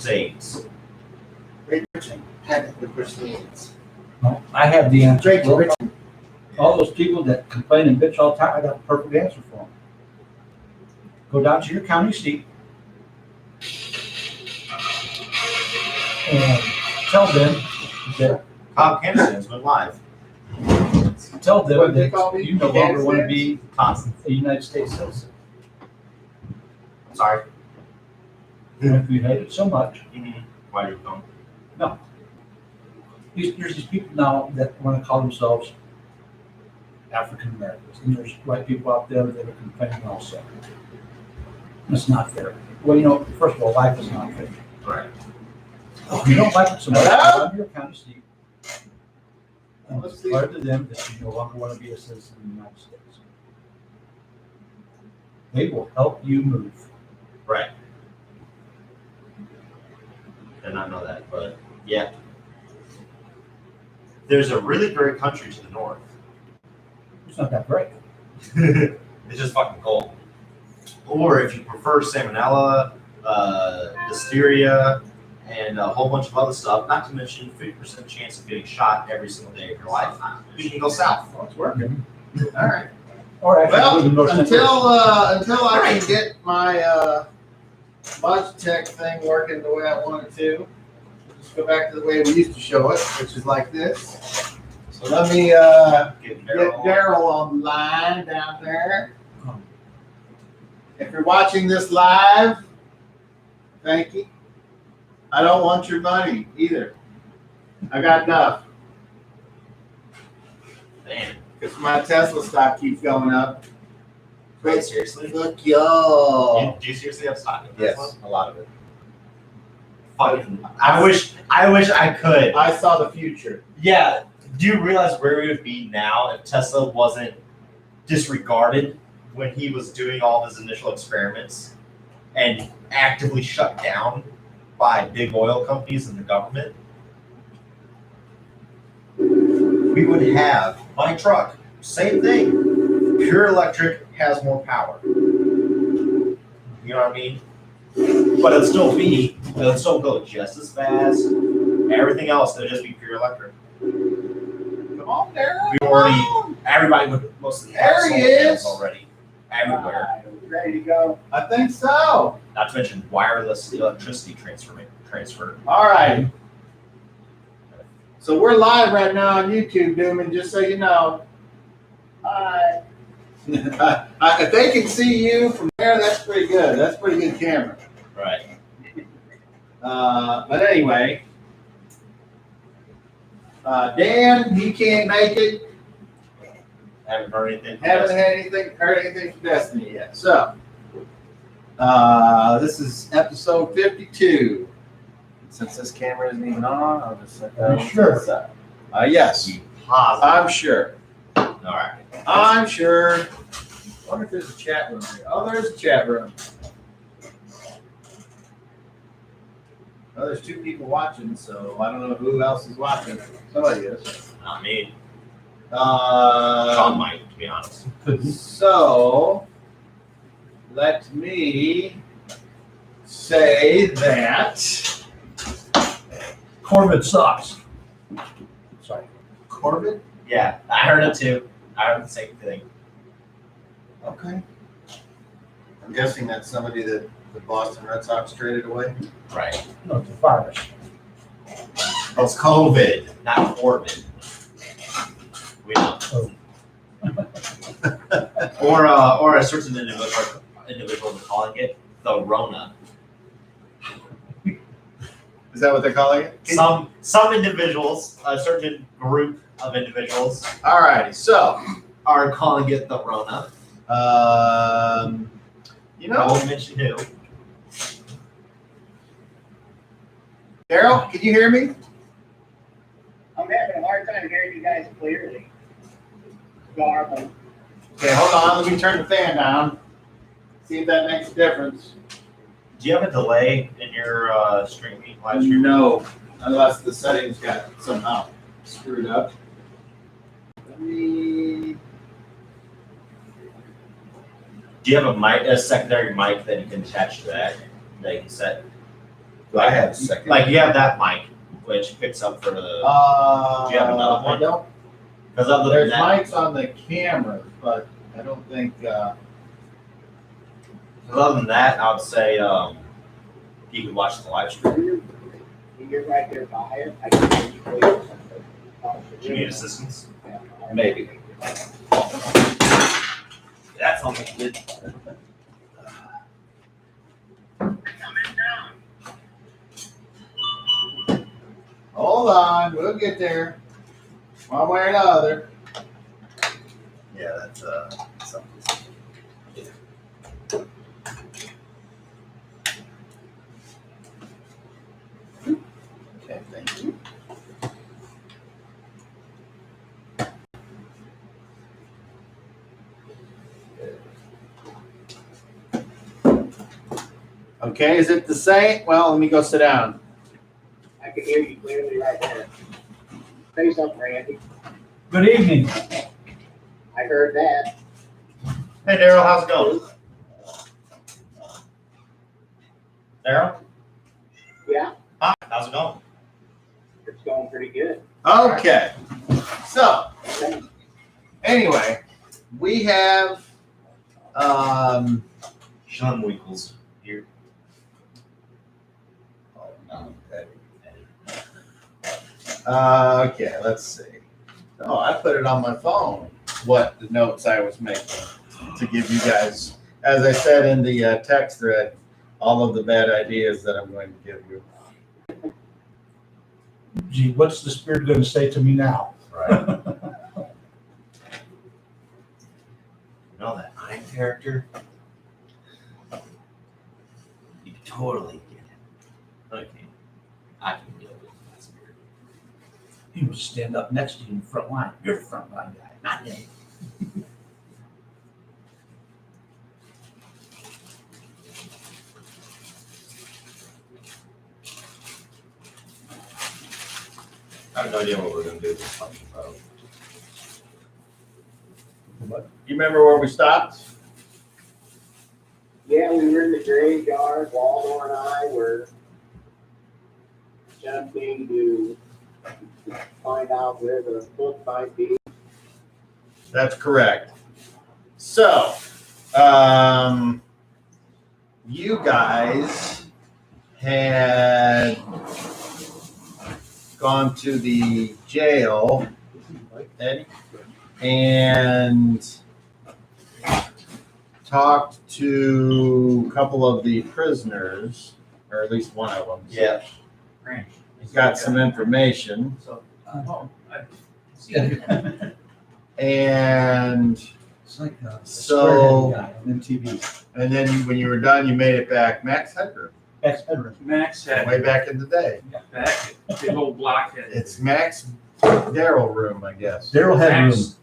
AIDS. Great Britain technically pushed the AIDS. No, I have the answer. Great Britain. All those people that complain and bitch all the time, I got a perfect answer for them. Go down to your county seat and tell them that Cobb Canistans went live. What they call me? you no longer want to Canistans? be Constant. a United States citizen. Sorry. If you hate it so much, Why do you come? there's these people now that want to call themselves African Americans, and there's white people out there that are complaining also. It's not fair. Well, first of all, life is not fair. Right. If you don't like it so much, go down to your county seat and Let's see. declare to them that you no longer want to be a citizen of the United States. They will help you move. Right. Did not know that, but yeah. There's a really great country to the north. It's not that great. It's just fucking cold. Or if you prefer salmonella, listeria, and a whole bunch of other stuff, not to mention 50% chance of getting shot every single day of your life, you can go south. Oh, it's working. All right. Or actually, Well, live in North Central. until I can get my Logitech thing working the way I want it to, just go back to the way we used to show it, which is like this. So let me Get get Daryl on the line down there. If you're watching this live, thank you. I don't want your money either. I got enough Damn. because my Tesla stock keeps going up. Wait, seriously? Look, y'all. Do you seriously have stock in Yes, Tesla? a lot of it. Fucking, I wish I could. I saw the future. Yeah. Do you realize where we would be now if Tesla wasn't disregarded when he was doing all of his initial experiments and actively shut down by big oil companies and the government? We would have my truck. Same thing. Pure electric has more power. You know what I mean? But it'll still go just as fast. Everything else, it'll just be pure electric. Come on, Daryl. We already, everybody would mostly have There he solar panels is. already. Everywhere. Ready to go? I think so. Not to mention wireless electricity transfer. All right. So we're live right now on YouTube, Dooman, just so you know. Hi. If they can see you from there, that's pretty good. That's pretty good camera. Right. But anyway, Dan, he can't make it. Haven't heard anything. Haven't heard anything from Destiny yet. So, this is episode 52. Since this camera isn't even on, I'll just set that. Are you sure? Yes, Positive. I'm sure. All right. I'm sure. I wonder if there's a chat room here. Oh, there's a chat room. Oh, there's two people watching, so I don't know who else is watching. Somebody is. Not me. Sean Uh, might, to be honest. so, let me say that Corbin sucks. Sorry. Corbin. Yeah, I heard it too. I heard the same thing. Okay. I'm guessing that's somebody that the Boston Red Sox traded away. Right. No, it's a virus. It's COVID, not Corbin. We know. Oh. Or a certain individual calling it the Rona. Is that what they're calling it? Some individuals, a certain group of individuals, All righty. So, are calling it the Rona. you I know, won't mention who. Daryl, can you hear me? I'm having a hard time hearing you guys clearly. Garble. Okay, hold on. Let me turn the fan down. See if that makes a difference. Do you have a delay in your streaming live stream? No, unless the settings got somehow screwed up. Let me. Do you have a secondary mic that you can attach to that you can set? I have a second. Like you have that mic, which picks up for the. Do you have another one? I don't. Because other There's than that, mics on the cameras, but I don't think. I would say you can watch the live stream. You're right there by it. I can hear you clear. Do you need assistance? Maybe. That sounds like good. Hold on, we'll get there. One way or another. Yeah, that's something. Okay, thank you. Okay, is it the same? Well, let me go sit down. I can hear you clearly right there. Say something, Randy. Good evening. I heard that. Hey, Daryl, how's it going? Daryl? Yeah, Hi, how's it going? it's going pretty good. Okay, so anyway, we have Schlemwinkels here. okay, let's see. Oh, I put it on my phone, what the notes I was making to give you guys, as I said in the text thread, all of the bad ideas that I'm going to give you. Gee, what's the spirit going to say to me now? Right. You know that I'm character? You can totally get it. Okay. I can deal with that spirit. He would stand up next to you in the front line. You're the front line guy, not me. I have no idea what we're gonna do with this function, bro. You remember where we stopped? Yeah, we were in the graveyard. Waldo and I were attempting to find out where the book might be. That's correct. So, you guys had gone to the jail, Eddie, and talked to a couple of the prisoners, or at least one of them. Yeah. He's got some information. And It's like a So- squarehead guy on MTV. and then when you were done, you made it back. Max Headroom, Ex-veteran. Max had way back in the day. back, big old blockhead. It's Max Daryl room, I guess. Daryl Headroom. Max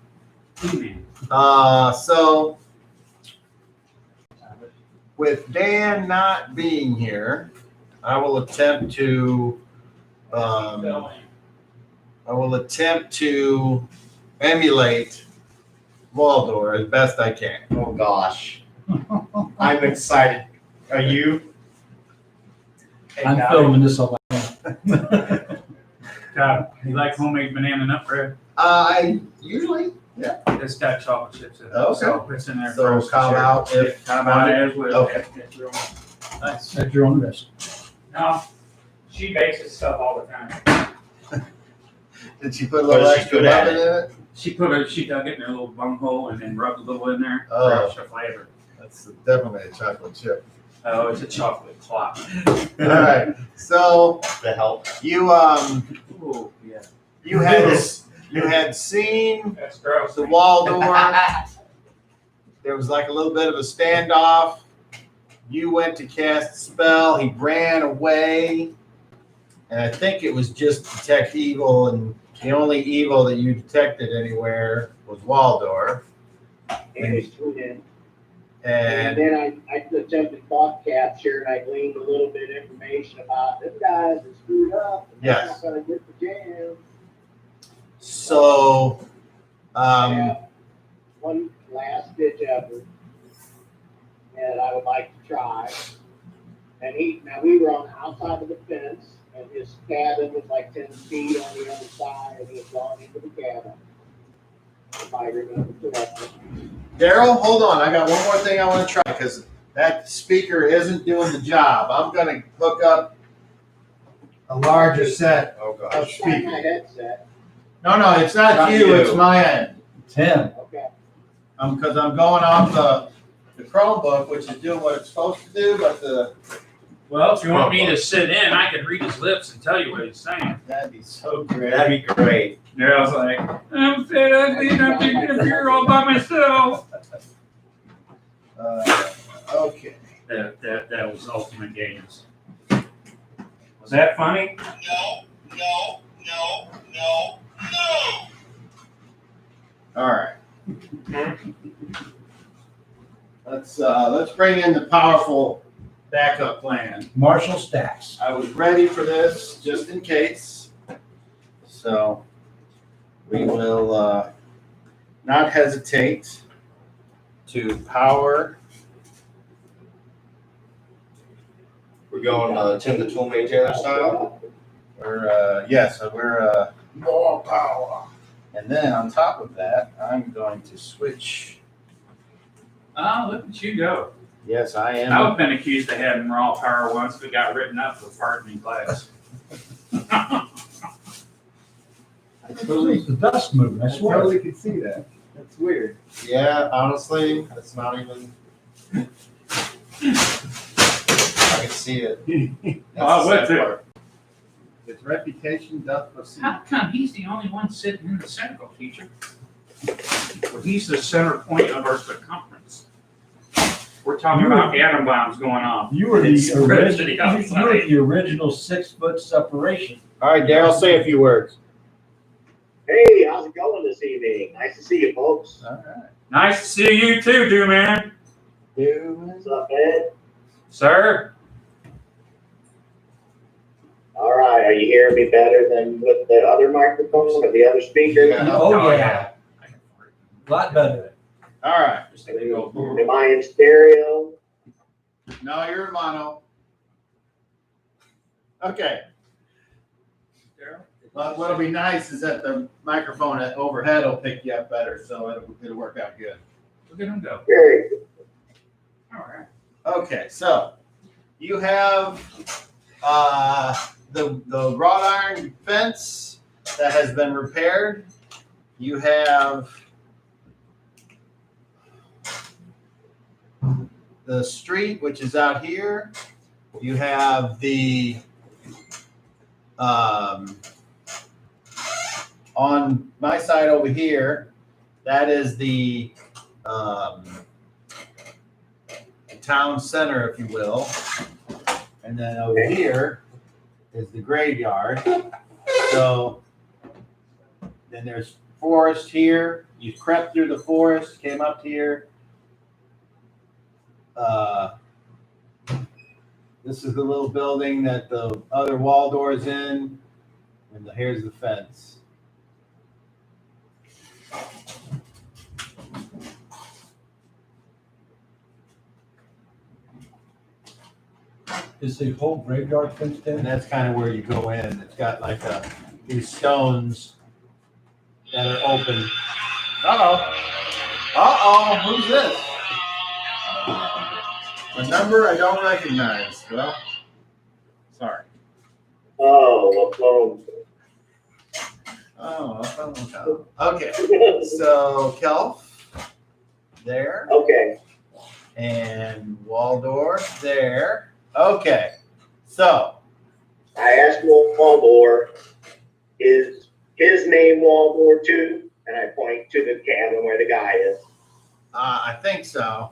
He-Man. So with Dan not being here, I will attempt to emulate Waldor as best I can. Oh gosh. I'm excited. Are you? I'm filming this on my God, you like homemade banana nut bread? I usually, It's got chocolate chips in it. Okay. So it's in there. So for us to cob share. out if- Yeah, cob out as well. Okay. It's real nice. at your own risk. No, she bakes this stuff all the time. Did she put a What little is she extra good at? lemon in it? She dug it in her little bunghole and then rubbed a little in there Oh. for extra flavor. That's definitely a chocolate chip. Oh, it's a chocolate clock. All right. So The help. you Oh, yeah. you had seen That's gross. the Waldor. There was like a little bit of a standoff. You went to cast a spell. He ran away. And I think it was just detect evil, and the only evil that you detected anywhere was Waldor. And it's tuned in. And And then I attempted thought capture and I gleaned a little bit of information about them guys that screwed up. And they're Yes. not gonna get the jam. so, Yeah. One last ditch effort that I would like to try. And we were on the outside of the fence, and his cabin was like 10 feet on the other side, and he had gone into the cabin. If I remember correctly. Daryl, hold on. I got one more thing I want to try because that speaker isn't doing the job. I'm going to hook up a larger set Oh, of gosh. Got my speakers. headset. No, it's not, Not you, you. it's my end. Tim, Okay. Because I'm going off the Chromebook, which is doing what it's supposed to do, but Well, if you want me to sit in, I can read his lips and tell you what he's saying. that'd be so great. That'd be great. Yeah, I was like, I'm fed up being up here all by myself. Okay. That was Ultimate Games. Was that funny? No. All right. Let's bring in the powerful backup plan. Marshall Stacks. I was ready for this just in case. So we will not hesitate to power. We're going Tim the Tool Maintainer style. We're more power. And then on top of that, I'm going to switch. Oh, look at you go. Yes, I am. I've been accused of having raw power once, but got written up for farting in class. It's the dust moving, I swear. can see that. That's weird. Yeah, honestly, that's not even. I can see it. Oh, the what's sad it? part. His reputation doth proceed. How come he's the only one sitting in the center, teacher? Well, he's the center point of our circumference. We're talking about atom bombs going off. You were It's the spread to original, the you were outside. the original 6-foot separation. All right, Daryl, say a few words. Hey, how's it going this evening? Nice to see you, folks. All right. Nice to see you too, dude, man. What's up, Ed? Sir? All right, are you hearing me better than with the other microphone or the other speaker? Yeah. Oh, yeah. A lot better. All right. Just like they go, boom. Am I in stereo? No, you're in mono. Okay. But what'll be nice is that the microphone at overhead will pick you up better, so it'll work out good. Look at him go. Very good. All right. Okay, so you have the wrought iron fence that has been repaired. You have the street, which is out here. You have the on my side over here, that is the town center, if you will. And then over here is the graveyard. So then there's forest here. You crept through the forest, came up here. This is the little building that the other wall door's in. And here's the fence. Is the whole graveyard fenced And in? that's kind of where you go in. It's got like these stones that are open. Who's this? A number I don't recognize. Well, sorry. Oh, a phone. Okay. So Kelf there, Okay, and Waldor there. Okay. So I asked Waldor, is his name Waldor too? And I point to the cabin where the guy is. I think so.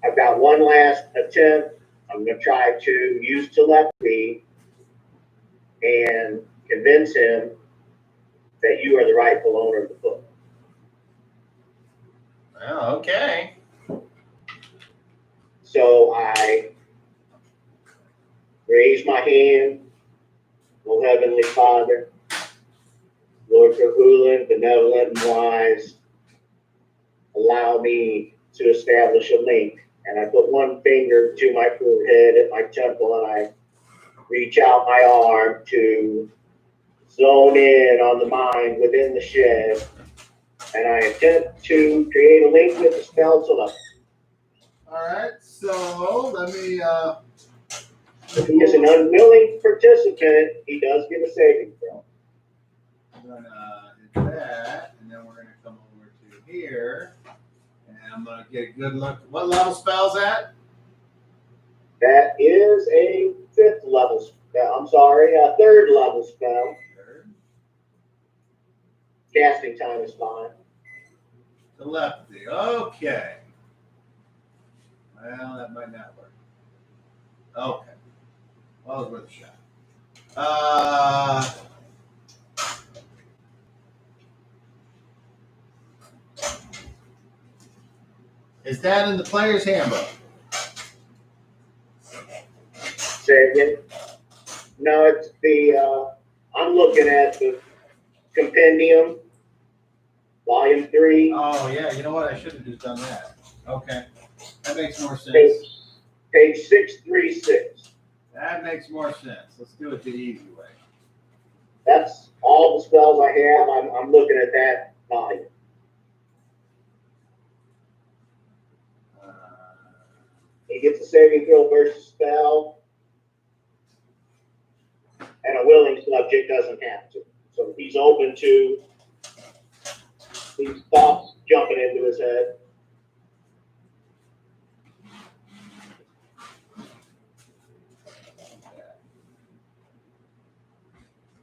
I've got one last attempt. I'm going to try to use telepathy and convince him that you are the rightful owner of the book. Well, okay. So I raise my hand, O Heavenly Father, Lord Cahulan, benevolent and wise, allow me to establish a link and I put one finger to my forehead at my temple, and I reach out my arm to zone in on the mind within the shed, and I attempt to create a link with the spell telepathy. All right, so let me. If he is an unwilling participant, he does get a saving throw. I'm gonna hit that, and then we're gonna come over to here, and I'm gonna get a good look. What level spell's that? That is a fifth level spell. I'm sorry, a third level spell. Third. Casting time is fine. Telepathy. Okay. Well, that might not work. Okay. Well, it's worth a shot. Is that in the player's handbook? Say again? No, it's the, I'm looking at the compendium, volume 3, Oh, yeah. You know what? I should have just done that. Okay. That makes more sense. page 636. That makes more sense. Let's do it the easy way. That's all the spells I have. I'm looking at that volume. He gets a saving throw versus spell, and a willing subject doesn't have to. So he's open to these thoughts jumping into his head.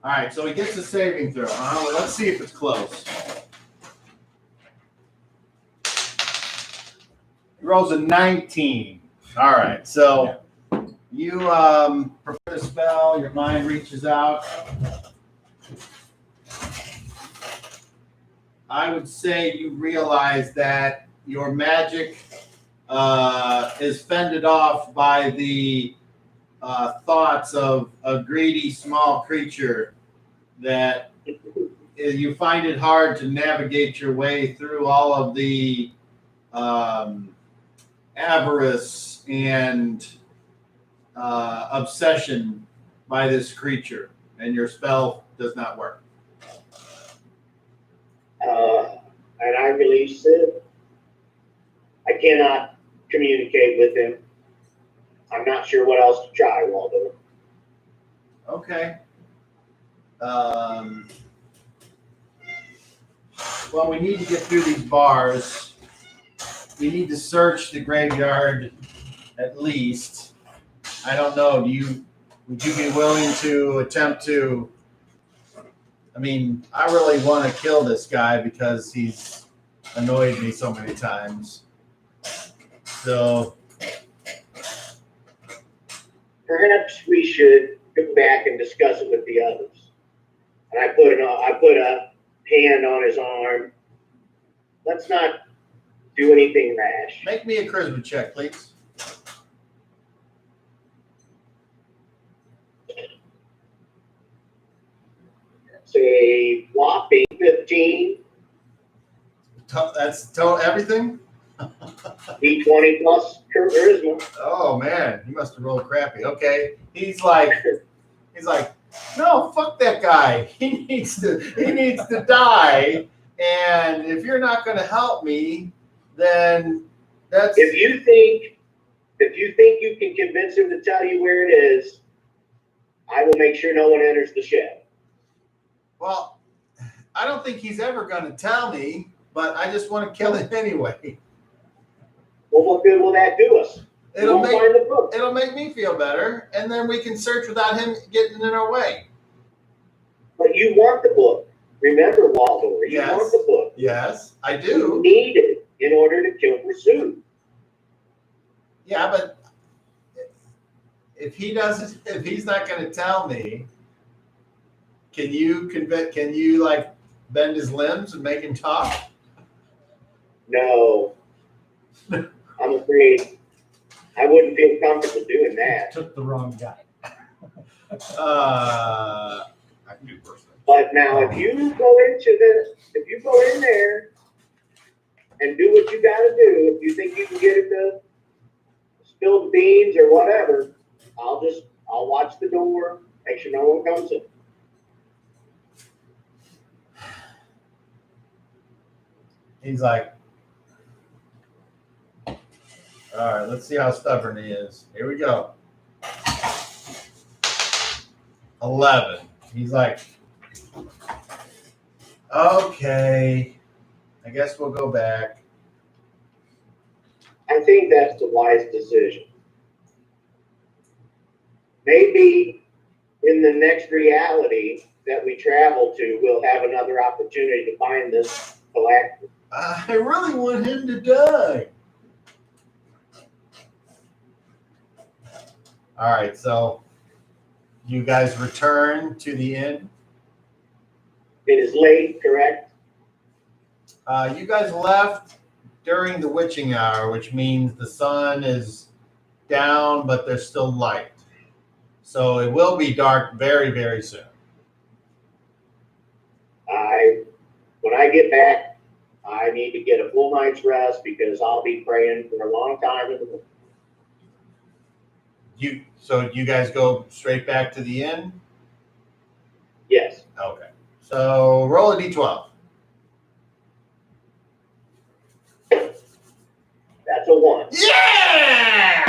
All right, so he gets a saving throw. Well, let's see if it's close. He rolls a 19. All right, so you prepare the spell. Your mind reaches out. I would say you realize that your magic is fended off by the thoughts of a greedy small creature that you find it hard to navigate your way through all of the avarice and obsession by this creature, and your spell does not work. And I release it. I cannot communicate with him. I'm not sure what else to try, Waldo. Okay. Well, we need to get through these bars. We need to search the graveyard at least. I don't know. Would you be willing to attempt to? I mean, I really want to kill this guy because he's annoyed me so many times. So Perhaps we should go back and discuss it with the others. And I put a hand on his arm. Let's not do anything rash. make me a charisma check, please. Say whopping 15, That's everything? D20 plus charisma. Oh man, he must have rolled crappy. Okay, he's like, no, fuck that guy. He needs to die. And if you're not going to help me, then that's. If you think you can convince him to tell you where it is, I will make sure no one enters the shed. Well, I don't think he's ever going to tell me, but I just want to kill him anyway. Well, what good will that do us? It'll We'll find the book. make me feel better, and then we can search without him getting in our way. But you want the book. Remember, Waldor, you Yes. want the book. Yes, I You do. need it in order to kill Pursuit. Yeah, but if he's not going to tell me, can you like bend his limbs and make him talk? No. I'm afraid I wouldn't feel comfortable doing that. Took the wrong guy. I can do personally. But now, if you go in there and do what you got to do, if you think you can get it to spilled beans or whatever, I'll watch the door, make sure no one comes in. He's like, all right, let's see how stubborn he is. Here we go. 11. He's like, okay, I guess we'll go back. I think that's the wise decision. Maybe in the next reality that we travel to, we'll have another opportunity to find this phylactery. I really want him to die. All right, so you guys return to the inn. It is late, correct? You guys left during the witching hour, which means the sun is down, but there's still light. So it will be dark very, very soon. When I get back, I need to get a full night's rest because I'll be praying for a long time in the morning. So you guys go straight back to the inn? Yes. Okay. So roll a d12. That's a 1. Yeah!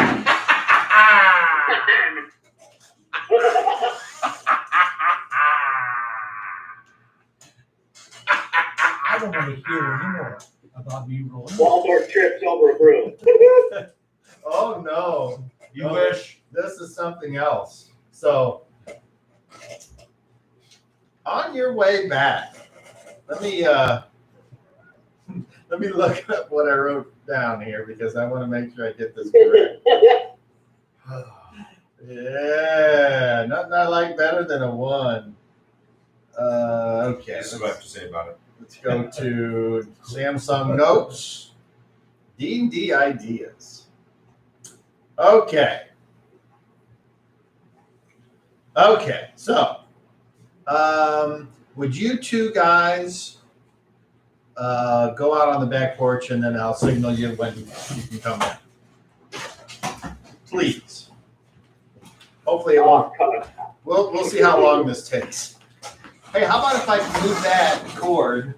I don't want to hear anymore about me rolling. Waldorf trips over a broom. Oh no. You No, wish. This is something else. So on your way back, let me look up what I wrote down here because I want to make sure I get this correct. Yeah, nothing I like better than a 1. Okay. This is what I have to say about it. Let's go to Samsung Notes. D&D ideas. Okay. Okay, so would you two guys go out on the back porch and then I'll signal you when you can come in? Please. Hopefully it won't. We'll see how long this takes. Hey, how about if I move that cord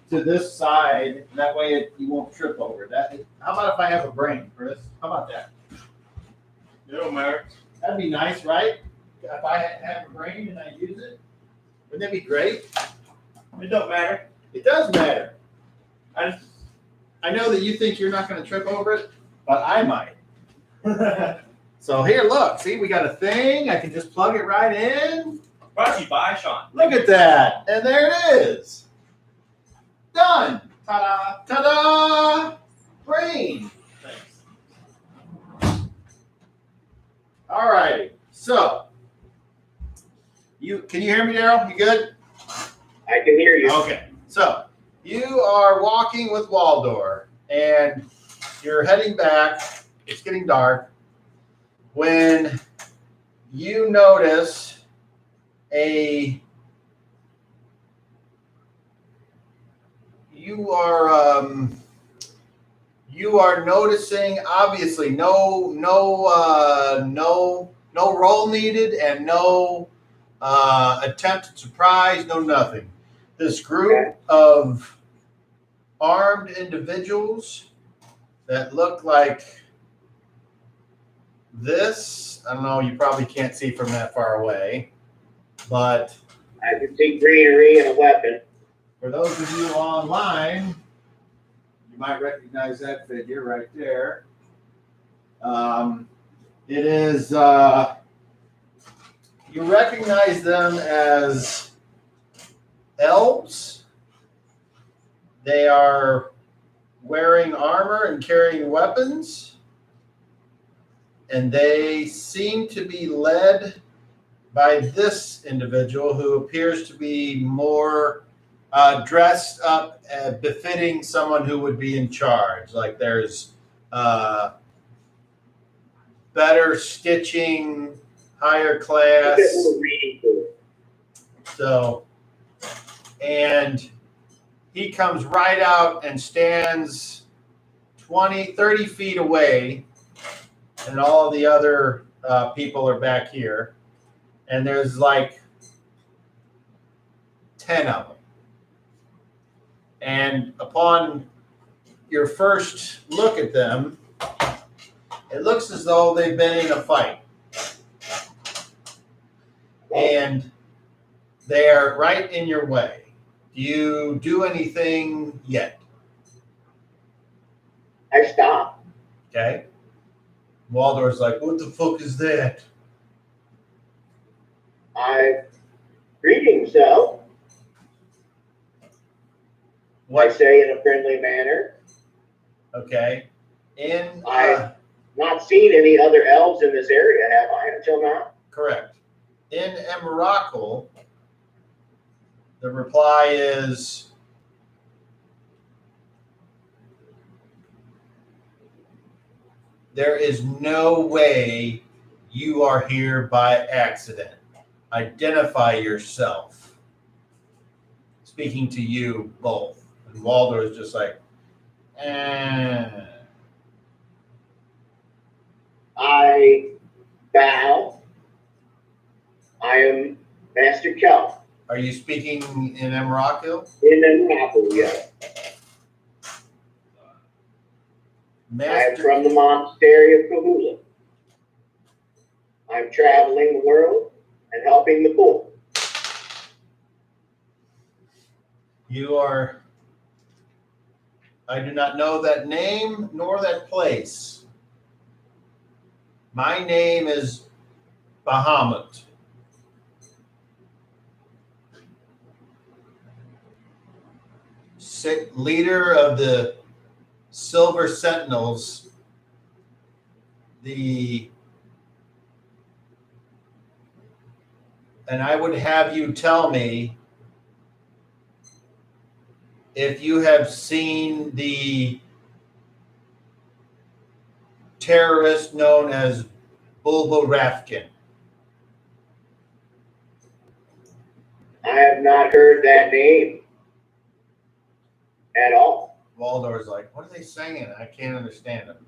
to this side? That way you won't trip over that. How about if I have a brain, Chris? How about that? It don't matter. That'd be nice, right? If I have a brain and I use it, wouldn't that be great? It don't matter. It does matter. I I know that you think you're not going to trip over it, but I might. So here, look. See, we got a thing. I can just plug it right in. Brought to you by Sean. Look at that. And there it is. Done. Ta-da. Ta-da! Brain. Thanks. All righty. So, can you hear me, Daryl? You good? I can hear you. Okay. So, you are walking with Waldor, and you're heading back. It's getting dark. When you notice you are noticing obviously no roll needed and no attempted surprise, no nothing. This group of armed individuals that look like this. I don't know, you probably can't see from that far away, but I can see greenery and a weapon. for those of you online, you might recognize that figure right there. It is, you recognize them as elves. They are wearing armor and carrying weapons. And they seem to be led by this individual who appears to be more dressed up befitting someone who would be in charge. Like there's better stitching, higher class. A bit more reading to it. So, and he comes right out and stands 20, 30 feet away and all the other people are back here. And there's like 10 of them. And upon your first look at them, it looks as though they've been in a fight. And they are right in your way. Do you do anything yet? I stop. Okay. Waldorf's like, what the fuck is that? Greetings, so. I What? say in a friendly manner. Okay. In Not seen any other elves in this area, have I, until now? correct. In Emrakul, the reply is there is no way you are here by accident. Identify yourself. Speaking to you both. And Waldo is just like, I bow. I am Master Kelp. Are you speaking in Emrakul? In an apple, yes. I am Master, from the monastery of Kahula. I'm traveling the world and helping the poor. you are. I do not know that name nor that place. My name is Bahamut. Leader of the Silver Sentinels, and I would have you tell me if you have seen the terrorist known as Bulbo Rafkin. I have not heard that name at all. Waldor's like, what are they saying? I can't understand them.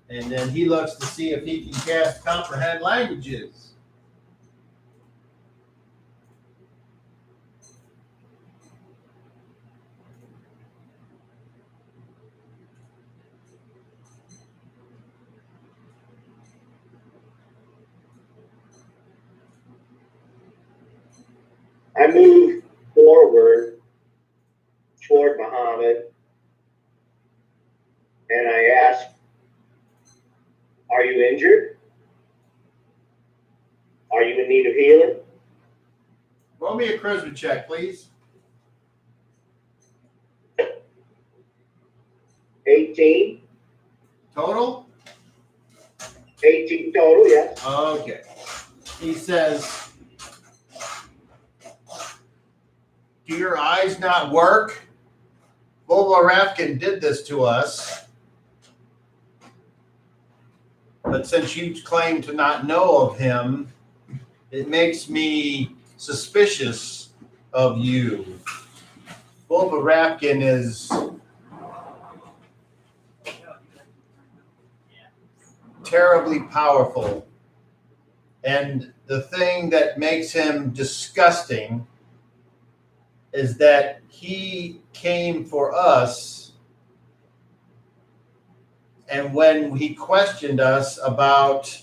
And then he looks to see if he can cast comprehend languages. I move forward toward Muhammad and I ask, are you injured? Are you in need of healing? Roll me a charisma check, please. 18. Total? 18 total, yes. Okay. He says, do your eyes not work? Bulbo Rafkin did this to us. But since you claim to not know of him, it makes me suspicious of you. Bulbo Rafkin is terribly powerful. And the thing that makes him disgusting is that he came for us, and when he questioned us about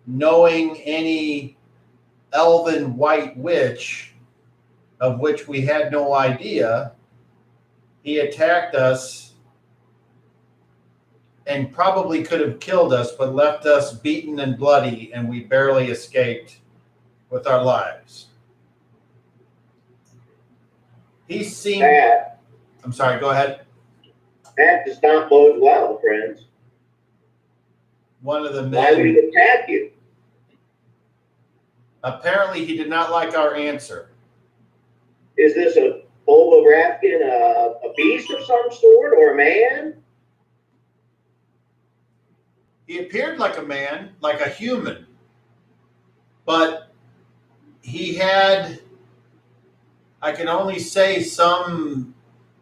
knowing any elven white witch, of which we had no idea, he attacked us and probably could have killed us, but left us beaten and bloody, and we barely escaped with our lives. He seemed... That, I'm sorry, go ahead. that does not bode well, friends. One of the Why would men... he attack you? Apparently, he did not like our answer. Is this a Bulbo Rafkin, a beast of some sort, or a man? He appeared like a man, like a human, but he had, I can only say, some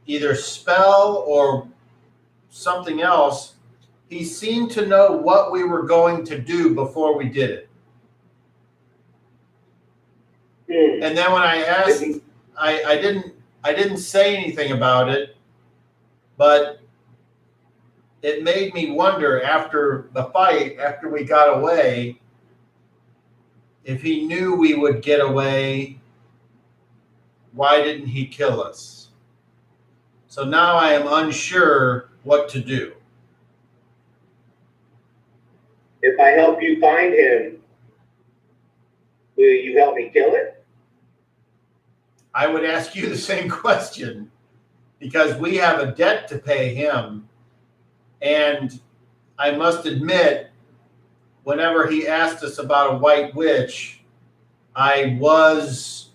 either spell or something else. He seemed to know what we were going to do before we did it. And then when I asked, I didn't say anything about it, but it made me wonder after the fight, after we got away, if he knew we would get away, why didn't he kill us? So now I am unsure what to do. If I help you find him, will you help me kill it? I would ask you the same question because we have a debt to pay him. And I must admit, whenever he asked us about a white witch, I was,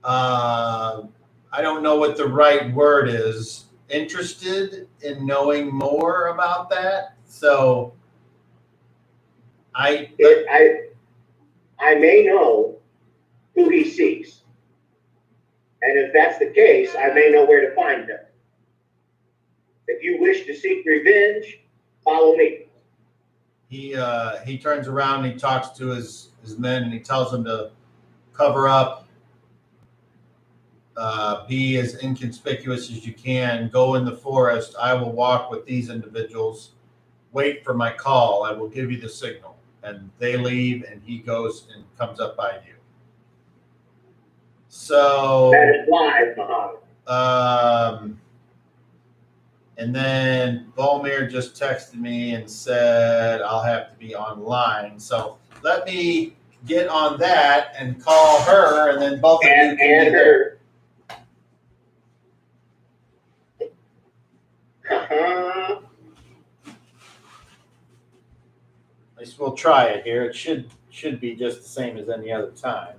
I don't know what the right word is, interested in knowing more about that. So I may know who he seeks. And if that's the case, I may know where to find him. If you wish to seek revenge, follow me. He turns around and he talks to his men and he tells them to cover up, be as inconspicuous as you can, go in the forest. I will walk with these individuals. Wait for my call. I will give you the signal. And they leave and he goes and comes up by you. So That is live, Muhammad. And then Volmir just texted me and said I'll have to be online. So let me get on that and call her, and then both of you can be there. Uh-huh. At least we'll try it here. It should be just the same as any other time.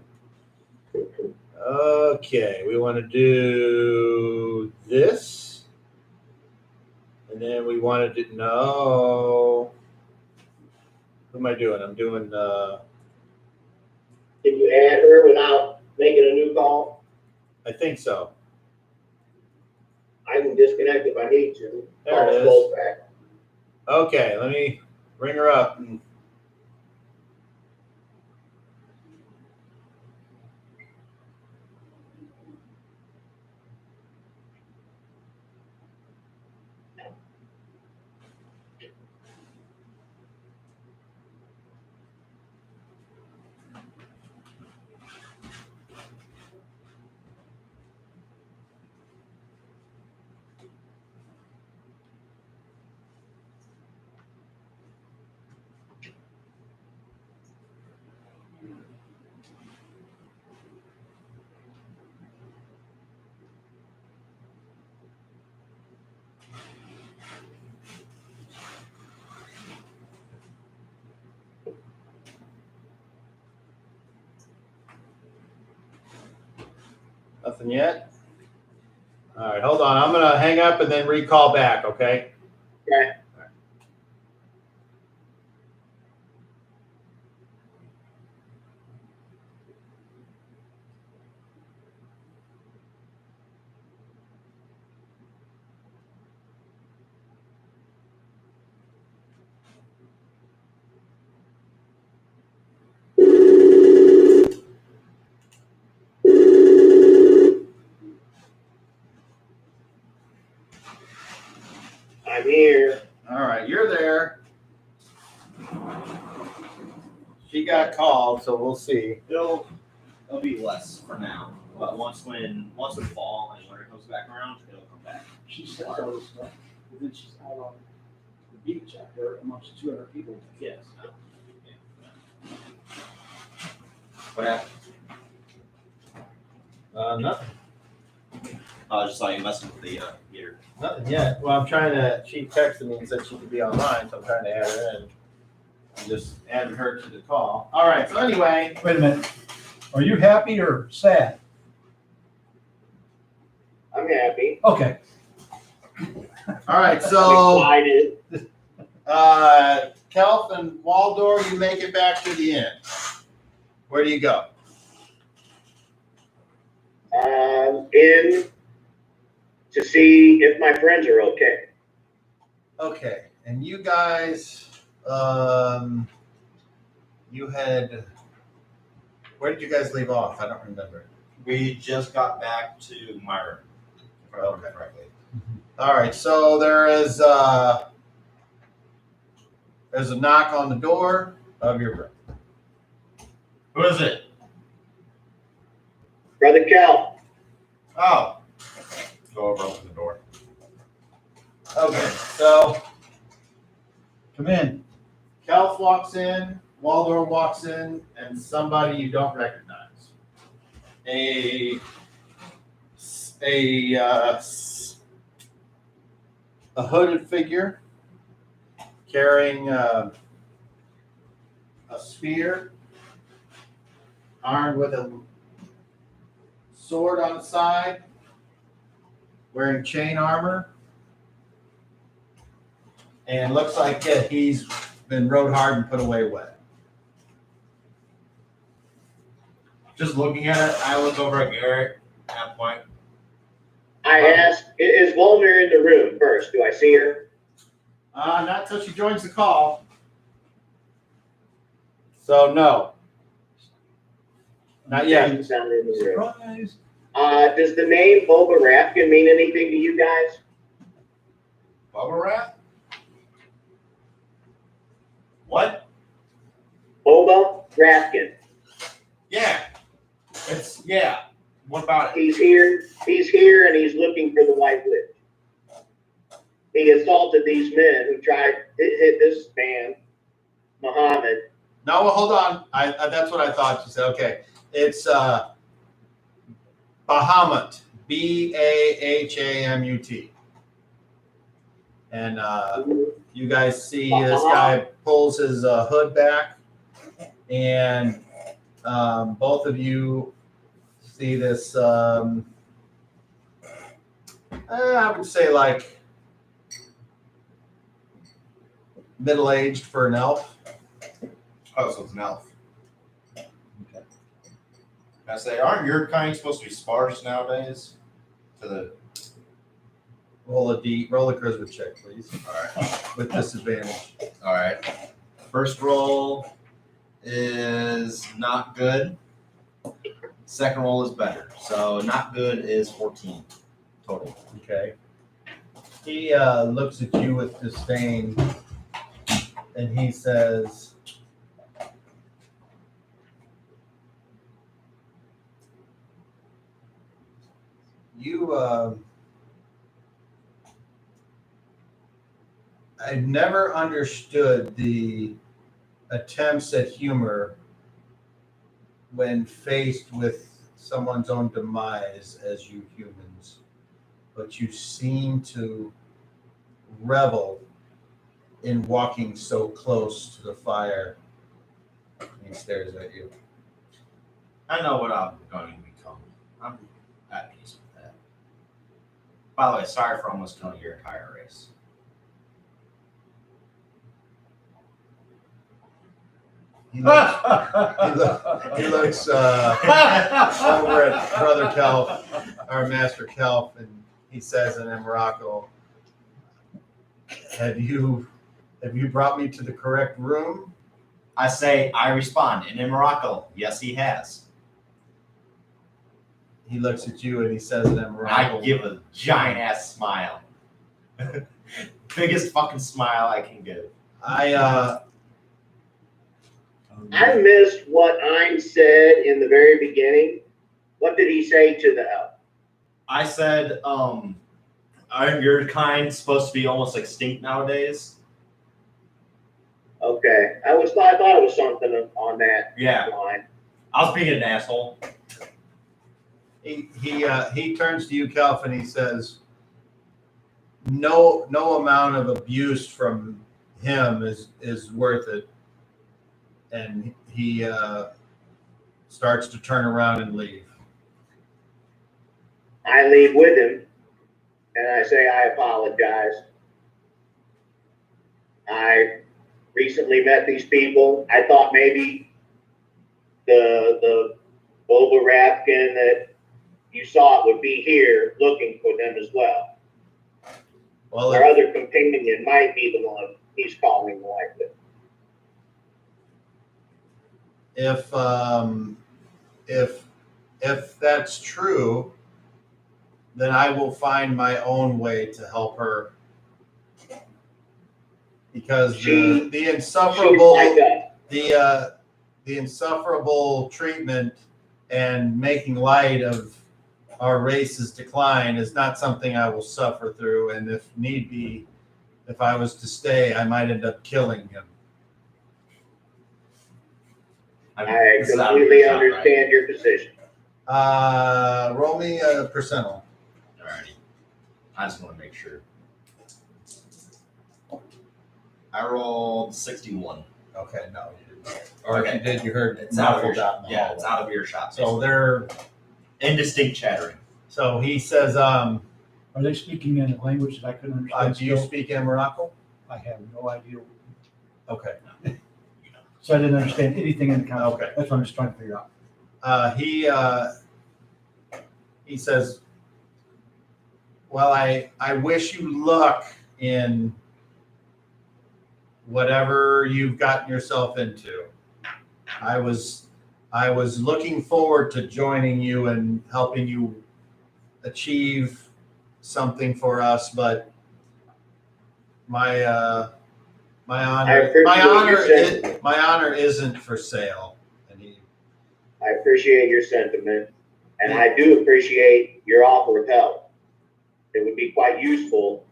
Okay, we want to do this. And then we wanted to know, who am I doing? I'm doing, Can you add her without making a new call? I think so. I can disconnect if I need to. There it Call is. back. Okay, let me ring her up. Nothing yet? All right, hold on. I'm going to hang up and then recall back, okay? Okay. I'm here. All right, you're there. She got called, so we'll see. It'll be less for now. But once the fall and winter comes back around, it'll come back. She says all this stuff, but then she's out on the beach out there amongst 200 people. Yes. What happened? Nothing. I just saw you messing with the meter. Nothing yet. Well, I'm trying to, she texted me and said she could be online, so I'm trying to add her in. I'm just adding her to the call. All right, so anyway. Wait a minute. Are you happy or sad? I'm happy. Okay. All right, I'm so excited. Kelf and Waldor, you make it back to the end. Where do you go? In to see if my friends are okay. Okay, and you guys, you had. Where did you guys leave off? I don't remember. We just got back to Myron, if I remember correctly. All right, so there's a knock on the door of your room. Who is it? Brother Cal, Oh. Go over, open the door. Okay, so Come in. Kelf walks in, Waldor walks in, and somebody you don't recognize. A hooded figure carrying a spear, armed with a sword on the side, wearing chain armor, and looks like he's been rode hard and put away wet. Just looking at it, I look over at Garrett at that point. I asked, is Volmer in the room first? Do I see her? Not till she joins the call. So no, not yet. She's not in the room. Surprise. Does the name Boba Rafkin mean anything to you guys? Bubba Wrap? What? Boba Rafkin. Yeah. Yeah. What about it? He's here, and he's looking for the White Witch. He assaulted these men who tried to hit this man, Muhammad. No, well, hold on. That's what I thought. She said, okay. It's Bahamut. Bahamut. And you guys see this guy pulls his hood back, and both of you see this. I would say like middle-aged for an elf. Oh, so it's an elf. Okay. I say, aren't your kind supposed to be sparse nowadays? To the Roll a charisma check, please, alright. with disadvantage. Alright. First roll is not good. Second roll is better. So not good is 14 total. Okay. He looks at you with disdain, and he says, I've never understood the attempts at humor when faced with someone's own demise as you humans, but you seem to revel in walking so close to the fire. He stares at you. I know what I'm going to become. I'm at peace with that. By the way, sorry for almost killing your entire race. He looks over at Brother Kelf, our Master Kelf, and he says in Morocco, Have you brought me to the correct room? I say, I respond, and in Morocco, yes, he has. He looks at you and he says in Morocco, I give a giant ass smile. Biggest fucking smile I can give. I missed what Ein said in the very beginning. What did he say to the elf? I said, aren't your kind supposed to be almost extinct nowadays? Okay, I thought it was something on that Yeah, line. I was being an asshole. he turns to you, Kelf, and he says, No amount of abuse from him is worth it. And he starts to turn around and leave. I leave with him, and I say I apologize. I recently met these people. I thought maybe the Boba Rafkin that you saw would be here looking for them as well. Well, Our other companion might be the one he's calling like this. if that's true, then I will find my own way to help her. Because the She's insufferable like us. the insufferable treatment and making light of our race's decline is not something I will suffer through. And if need be, if I was to stay, I might end up killing him. I This is out of completely earshot, right? understand your position. Roll me a percentile. Alrighty. I just want to make sure. I rolled 61. Okay, no, you didn't. Or if Okay. you did, you heard It's out of muffled earshot. out in the Yeah, hallway. it's out of earshot. So they're Indistinct chattering. so he says, Are they speaking in a language that I couldn't understand? do you still? speak Morocco? I have no idea. Okay. So I didn't understand anything in the conversation. Okay. That's what I'm just trying to figure out. He says, well, I wish you luck in whatever you've gotten yourself into. I was looking forward to joining you and helping you achieve something for us, but my honor isn't for sale. And I appreciate your sentiment, and I do appreciate your offer of help. It would be quite useful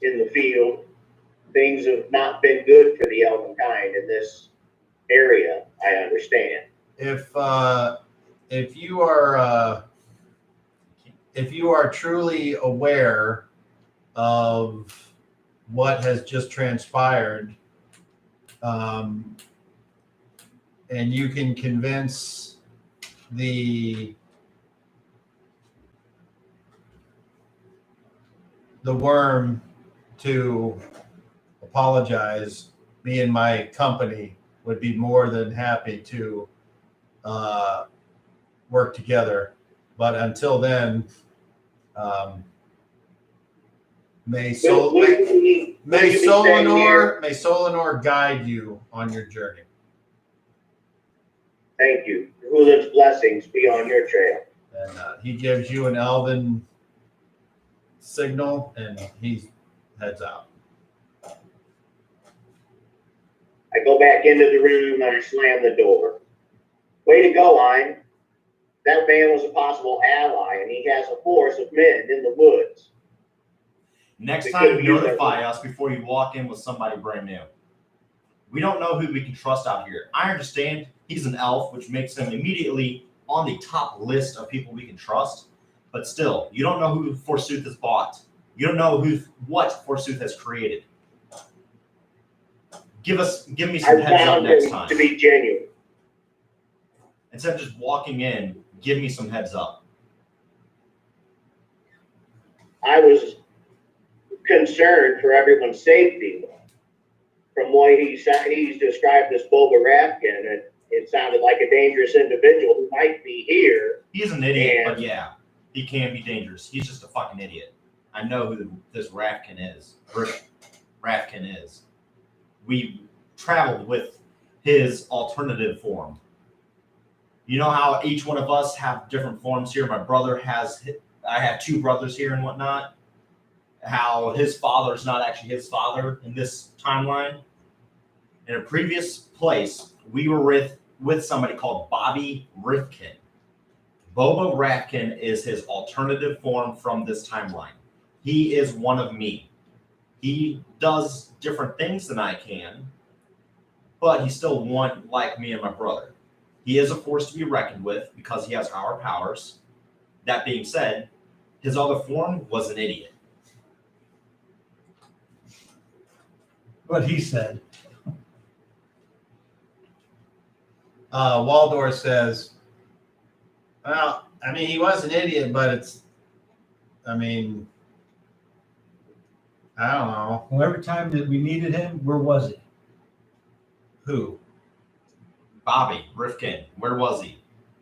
in the field. Things have not been good for the elvenkind in this area, I understand. if you are truly aware of what has just transpired, and you can convince the worm to apologize, me and my company would be more than happy to work together. But until then, may Solanor guide you on your journey. Thank you. Ruler's blessings be on your trail. And he gives you an elven signal, and he heads out. I go back into the room and I slam the door. Way to go, Ein. That man was a possible ally, and he has a force of men in the woods. Next We time, could've used notify us before you walk in with somebody brand new. We don't know who we can trust out here. I understand he's an elf, which makes him immediately on the top list of people we can trust. But still, you don't know who Forsooth has bought. You don't know what Forsooth has created. Give me some I heads up found next him time. to be genuine. Instead of just walking in, give me some heads up. I was concerned for everyone's safety. From what he's described as Boba Rafkin, it sounded like a dangerous individual who might be here. He's an idiot, And- but yeah, he can be dangerous. He's just a fucking idiot. I know who this Rafkin is. Rafkin is. We traveled with his alternative form. You know how each one of us have different forms here? I have two brothers here and whatnot. How his father's not actually his father in this timeline. In a previous place, we were with somebody called Bobby Rifkin. Boba Rafkin is his alternative form from this timeline. He is one of me. He does different things than I can, but he's still one like me and my brother. He is a force to be reckoned with because he has our powers. That being said, his other form was an idiot. What he said. Waldor says, well, I mean, he was an idiot, but I don't know. Well, every time that we needed him, where was he? Who? Bobby Rifkin, where was he?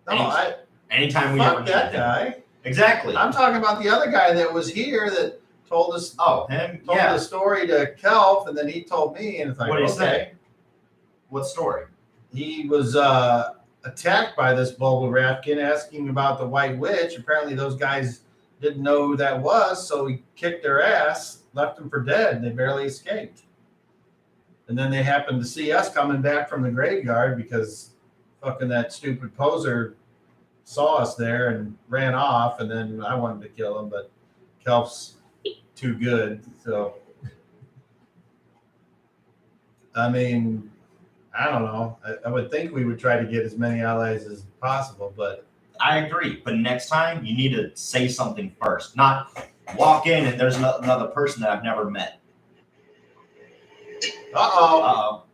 No, Anytime we fuck ever that needed him. guy. Exactly. I'm talking about the other guy that was here that told us Oh, him? told Yeah. the story to Kelf, and then he told me, and it's like, What did he okay. say? What story? He was attacked by this bubble raftkin asking about the White Witch. Apparently, those guys didn't know who that was, so he kicked their ass, left them for dead, and they barely escaped. And then they happened to see us coming back from the graveyard because fucking that stupid poser saw us there and ran off, and then I wanted to kill him, but Kelp's too good. So, I mean, I don't know. I would think we would try to get as many allies as possible, but I agree, but next time you need to say something first, not walk in and there's another person that I've never met. uh-oh.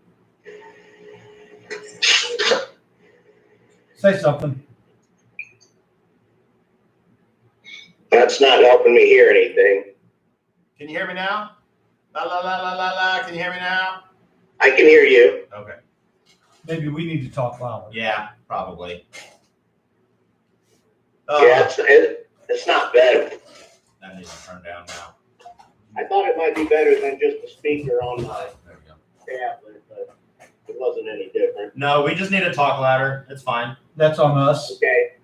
Say something. That's not helping me hear anything. Can you hear me now? La la la la la la. Can you hear me now? I can hear you. Okay. Maybe we need to talk louder. Yeah, probably. Yeah, it's not better. That needs to turn down now. I thought it might be better than just a speaker on my There we go. tablet, but it wasn't any different. No, we just need to talk louder. It's fine. That's on us. Okay.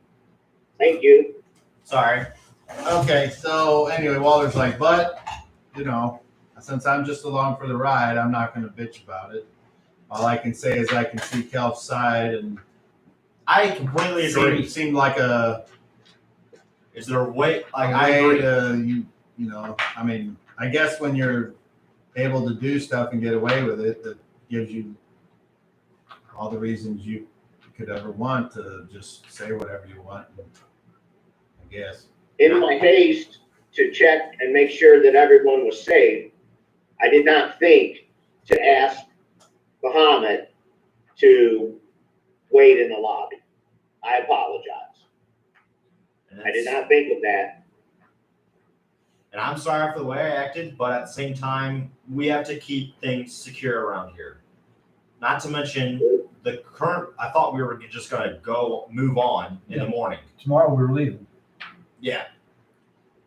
Thank you. Sorry. Okay, so anyway, Walter's like, but, you know, since I'm just along for the ride, I'm not going to bitch about it. All I can say is I can see Kelp's side, and I completely agree. seemed like a Is there a way? Like, a I way agree. to, you know, I mean, I guess when you're able to do stuff and get away with it, that gives you all the reasons you could ever want to just say whatever you want, I guess. In my haste to check and make sure that everyone was safe, I did not think to ask Muhammad to wait in the lobby. I apologize. And I did it's- not think of that. And I'm sorry for the way I acted, but at the same time, we have to keep things secure around here. Not to mention the current. I thought we were just gonna move on in the morning. Tomorrow we're leaving. Yeah.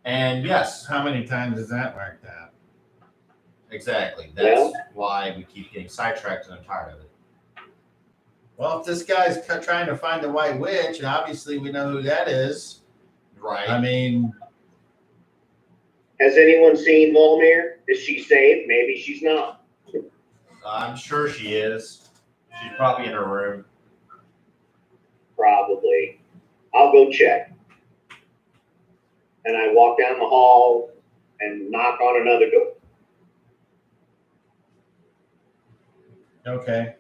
And yes, How many times has that worked out? exactly. That's why we keep getting sidetracked, and I'm tired of it. Well, if this guy's trying to find the White Witch, and obviously we know who that is, Right. I mean, Has anyone seen Volmir? Is she safe? Maybe she's not. I'm sure she is. She's probably in her room. Probably. I'll go check. And I walk down the hall and knock on another door. okay.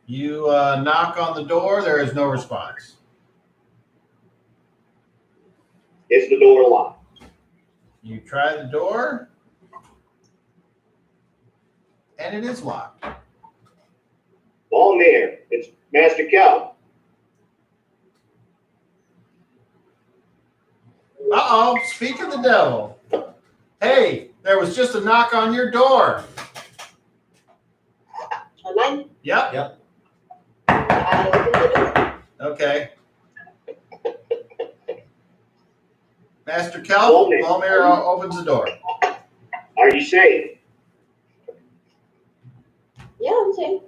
You knock on the door, there is no response. Is the door locked? You try the door, and it is locked. Volmir, it's Master Kel. Uh-oh, speak of the devil. Hey, there was just a knock on your door. On mine, Yep, I opened the door. okay. Master Kel, Volmir opens the door. Are you safe? Yeah, I'm safe.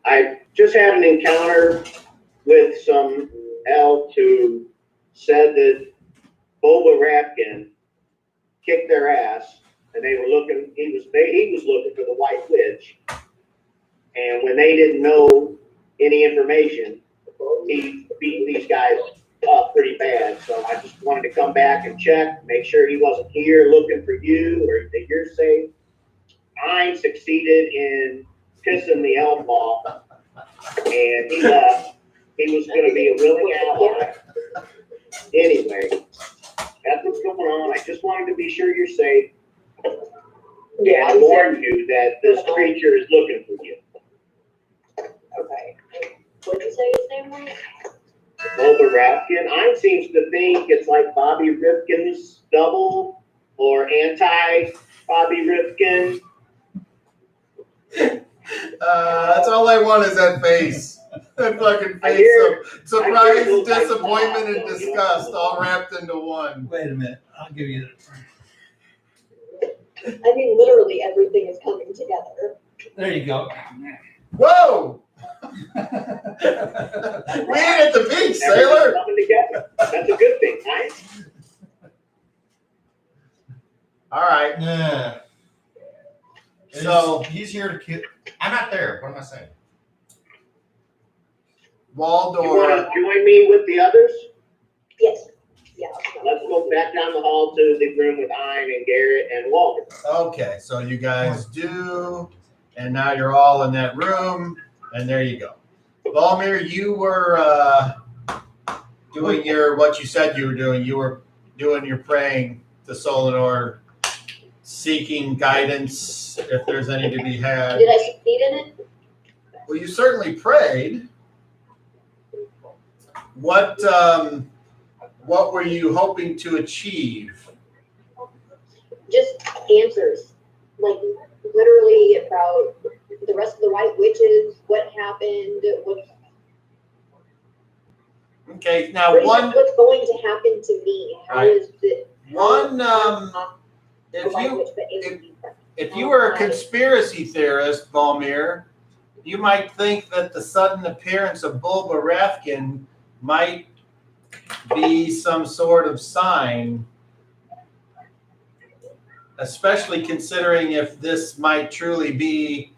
I just had an encounter with some elf who said that Boba Rapkin kicked their ass, and they were looking. He was looking for the White Witch, and when they didn't know any information, he beat these guys up pretty bad. So I just wanted to come back and check, make sure he wasn't here looking for you or that you're safe. I succeeded in pissing the elf off, and he left. He was going to be a willing ally. Anyway, that's what's going on. I just wanted to be sure you're safe. Yeah, I I'm warned safe. you that this creature is looking for you. Okay. What'd you say his name was? Boba Rapkin. I seems to think it's like Bobby Rifkin's double or anti-Bobby Rifkin. That's all I want is that face. That fucking I face hear- of surprise, those guys disappointment, and laugh, disgust all wrapped into one. Wait a minute. I'll give you I mean, literally everything is coming together. There you go. Whoa! We ain't at the beach, Everything's sailor. coming together. That's a good thing, right? All right. Yeah. So he's here to kill. I'm not there. What am I saying? You want Waldor. to join me with the others? Yes. Yeah. Let's go back down the hall to the room with Ein and Garrett and Walter. Okay, so you guys do, and now you're all in that room, and there you go. Valmir, you were doing what you said you were doing. You were doing your praying to Solinor, seeking guidance if there's any to be had. Did I succeed in it? Well, you certainly prayed. What were you hoping to achieve? Just answers. Like, literally about the rest of the White Witches, what happened, Okay, now what's going to happen to me? How Right. is it? If you were a conspiracy theorist, Valmir, you might think that the sudden appearance of Bulba Rafkin might be some sort of sign, especially considering if this might truly be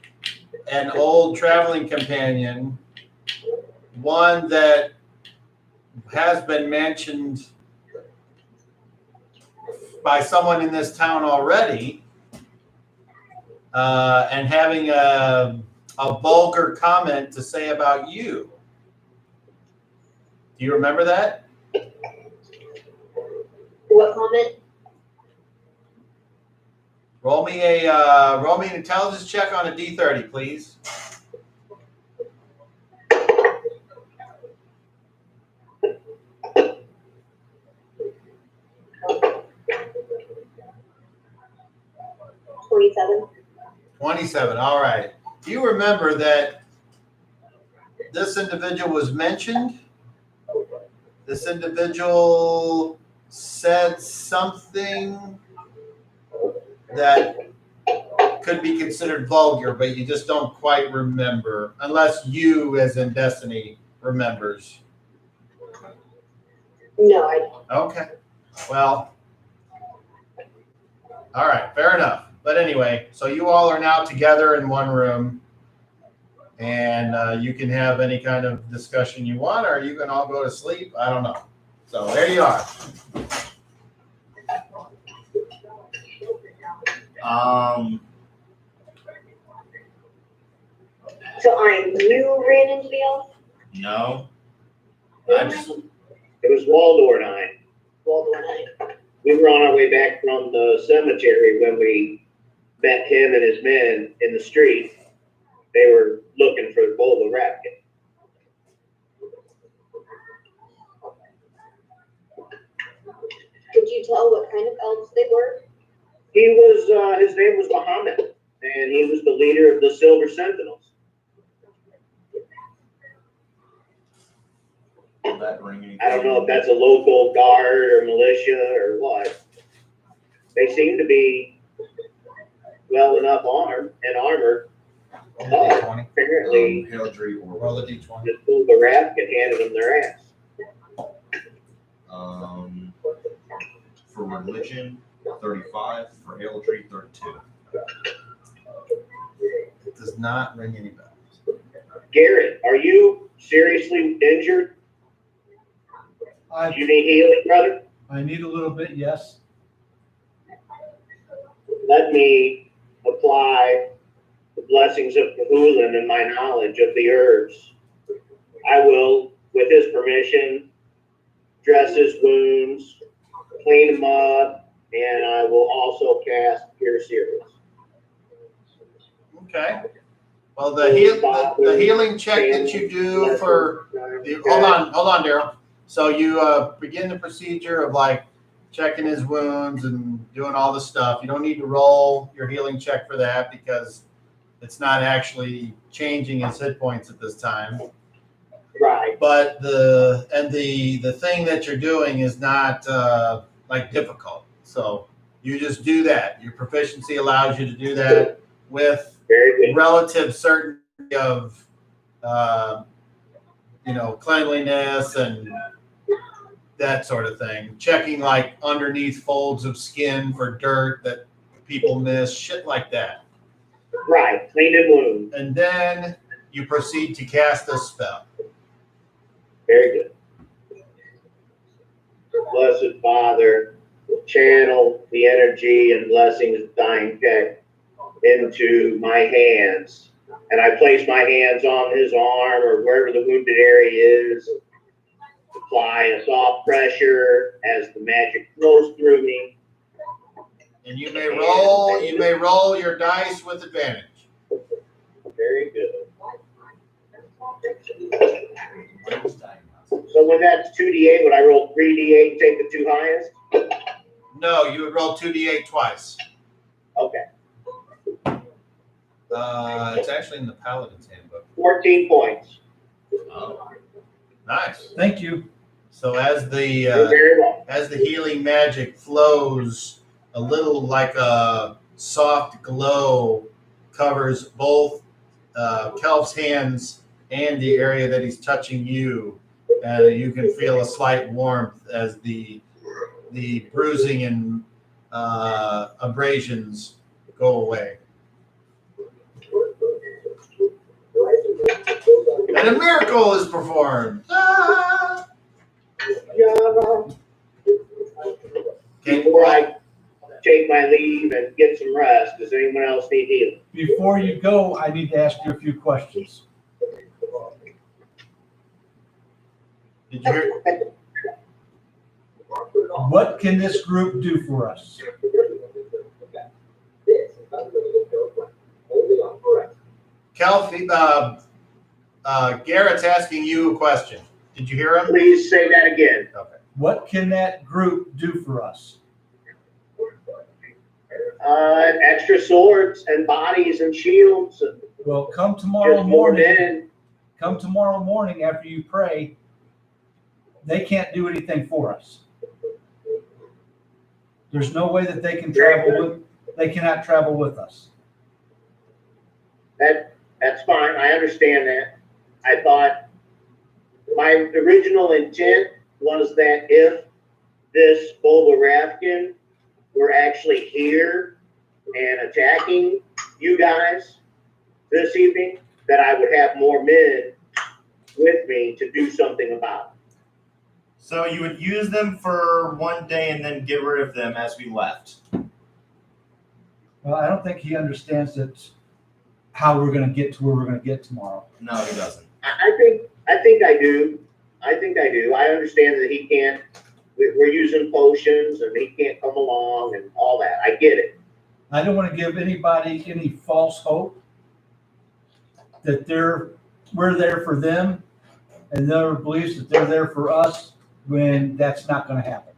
an old traveling companion, one that has been mentioned by someone in this town already, and having a vulgar comment to say about you. Do you remember that? What comment? Roll me an intelligence check on a D30, please. $27. 27. All right. Do you remember that this individual was mentioned? This individual said something that could be considered vulgar, but you just don't quite remember, unless you, as in Destiny, remembers. No, I don't. Okay. Well, all right, fair enough. But anyway, so you all are now together in one room, and you can have any kind of discussion you want, or you can all go to sleep. I don't know. So there you are. So you ran into the elf? No. It was Waldor and I. Waldor and I. We were on our way back from the cemetery when we met him and his men in the street. They were looking for Bulba Rapkin. Could you tell what kind of elves they were? He was, his name was Muhammad, and he was the leader of the Silver Sentinels. Will that bring anything? I don't know if that's a local guard or militia or what. They seem to be well enough armed. Roll a D20. Apparently, Heraldry or Roll a D20. the Bulba Rapkin handed them their ass. For religion, 35. For heraldry, 32. It does not ring any bells. Garrett, are you seriously injured? Do you need healing, brother? I need a little bit, yes. Let me apply the blessings of Cthulhu and my knowledge of the herbs. I will, with his permission, dress his wounds, clean them up, and I will also cast Cure Serious. Okay. Well, the healing check that you do for hold on, Daryl. So you begin the procedure of like checking his wounds and doing all the stuff. You don't need to roll your healing check for that because it's not actually changing his hit points at this time. Right. But the thing that you're doing is not like difficult. So You just do that. Your proficiency allows you to do that with Very good. relative certainty of, cleanliness and that sort of thing. Checking like underneath folds of skin for dirt that people miss, shit like that. Right. Clean and wound. And then you proceed to cast a spell. Very good. Blessed Father, channel the energy and blessings of Dying Tech into my hands. And I place my hands on his arm or wherever the wounded area is. Apply a soft pressure as the magic flows through me. And you may roll your dice with advantage. Very good. So when that's 2d8, would I roll 3d8 and take the two highest? No, you would roll 2d8 twice. Okay. It's actually in the Paladin's Handbook. 14 points. Oh, nice. Thank you. So as You're very welcome. the healing magic flows, a little like a soft glow covers both Kelv's hands and the area that he's touching you, and you can feel a slight warmth as the bruising and abrasions go away. And a miracle is performed. Ah! Before I take my leave and get some rest, does anyone else need healing? Before you go, I need to ask you a few questions. Did you hear? What can this group do for us? Kelf, Garrett's asking you a question. Did you hear him? Please say that again. Okay. What can that group do for us? Extra swords and bodies and shields and Well, come tomorrow just more morning. men. Come tomorrow morning after you pray. They can't do anything for us. There's no way that they can travel with. They cannot travel with us. That's fine. I understand that. I thought my original intent was that if this Boba Rafkin were actually here and attacking you guys this evening, that I would have more men with me to do something about it. So you would use them for one day and then get rid of them as we left. Well, I don't think he understands that how we're going to get to where we're going to get tomorrow. No, he doesn't. I think I do. I think I do. I understand that he can't. We're using potions, and he can't come along, and all that. I get it. I don't want to give anybody any false hope that we're there for them, and their beliefs that they're there for us when that's not going to happen.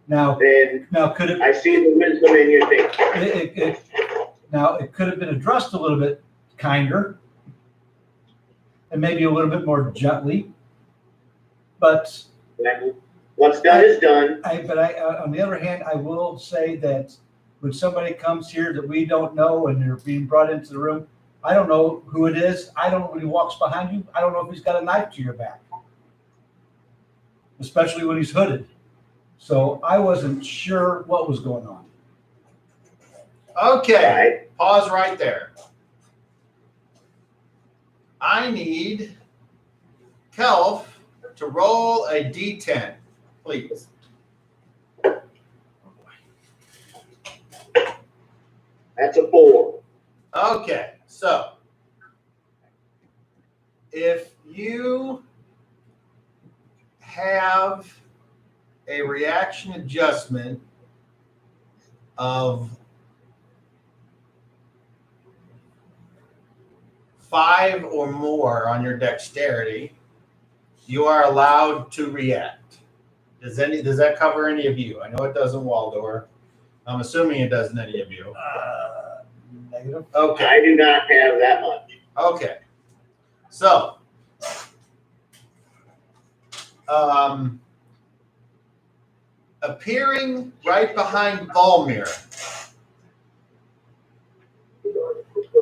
Now Then could it? I see the wisdom in your thinking. Now it could have been addressed a little bit kinder, and maybe a little bit more gently, but. What's done is done. On the other hand, I will say that when somebody comes here that we don't know and they're being brought into the room, I don't know who it is. I don't know when he walks behind you. I don't know if he's got a knife to your back, especially when he's hooded. So I wasn't sure what was going on. Okay. Right. Pause right there. I need Kelf to roll a d10, please. That's a 4. Okay, so if you have a reaction adjustment of 5 or more on your dexterity, you are allowed to react. Does that cover any of you? I know it doesn't, Waldor. I'm assuming it doesn't any of you. Negative. Okay. I do not have that much. Okay. So, appearing right behind Volmir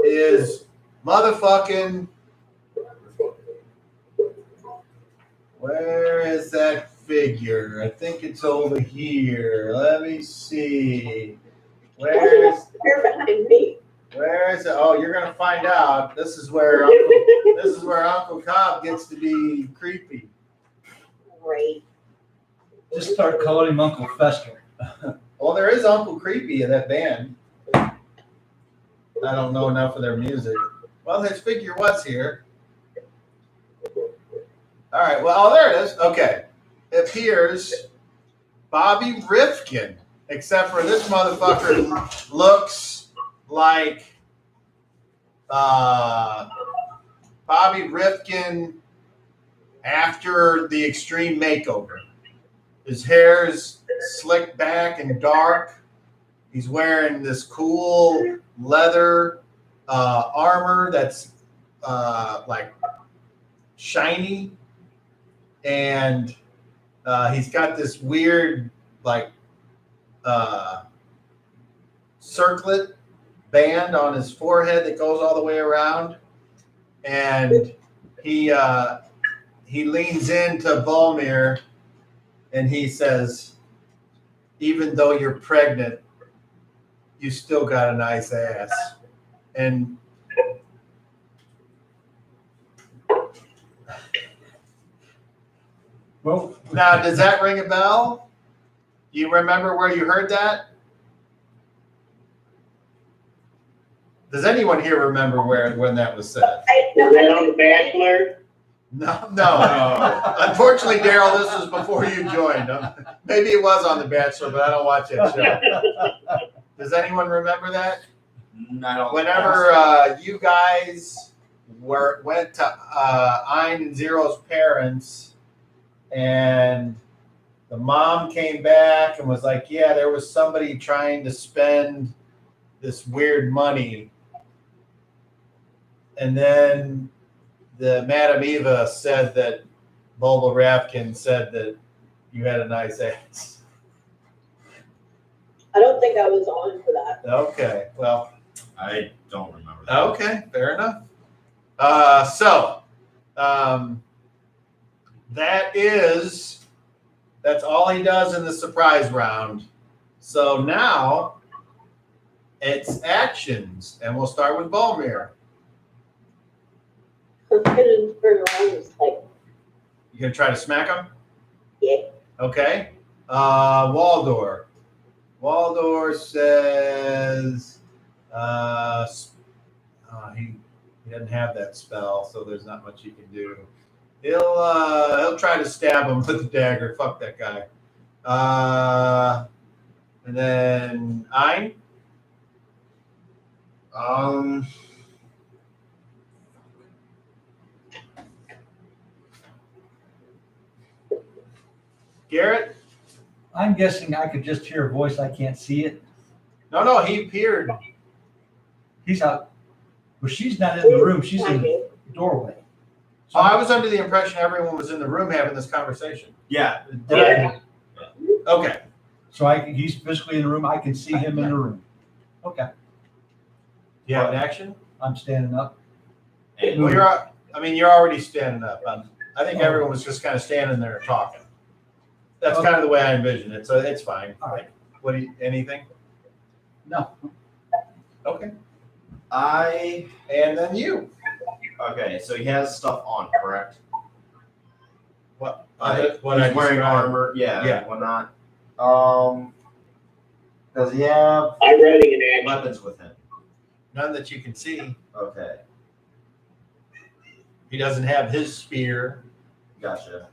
is motherfucking. Where is that figure? I think it's over here. Let me see. Where is They're behind me. Where is it? Oh, you're gonna find out. This is where Uncle Cobb gets to be creepy. Great. Just start calling him Uncle Fester. Well, there is Uncle Creepy in that band. I don't know enough of their music. Well, his figure was here. All right. Well, there it is. Okay. It appears Bobby Rifkin, except for this motherfucker looks like Bobby Rifkin after the extreme makeover. His hair's slicked back and dark. He's wearing this cool leather armor that's like shiny, and he's got this weird like circlet band on his forehead that goes all the way around, and he leans into Volmir and he says, "Even though you're pregnant, you still got a nice ass." And Well, now, does that ring a bell? You remember where you heard that? Does anyone here remember when that was said? Was that on The Bachelor? No. Unfortunately, Daryl, this was before you joined. Maybe it was on The Bachelor, but I don't watch that show. Does anyone remember that? No. Whenever you guys went to Ein and Zero's parents, and the mom came back and was like, "Yeah, there was somebody trying to spend this weird money," and then the Madam Eva said that Bulba Rafkin said that you had a nice ass. I don't think I was on for that. Okay, well, I don't remember that. okay, fair enough. That's all he does in the surprise round. So now it's actions, and we'll start with Volmir. I'm gonna turn around and just like, You gonna try to smack him? yeah. Okay. Waldor. Waldor says he doesn't have that spell, so there's not much you can do. He'll try to stab him with the dagger. Fuck that guy. And then Ein. Garrett. I'm guessing I could just hear a voice. I can't see it. No, he appeared. He's out. Well, she's not in the room. She's in the doorway. Oh, I was under the impression everyone was in the room having this conversation. Yeah. Yeah. Okay. So he's physically in the room. I can see him in the room. Okay. You have an action? I'm standing up. Well, you're already standing up. I think everyone was just kind of standing there talking. That's kind of the way I envision it, so it's fine. All right. Anything? No. Okay. And then you. okay, so he has stuff on, correct? What? He's I wearing described? armor, Yeah. whatnot. Does he have I'm ready in action. weapons with him? None that you can see. Okay, He doesn't have his spear. gotcha.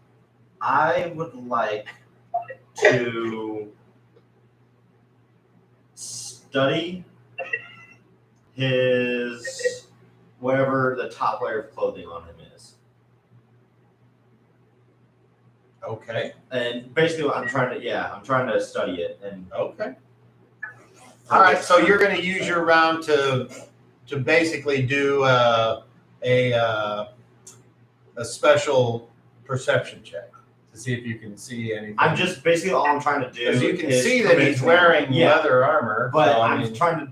I would like to study his whatever the top layer of clothing on him is. Okay. And basically what I'm trying to study it and Okay. All right. So you're going to use your round to basically do a special perception check to to see if you can see anything. I'm just basically all I'm trying to do. Because you can is see that he's commit to- wearing Yeah. leather armor. But so, I I'm mean, trying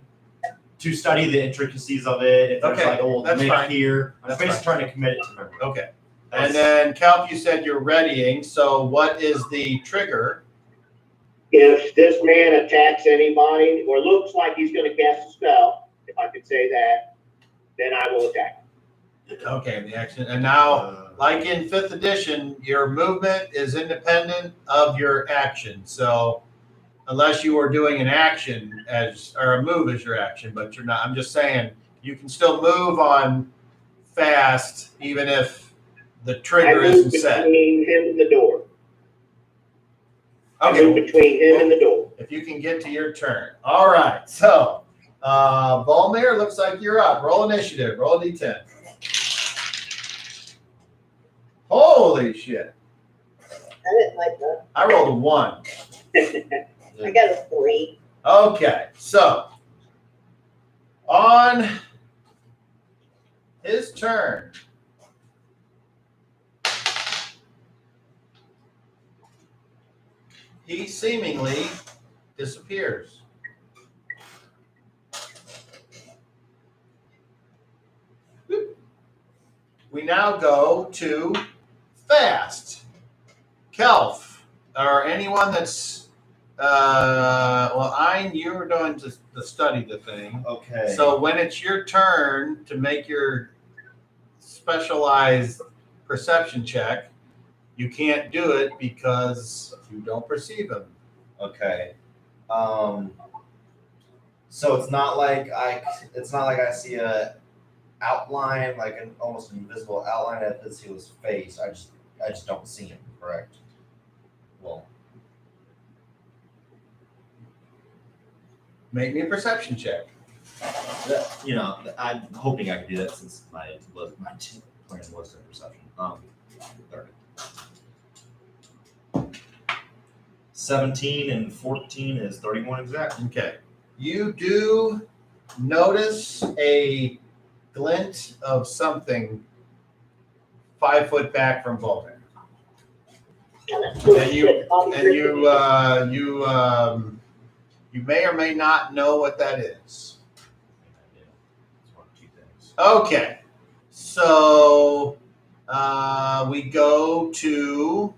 to study the intricacies of it. If there's Okay, like a little that's nick fine. here, I'm That's basically trying to commit it to memory. okay. And then Kelp, you said you're readying. So what is the trigger? If this man attacks anybody or looks like he's gonna cast a spell, if I could say that, then I will attack. Okay, the action. And now, like in 5th edition, your movement is independent of your action. So unless you are doing an action or a move as your action, but you're not. I'm just saying you can still move on fast even if the I trigger move isn't set. between him and the door. I move Okay, between him and the door. if you can get to your turn. All right, so Volmir, looks like you're up. Roll initiative. Roll a d10. Holy shit. I didn't like that. I rolled a 1. I got a 3. Okay, so on his turn, he seemingly disappears. We now go to fast. Kelf, or anyone that's you're going to study the thing. Okay. So when it's your turn to make your specialized perception check, you can't do it because you don't perceive him. Okay. So it's not like I see a outline, like an almost invisible outline of his face. I just don't see him. Correct. Well, Make me a perception check. I'm hoping I can do that since my plan was to perception. 30. 17 and 14 is 31 exact. Okay. You do notice a glint of something 5 foot back from Volmir. You may or may not know what that is. It's one of two things. Okay, so we go to.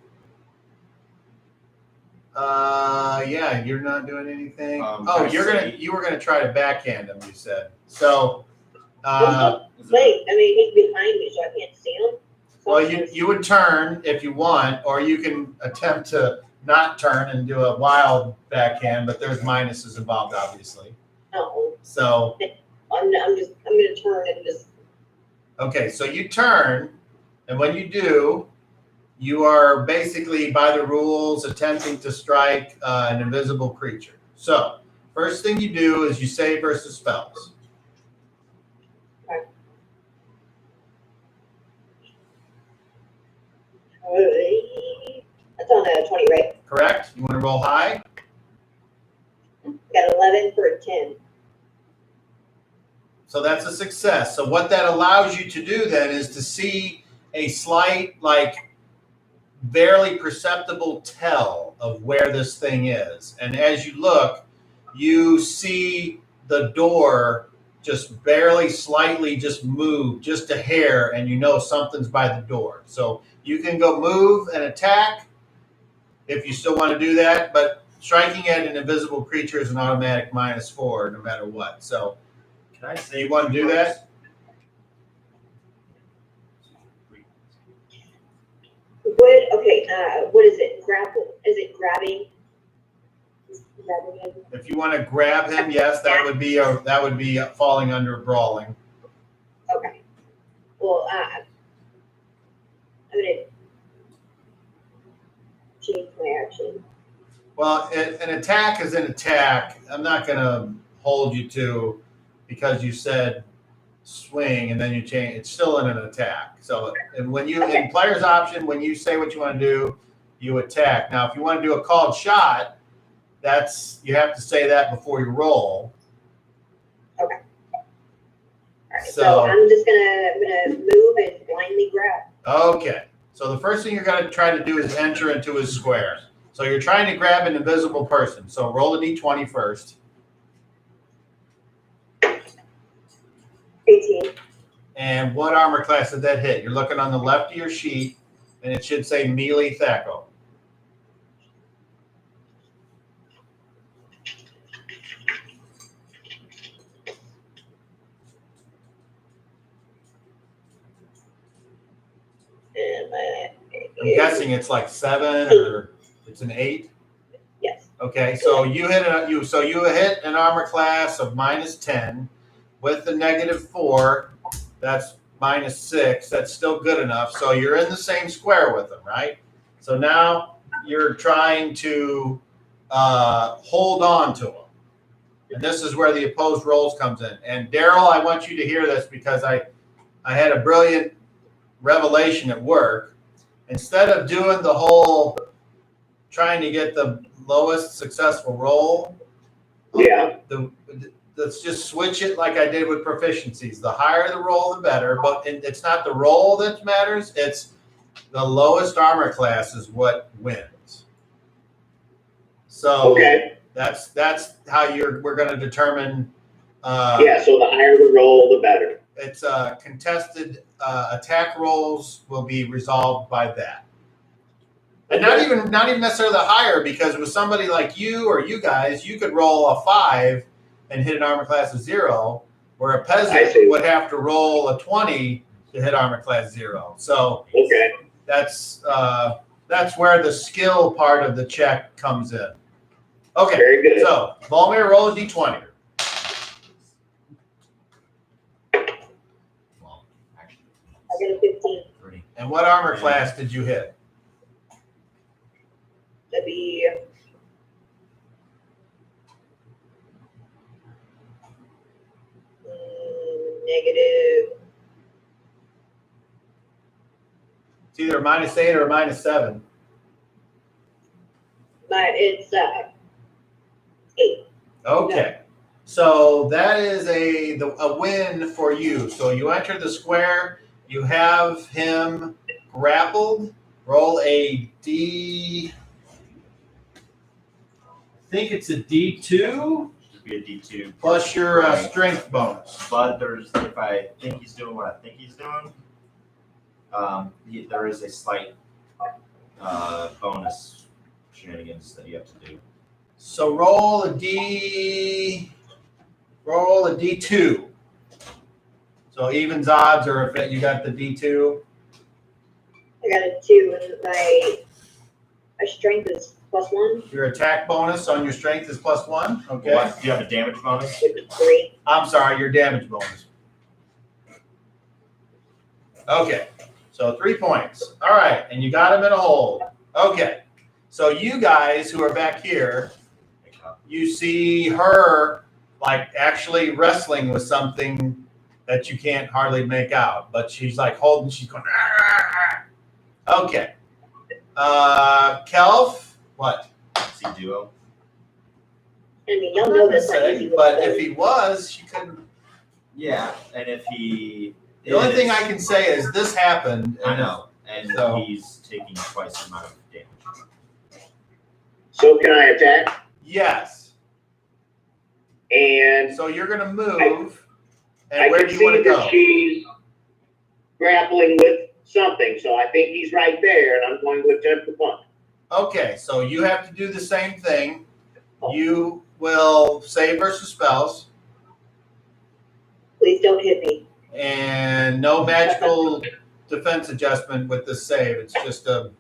Yeah, you're not doing anything. You were gonna try to backhand him. You said so. Wait, I mean, he's behind me, so I can't see him. Well, you would turn if you want, or you can attempt to not turn and do a wild backhand, but there's minuses involved, obviously. No, So, I'm gonna turn and just. okay, so you turn, and when you do, you are basically, by the rules, attempting to strike an invisible creature. So, first thing you do is you save versus spells. That's on a 20, right? Correct? You want to roll high? Got 11 for a 10. So that's a success. So what that allows you to do then is to see a slight, like, barely perceptible tell of where this thing is. And as you look, you see the door just barely, slightly just move, just a hair, and you know something's by the door. So you can go move and attack if you still want to do that, but striking at an invisible creature is an automatic -4 no matter what. So Can I say you want to do that? What is it? Grapple? Is it grabbing? Grabbing him? If you want to grab him, yes, that would be falling under brawling. Okay. Well, I'm gonna change my action. Well, an attack is an attack. I'm not going to hold you to because you said swing and then you change. It's still in an attack. So, and when you in player's option, when you say what you want to do, you attack. Now, if you want to do a called shot, you have to say that before you roll. Okay. All right. So- So I'm gonna move and blindly grab. Okay. So the first thing you're going to try to do is enter into his square. So you're trying to grab an invisible person. So roll a d20 first. 18. And what armor class did that hit? You're looking on the left of your sheet, and it should say melee Thaco. I'm guessing it's like 7 or it's an 8. Yes. Okay, so you hit an armor class of -10 with the -4. That's -6. That's still good enough. So you're in the same square with them, right? So now you're trying to hold on to them, and this is where the opposed rolls comes in. And Daryl, I want you to hear this because I had a brilliant revelation at work. Instead of doing the whole trying to get the lowest successful roll, Yeah. let's just switch it like I did with proficiencies. The higher the roll, the better. But it's not the roll that matters. It's the lowest armor class is what wins. So Okay. that's how we're going to determine. Yeah. So the higher the roll, the better. It's contested attack rolls will be resolved by that. And not even necessarily the higher, because with somebody like you or you guys, you could roll a 5 and hit an armor class of 0, where a peasant would have to roll a 20 to hit armor class 0. So Okay. that's where the skill part of the check comes in. Okay, Very good. so Volmir, roll a d20. Well, actually, I got a 15. 3. And what armor class did you hit? That'd be negative. It's either a -8 or a -7. It's 8. Okay. So that is a win for you. So you enter the square, you have him grappled. Roll a D. I think it's a D2 Should be a D2 plus your Right. strength bonus. But if I think he's doing what I think he's doing, there is a slight bonus shenanigans that you have to do. So roll a D2. So evens odds, or if you got the D2. I got a 2, and my strength is +1. Your attack bonus on your strength is +1. Okay. What? Do you have a damage bonus? Which is 3. I'm sorry, your damage bonus. Okay, so 3 points. All right, and you got him in a hold. Okay, so you guys who are back here, you see her like actually wrestling with something that you can't hardly make out, but she's like holding, she's going, "Argh!" Okay. Kelf, what? Is he duo? I mean, y'all know that's not easy. But if he was, she couldn't. Yeah, and if he. The only thing I can say is this happened. I know, and So- he's taking twice the amount of damage. So can I attack? Yes. And So you're gonna move. I And where can do you want see to that go? she's grappling with something, so I think he's right there, and I'm going to attempt to punch. Okay, so you have to do the same thing. You will save versus spells, Please don't hit me. and no magical defense adjustment with this save. It's just a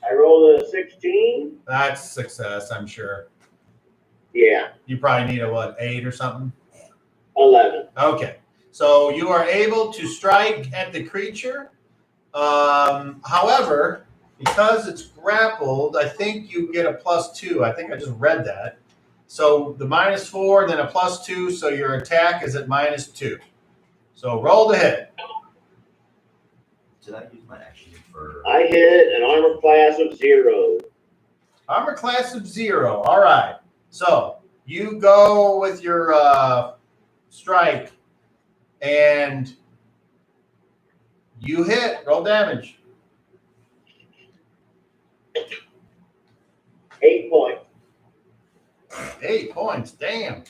I rolled a 16. that's success, I'm sure. Yeah, You probably need a 8 or something. 11. Okay, so you are able to strike at the creature. However, because it's grappled, I think you get a +2. I think I just read that. So the -4, and then a +2, so your attack is at -2. So roll to hit. Did I use my action for? I hit an armor class of 0. Armor class of 0. All right. So you go with your strike, and You hit. Roll damage. 8 points. 8 points. Damn.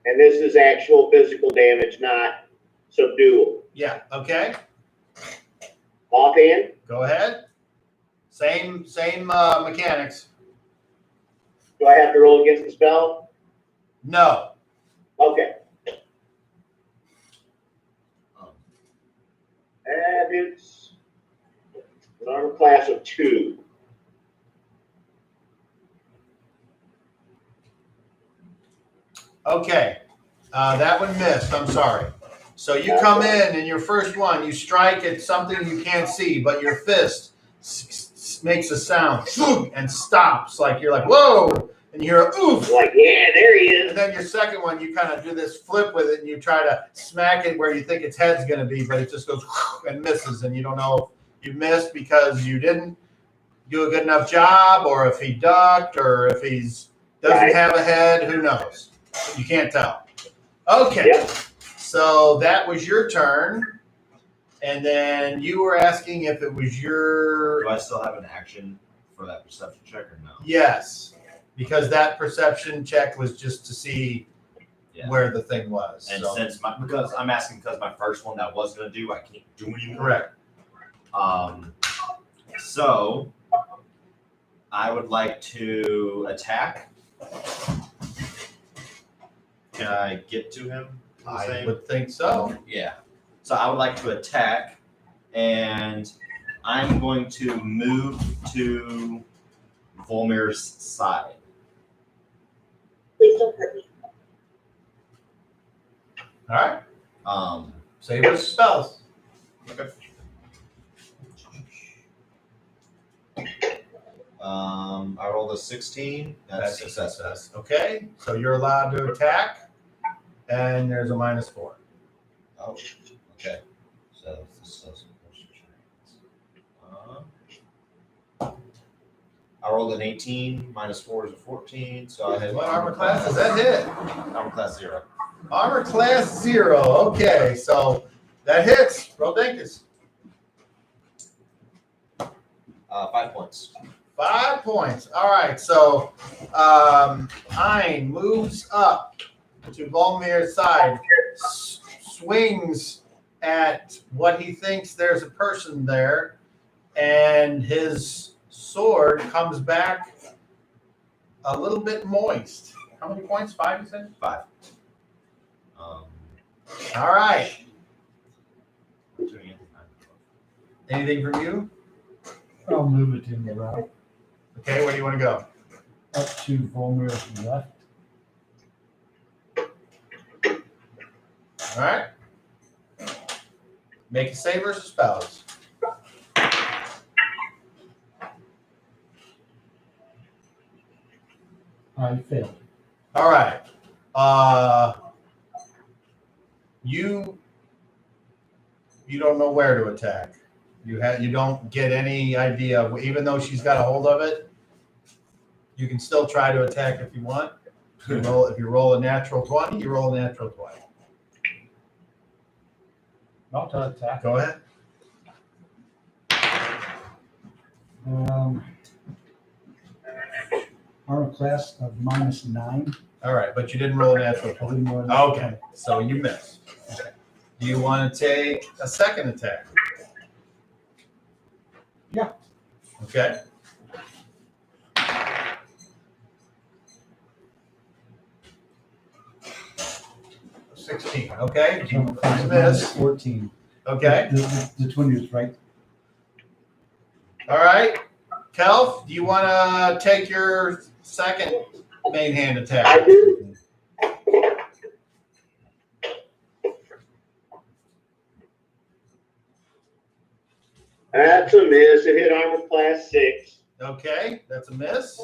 And this is actual physical damage, not subdual. Yeah. Okay. Offhand, Go ahead. Same mechanics. do I have to roll against the spell? No. Okay. And it's an armor class of 2. Okay. That one missed. I'm sorry. So you come in and your first one, you strike at something you can't see, but your fist makes a sound and stops. Like you're like, whoa, and you hear a oof. Like, yeah, there he is. And then your second one, you kind of do this flip with it and you try to smack it where you think its head's going to be, but it just goes and misses. And you don't know if you missed because you didn't do a good enough job or if he ducked or if he's doesn't have a head. Who knows? You can't tell. Okay. Yep. So that was your turn. And then you were asking if it was your. Do I still have an action for that perception check or no? Yes. Because that perception check was just to see where the thing was. And so. since because I'm asking because my first one that I was gonna do, I can't do anymore. Correct. So I would like to attack. Can I get to him? I would think so. Yeah. So I would like to attack, and I'm going to move to Volmir's side. Please don't hurt me. All right. Save your spells. Okay. I rolled a 16. That's success. Okay. So you're allowed to attack, and there's a -4. Oh, okay. So this is I rolled an 18. -4 is a 14. So I had What armor class does that hit? Armor class 0. Armor class 0. Okay, so that hits. Roll Dinkus. 5 points. 5 points. All right, so Hein moves up to Volmir's side, swings at what he thinks there's a person there, and his sword comes back a little bit moist. How many points? 5, you said? 5. All right. Anything from you? I'll move it in the route Okay, where do you want to go? up to Volmir's left. All right. Make a save versus spells. I failed. All right. You don't know where to attack. You don't get any idea of, even though she's got a hold of it. You can still try to attack if you want. If you roll a natural 20, you roll a natural 20. Not to attack. Go ahead. Armor class of -9. All right, but you didn't roll a natural I 20. didn't roll that. Okay, so you missed. Do you want to take a second attack? Yeah. Okay. Okay. Armor class of Miss. -14. Okay. The twin is right. All right. Kelf, do you want to take your second main hand attack? I do. That's a miss. It hit armor class 6. Okay, that's a miss.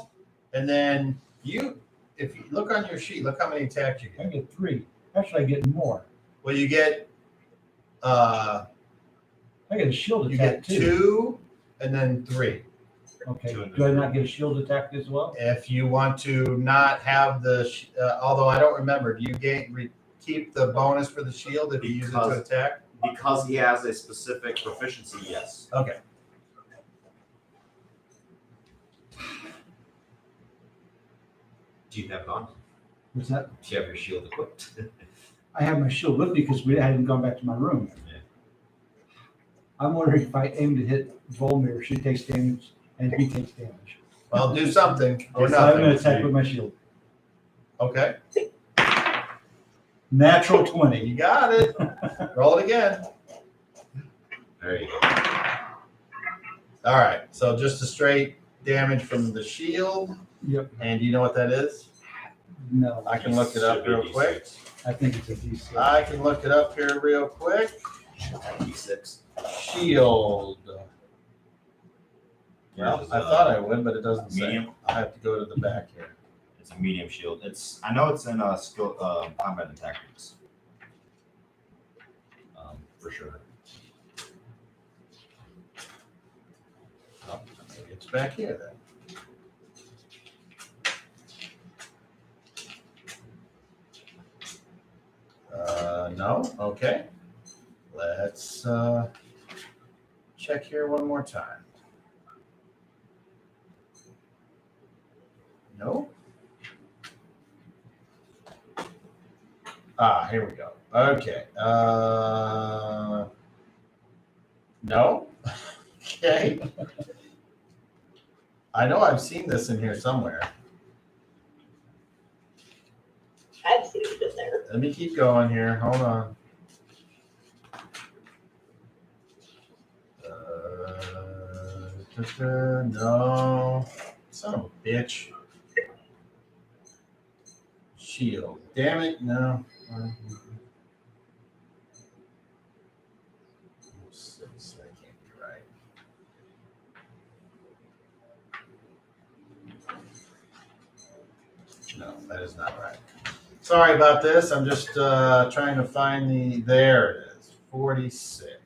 And then if you look on your sheet, look how many attacks you I get. get 3. Actually, I get more. Well, you get I get a shield you attack get too. 2 and then 3. Okay. 2 and Do I not get a shield attack as well? If you want to not have although I don't remember, do you keep the bonus for the shield if you use it to Because- attack? Because he has a specific proficiency, yes. Okay. Do you have it on? What's that? Do you have your shield equipped? I have my shield with me because I hadn't gone back to my room. Yeah. I'm wondering if I aim to hit Volmir, she takes damage and he takes damage. Well, do something or So I'm gonna nothing. attack with my shield. Okay, Natural 20. you got it. Roll it again. There you go. All right, so just a straight damage from the shield. Yep. And do you know what that is? No, I can look it up real quick. I think it's a D6. I can look it up here real quick. D6. Shield. Well, Yours is, I thought I would, but it doesn't say. medium. I have to go to the back here. It's a medium shield. I know it's in skill combat and tactics. For sure. Oh, maybe it's back here then. No? Okay. Let's check here one more time. No? Here we go. Okay. No? Okay. I know I've seen this in here somewhere. I've seen it in there. Let me keep going here. Hold on. No. Son of a bitch. Shield. Damn it. No. 6. That can't be right. No, that is not right. Sorry about this. I'm just trying to find the. There it is. 46.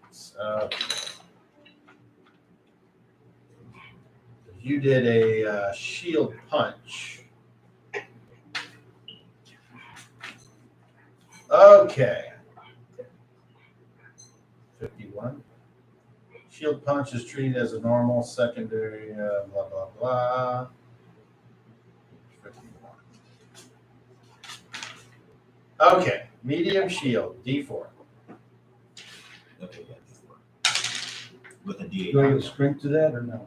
You did a shield punch. Okay. 51. Shield punch is treated as a normal secondary, blah, blah, blah. 51. Okay. Medium shield, D4. Okay, yeah. With a D8. Do I get a strength to that or no?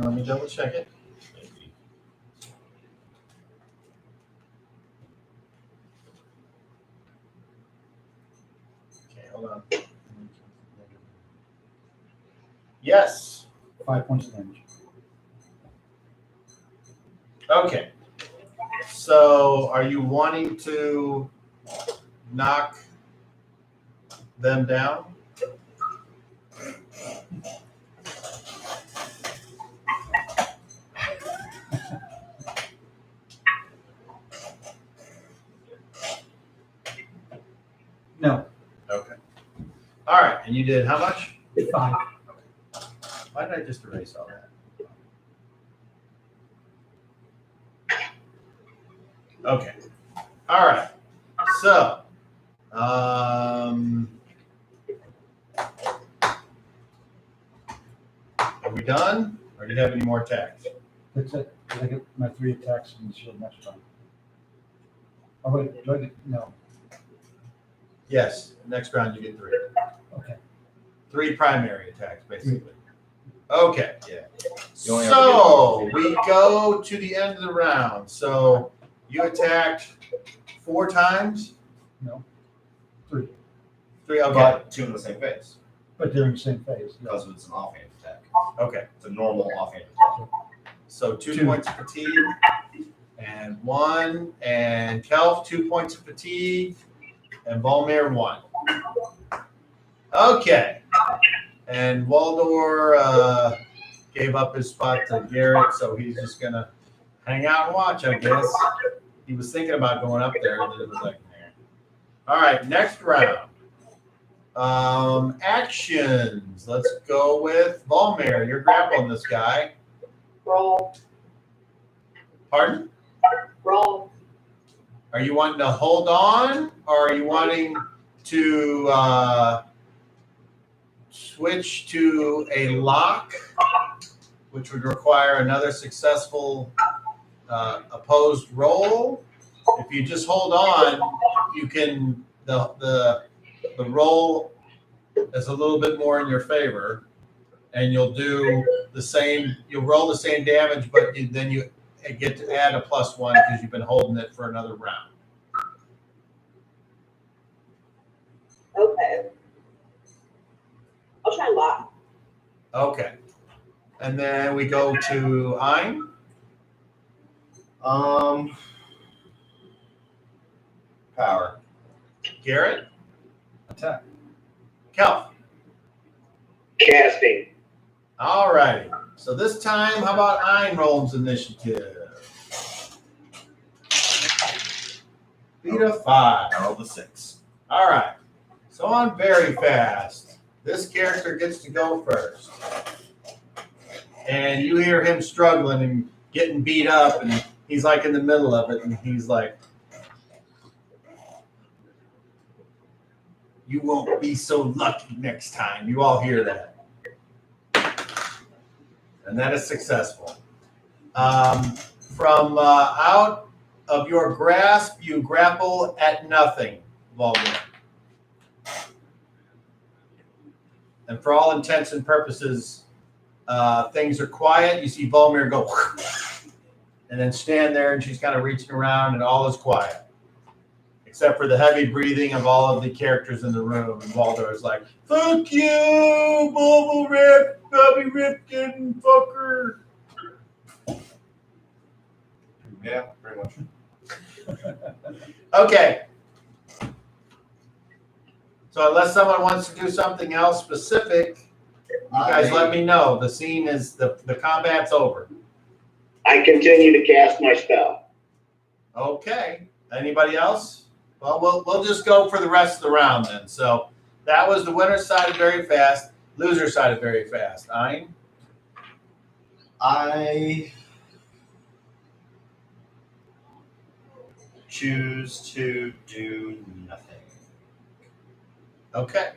Let me double check it. Okay, hold on. Yes. 5 points of damage. Okay. So are you wanting to knock them down? No, Okay. All right. And you did how much? 5. Why did I just erase all that? Okay. All right. So, are we done? Or do you have any more attacks? That's it. I get my 3 attacks and the shield next time. Oh, wait, do I get, no. Yes. Next round you get 3. Okay. 3 primary attacks, basically. Okay. Yeah. You only have So we go to the end of the round. So you attacked 4 times? No. 3. 3, okay. But 2 in the same phase. But they're in the same phase. Yeah. Because it's an offhand attack. Okay. It's a normal offhand attack. So 2 2. points of fatigue and 1. And Kelf, 2 points of fatigue. And Volmir, 1. Okay. And Waldor gave up his spot to Garrett, so he's just going to hang out and watch, I guess. He was thinking about going up there, and then it was like, nah. All right, next round. Actions. Let's go with Volmir. You're grappling this guy. Roll. Pardon? Roll. Are you wanting to hold on, or are you wanting to switch to a lock, which would require another successful opposed roll? If you just hold on, you can the roll is a little bit more in your favor, and you'll do the same. You'll roll the same damage, but then you get to add a +1 because you've been holding it for another round. Okay. I'll try lock. Okay. And then we go to Ein. Power. Garrett. Attack. Kelf. Casting. All righty. So this time, how about Ein rolls initiative? Beat a 5. I rolled a 6. All right. So on very fast, this character gets to go first. And you hear him struggling and getting beat up, and he's like in the middle of it, and he's like, "You won't be so lucky next time." You all hear that. And that is successful. From out of your grasp, you grapple at nothing, Volmir. And for all intents and purposes, things are quiet. You see Volmir go and then stand there, and she's kind of reaching around, and all is quiet. Except for the heavy breathing of all of the characters in the room. And Waldor is like, "Fuck you, Bubble Rip, Bubby Ripkin, fucker." Yeah, pretty much. Okay. So unless someone wants to do something else specific, you guys let me know. The scene is, the combat's over. I continue to cast my spell. Okay. Anybody else? Well, we'll just go for the rest of the round then. So that was the winner's side of very fast, loser side of very fast. Ein? I choose to do nothing. Okay.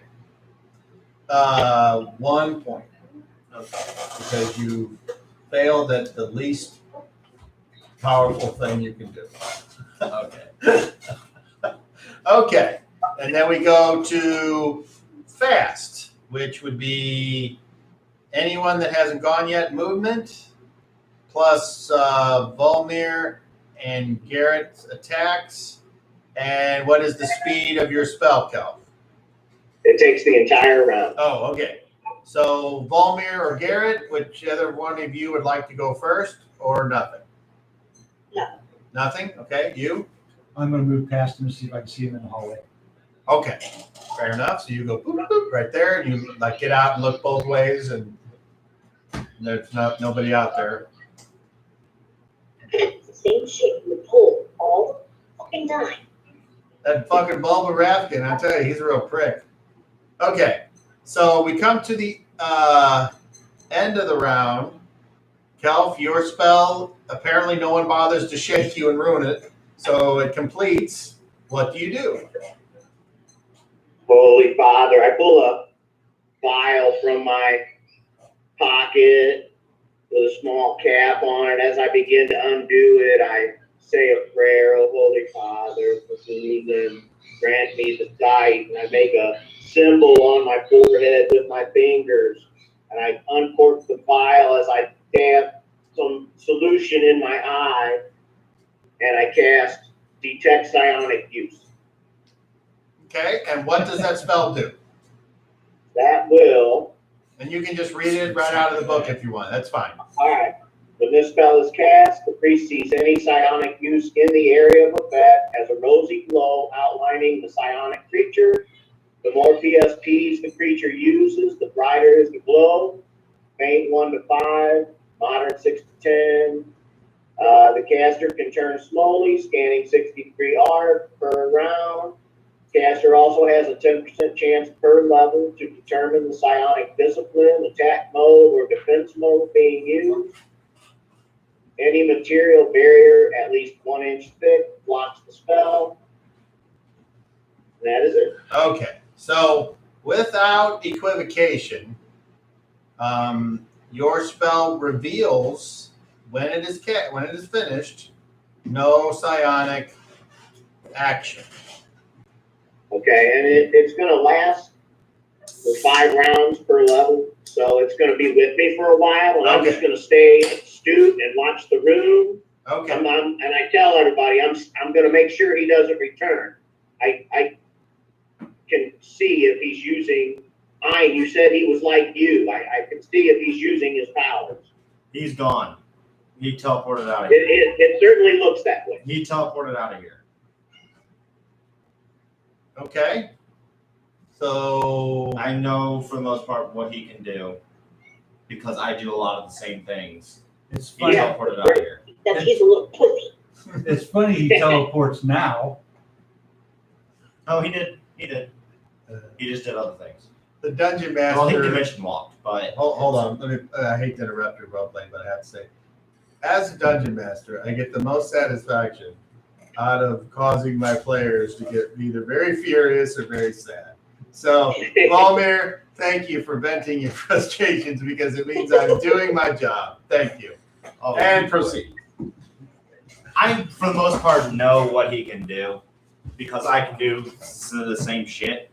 1 point. Okay. Because you failed at the least powerful thing you can do. Okay. Okay. And then we go to fast, which would be anyone that hasn't gone yet, movement, plus Volmir and Garrett's attacks. And what is the speed of your spell, Kelf? It takes the entire round. Oh, okay. So Volmir or Garrett, whichever one of you would like to go first, or nothing? Nothing. Nothing? Okay. You? I'm going to move past him and see if I can see him in the hallway. Okay. Fair enough. So you go boop, boop, right there, and you like get out and look both ways, and there's nobody out there. It's the same shit you pull all the fucking time. That fucking Bulba Rafkin, I tell you, he's a real prick. Okay. So we come to the end of the round. Kelf, your spell, apparently no one bothers to shake you and ruin it. So it completes. What do you do? Holy Father, I pull a vial from my pocket with a small cap on it. As I begin to undo it, I say a prayer, "Oh, Holy Father, forgive and grant me the sight." And I make a symbol on my forehead with my fingers. And I uncork the vial as I dab some solution in my eye. And I cast Detect Psionic Use. Okay. And what does that spell do? That will. And you can just read it right out of the book if you want. That's fine. All right. When this spell is cast, the priest sees any psionic use in the area of effect as a rosy glow outlining the psionic creature. The more PSPs the creature uses, the brighter is the glow. Faint 1 to 5, moderate 6 to 10. The caster can turn slowly, scanning 60-degree arc per round. Caster also has a 10% chance per level to determine the psionic discipline, attack mode, or defense mode being used. Any material barrier at least 1 inch thick blocks the spell. And that is it. Okay, so without equivocation, your spell reveals when it is finished, no psionic action. Okay, and it's going to last for 5 rounds per level. So it's going to be with me for a while, and I'm just going to stay astute and watch the room. Okay. And I tell everybody, I'm going to make sure he doesn't return. I can see if he's using. You said he was like you. I can see if he's using his powers. He's gone. He teleported out of here. It certainly looks that way. He teleported out of here. Okay. So I know for the most part what he can do because I do a lot of the same things. It's He funny. teleported out of here. That he's a little pussy. It's funny he teleports now. Oh, he did. He did. He just did other things. the dungeon Well, he master. dimension walked, but Hold on. Let me. I hate to interrupt your role playing, but I have to say, as a dungeon master, I get the most satisfaction out of causing my players to get either very furious or very sad. So, Valmir, thank you for venting your frustrations because it means I'm doing my job. Thank you. oh, And proceed. I, for the most part, know what he can do because I can do the same shit.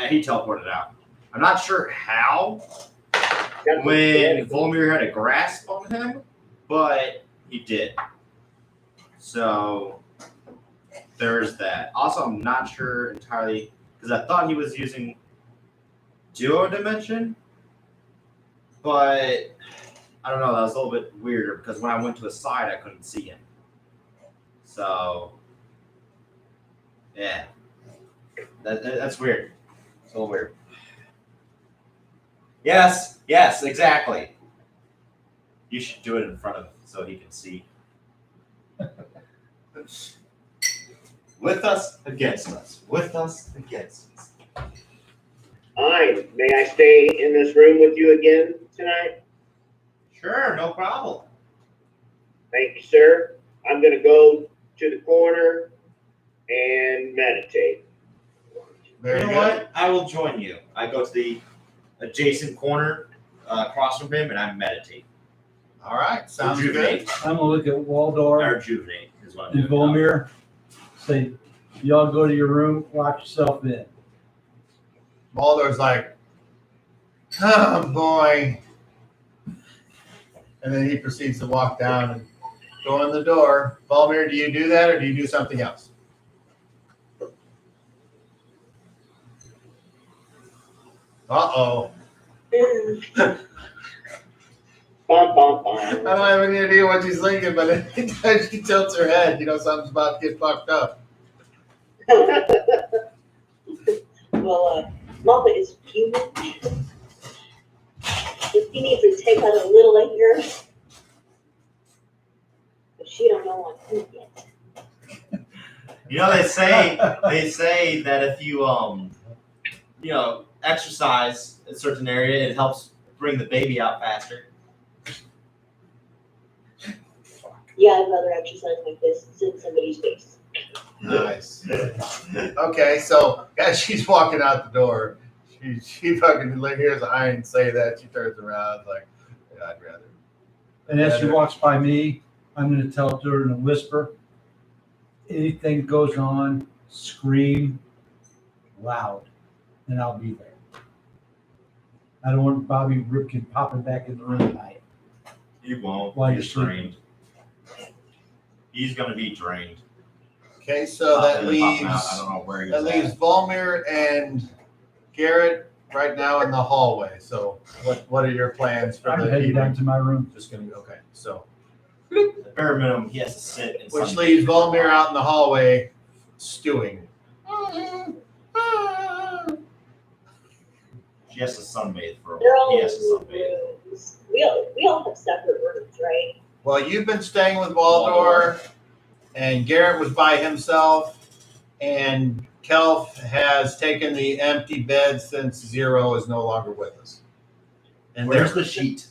He teleported out. I'm not sure how when Volmir had a grasp on him, but he did. So there's that. Also, I'm not sure entirely because I thought he was using duo dimension, but I don't know. That was a little bit weirder because when I went to his side, I couldn't see him. So yeah, that's weird. It's a little weird. Yes, exactly. You should do it in front of him so he can see. With us, against us. With us, against us. Fine. May I stay in this room with you again tonight? Sure, no problem. Thank you, sir. I'm going to go to the corner and meditate. Very You know good. what? I will join you. I go to the adjacent corner across from him and I meditate. All right. Sounds good. Rejuvenate. I'm gonna look at Or Waldor rejuvenate is what I'm and doing. Volmir. Say, y'all go to your room, lock yourself in. Baldur's like, oh boy. And then he proceeds to walk down and go in the door. Valmir, do you do that or do you do something else? Uh-oh. Bum, bum, I bum. don't have any idea what she's thinking, but anytime she tilts her head, you know something's about to get fucked up. Well, Mama is human. If he needs to take out a little anger, but she don't know on who yet. You know, they say that if you exercise a certain area, it helps bring the baby out faster. Yeah, I'd rather exercise my fists in somebody's face. Nice. Okay, so as she's walking out the door, she fucking hears Iron say that. She turns around like, yeah, I'd rather. And as she walks by me, I'm gonna tell her in a whisper, anything goes on, scream loud, and I'll be there. I don't want Bobby Ripken popping back in the room tonight. You won't. While you're He's sleeping. drained. He's gonna be drained. Okay, so that Popping in, popping out. leaves I don't know where he's that leaves at. Valmir and Garrett right now in the hallway. So what are your plans for I'm the heading down evening? to my room. Just gonna okay. So At the bare minimum, he has to sit in which some- leaves Valmir out in the hallway stewing. She has to sunbathe for a They're while. all He in has to sunbathe. rooms. We all have separate rooms, right? Well, you've been staying with Waldor, and Garrett was by himself, and Kelf has taken the empty bed since Zero is no longer with us. And Where's the sheet?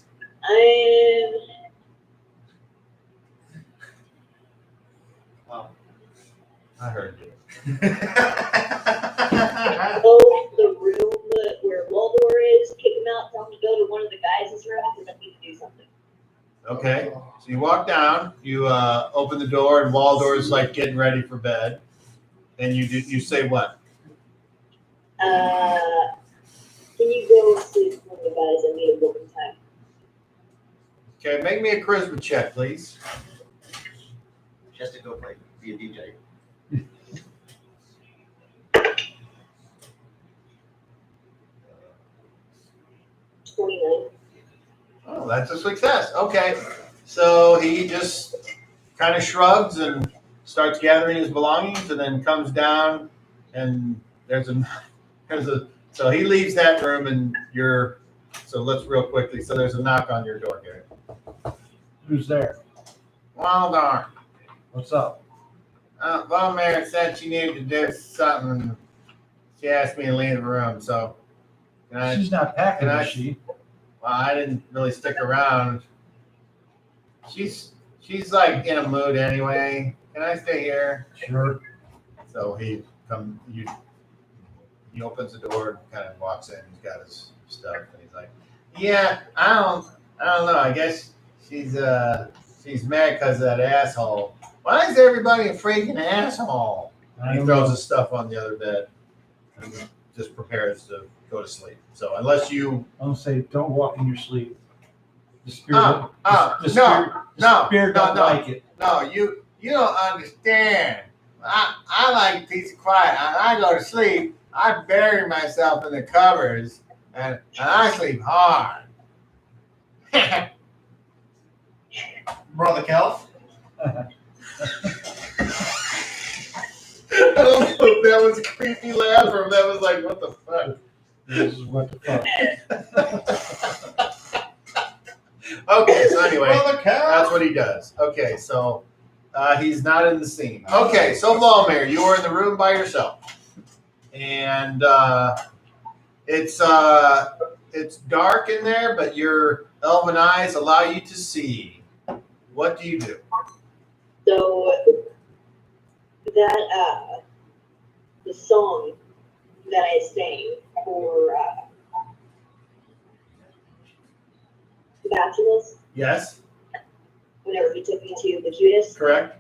I heard you. Go the room where Waldor is, kick him out, tell him to go to one of the guys' room because I need to do something. Okay, so you walk down, you open the door, and Waldor's like getting ready for bed, and you say what? Can you go sleep with one of the guys? I need a book in time. Okay, make me a charisma check, please. Just to go play, be a DJ. 29. Oh, that's a success. Okay, so he just kind of shrugs and starts gathering his belongings, and then comes down, and there's a so he leaves that room, and so let's real quickly. So there's a knock on your door, Gary. Who's there? Waldor. What's up? Mary said she needed to do something. She asked me to leave the room, so She's not packing, can I- is she? well, I didn't really stick around. She's like in a mood anyway. Can I stay here? Sure. So he opens the door and kind of walks in. He's got his stuff, and he's like, "Yeah, I don't know. I guess she's mad because of that asshole. Why is everybody a freaking asshole?" And he throws his stuff on the other bed and just prepares to go to sleep. So unless you, I'll say, don't walk in your sleep. The spirit, the no, spirit don't like it. no, you don't understand. I like peace and quiet. I go to sleep. I bury myself in the covers, and I sleep hard. Brother Kelf? I don't know if that was a creepy laugh or if that was like, what the fuck? This is what the fuck. Okay, so anyway, Brother Kelf? that's what he does. Okay, so he's not in the scene. Okay, so Vladimir, you are in the room by yourself, and it's dark in there, but your elven eyes allow you to see. What do you do? So that the song that I sang for Bachelors, Yes, whenever he took me to the cutest, correct.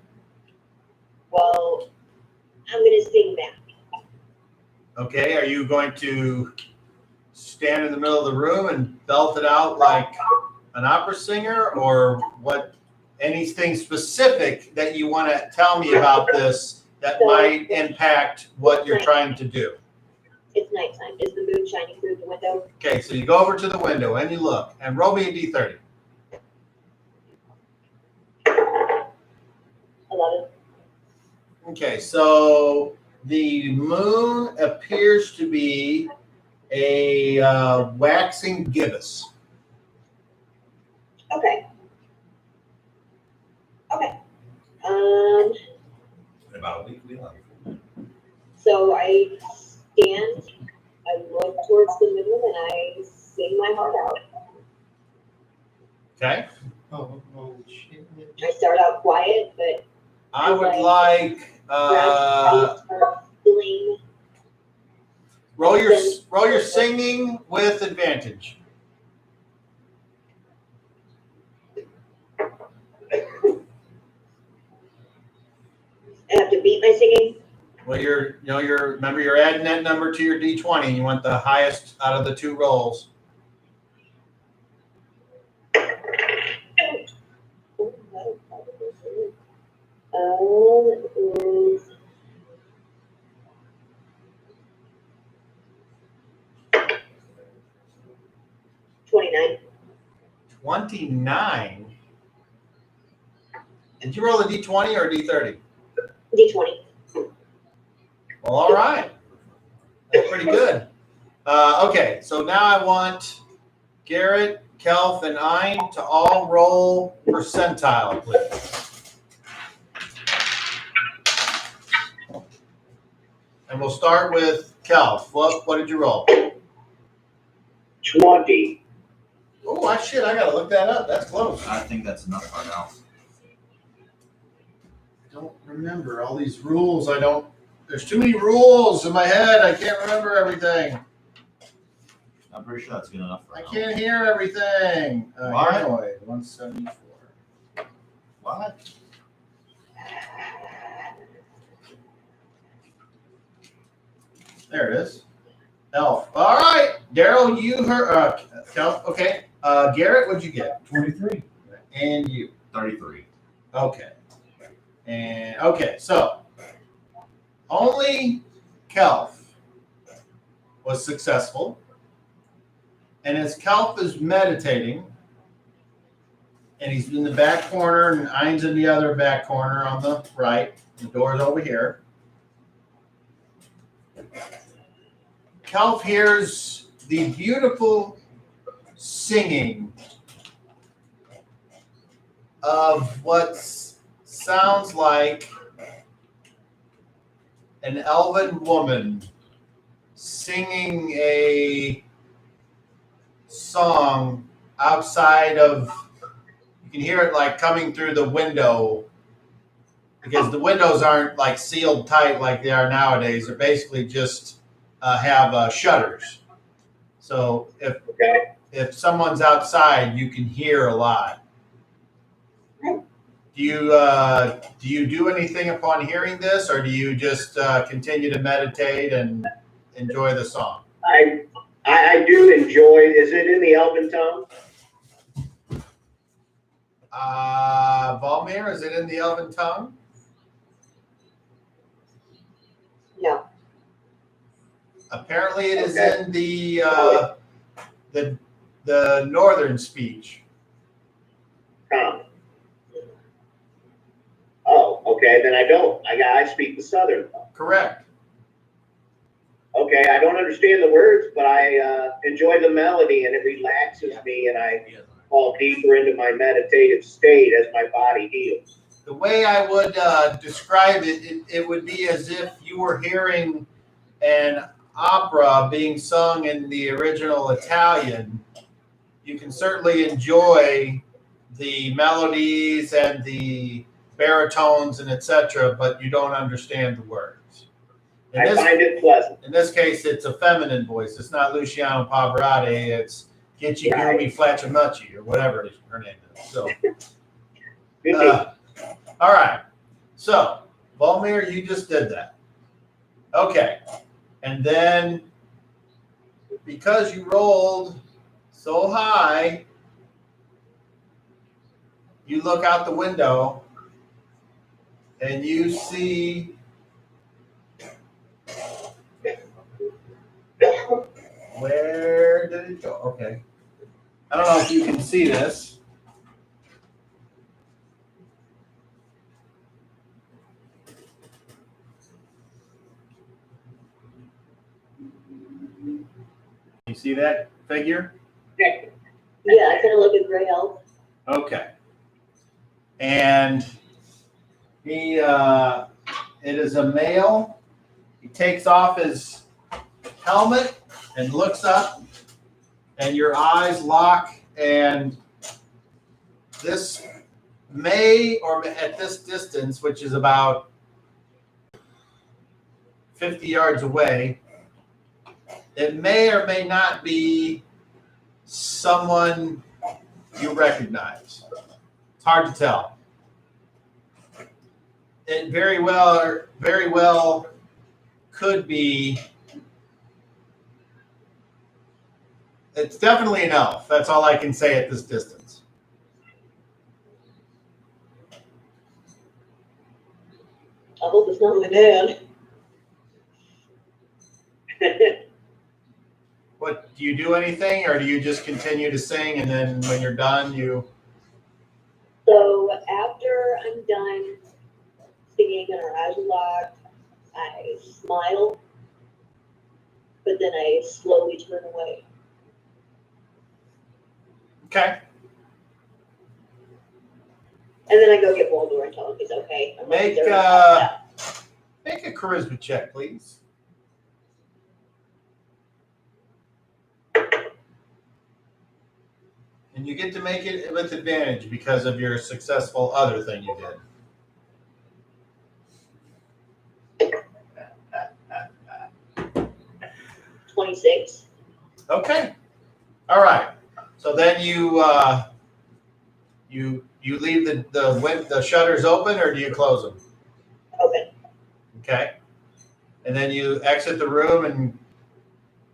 well, I'm gonna sing that. Okay, are you going to stand in the middle of the room and belt it out like an opera singer, or what? Anything specific that you want to tell me about this that might impact what you're trying to do? It's nighttime. Is the moon shining through the window? Okay, so you go over to the window and you look, and roll me a d30. 11. Okay, so the moon appears to be a waxing gibbous. Okay. Okay. In about a week, we love. So I stand, I look towards the moon, and I sing my heart out. Okay, Oh shit. I start out quiet, but I would like start feeling. roll your singing with advantage. I have to beat my singing. Well, remember you're adding that number to your d20, and you want the highest out of the two rolls. Is 29. 29. Did you roll a d20 or a d30? D20. Well, all right. That's pretty good. Okay, so now I want Garrett, Kelf, and Ein to all roll percentile, please. And we'll start with Kelf. What did you roll? 20. Oh, shit, I gotta look that up. That's close. I think that's enough for now. I don't remember all these rules. There's too many rules in my head. I can't remember everything. I'm pretty sure that's good enough for I now. can't hear everything. What? Humanoid, 174. What? There it is. Elf. All right, Daryl, you heard. Elf. Okay. Garrett, what'd you get? 23. And you. 33. Okay. And okay, so only Kelf was successful. And as Kelf is meditating, and he's in the back corner, and Ein's in the other back corner on the right, the door's over here. Kelf hears the beautiful singing of what sounds like an elven woman singing a song outside of, you can hear it like coming through the window, because the windows aren't like sealed tight like they are nowadays. They're basically just have shutters. So if someone's outside, you can hear a lot. Do you do anything upon hearing this, or do you just continue to meditate and enjoy the song? I do enjoy. Is it in the Elven tongue? Valmir, is it in the Elven tongue? No. Apparently, it is Okay. in the northern speech. Tongue. Oh, okay. Then I don't. I speak the Southern tongue. Correct. Okay, I don't understand the words, but I enjoy the melody and it relaxes me, and I fall deeper into my meditative state as my body heals. The way I would describe it would be as if you were hearing an opera being sung in the original Italian. You can certainly enjoy the melodies and the baritones and etc., but you don't understand the words. I find it pleasant. In this case, it's a feminine voice. It's not Luciano Pavarotti. It's Gitchy Goomy Flatchamucci or whatever her name is. So, all right. So, Volmir, you just did that. Okay. And then, because you rolled so high, you look out the window and you see where did it go? Okay. I don't know if you can see this. You see that figure? Yeah, I kind of look at Gray Elf. Okay. And he, it is a male. He takes off his helmet and looks up, and your eyes lock, and this may, or at this distance, which is about 50 yards away, it may or may not be someone you recognize. It's hard to tell. It very well could be. It's definitely an elf. That's all I can say at this distance. I hope it's not my dad. What, do you do anything, or do you just continue to sing, and then when you're done, you? So after I'm done singing and our eyes are locked, I smile, but then I slowly turn away. Okay. And then I go get Waldor and tell him he's okay. I'm Make like, make a charisma check, please. And you get to make it with advantage because of your successful other thing you did. $26. Okay. All right. So then you leave the shutters open, or do you close them? Open. Okay. And then you exit the room and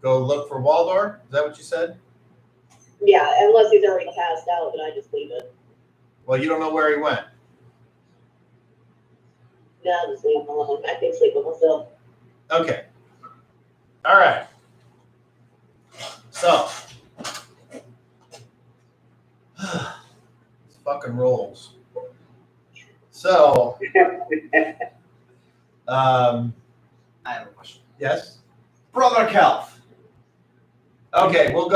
go look for Waldor. Is that what you said? Yeah, unless he's already passed out, then I just leave it. Well, you don't know where he went. No, I'll just leave him alone. I can sleep with myself. Okay. All right. So, this fucking rolls. So, I have a question. yes. Brother Kelf. Okay, we'll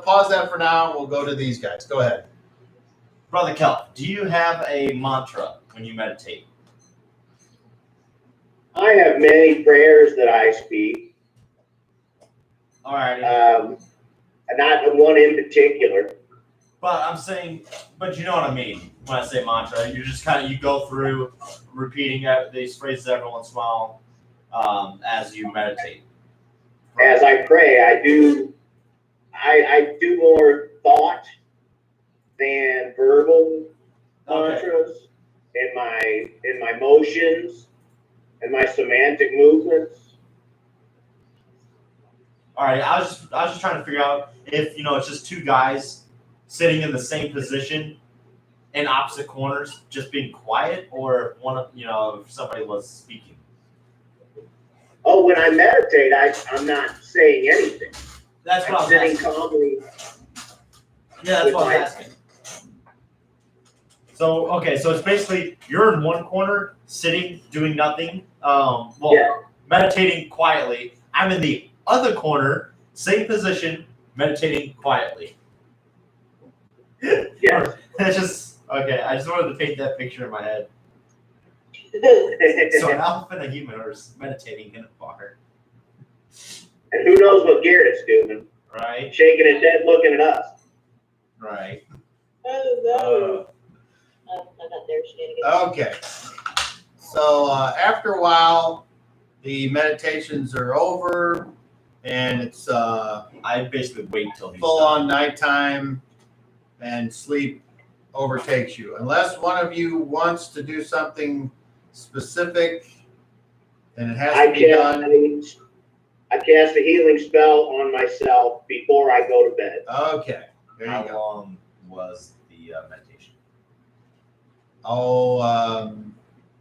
pause that for now. We'll go to these guys. Go ahead. Brother Kelf, do you have a mantra when you meditate? I have many prayers that I speak, All right. not one in particular. But I'm saying, but you know what I mean when I say mantra. You just kind of, you go through repeating these phrases every once in a while as you meditate. As I pray, I do more thought than verbal mantras in my motions and my semantic movements. All right, I was just trying to figure out if it's just two guys sitting in the same position in opposite corners, just being quiet, or if one of if somebody was speaking. Oh, when I meditate, I'm not saying anything. That's what I'm I was sitting asking. calmly. Yeah, that's what I was asking. So okay, so it's basically you're in one corner, sitting, doing nothing. Meditating quietly. I'm in the other corner, same position, meditating quietly. Yes. It's just okay. I just wanted to paint that picture in my head. So an elephant and a human are meditating in a bar, And who knows what Garrett's doing? right? Shaking his head, looking at us. Right. Oh, no. I'm not there shenanigans. Okay. So after a while, the meditations are over, and it's I basically wait till he's full done. on nighttime, and sleep overtakes you. Unless one of you wants to do something specific, and it has to be done. I cast a healing spell on myself before I go to bed. Okay. There you How go. long was the meditation? Oh,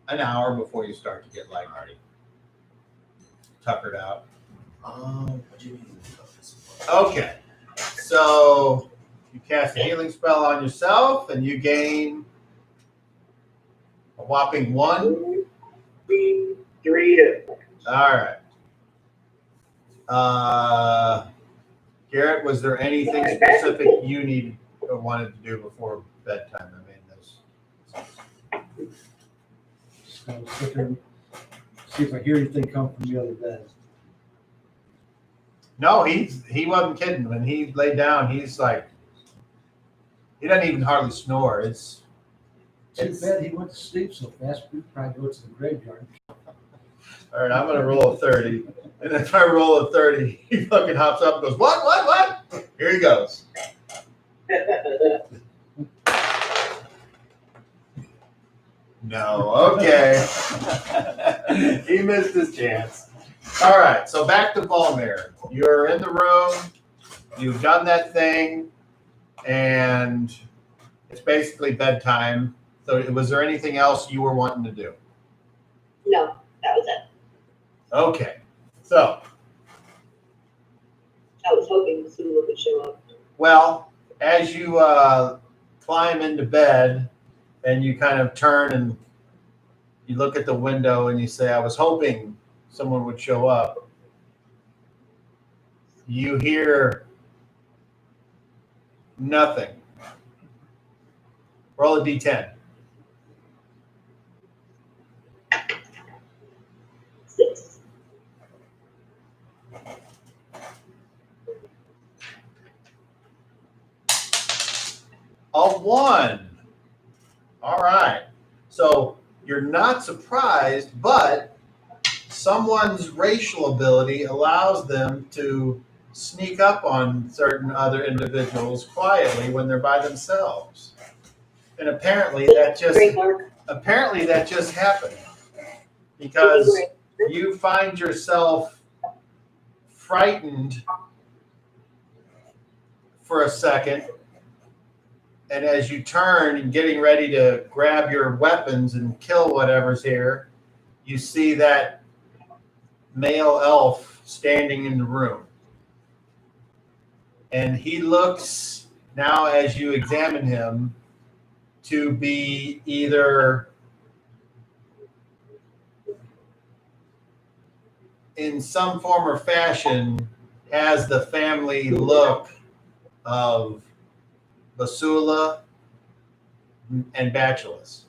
an hour before you start to get like already tuckered out. What do you mean? Okay. So you cast a healing spell on yourself, and you gain a whopping 1. 3 hit points. All right. Garrett, was there anything specific you needed or wanted to do before bedtime? I mean, Just kind of sit there and see if I hear anything come from the other bed. no, he wasn't kidding. When he laid down, he's like, he doesn't even hardly snore. It's Too bad he went to sleep so fast. We'd probably go to the graveyard. all right. I'm gonna roll a 30, and if I roll a 30, he fucking hops up and goes, "What? Here he goes." No, okay. He missed his chance. All right, so back to Volmir. You're in the room. You've done that thing, and it's basically bedtime. So, was there anything else you were wanting to do? No, that was it. Okay, so I was hoping Sula would show up. well, as you climb into bed, and you kind of turn and you look at the window and you say, "I was hoping someone would show up." You hear nothing. Roll a d10. 6. A 1. All right. So you're not surprised, but someone's racial ability allows them to sneak up on certain other individuals quietly when they're by themselves. And apparently that Great, Mark. just happened because Great. you find yourself frightened for a second, and as you turn and getting ready to grab your weapons and kill whatever's here, you see that male elf standing in the room. And he looks, now as you examine him, to be either in some form or fashion has the family look of Basula and Bachelus.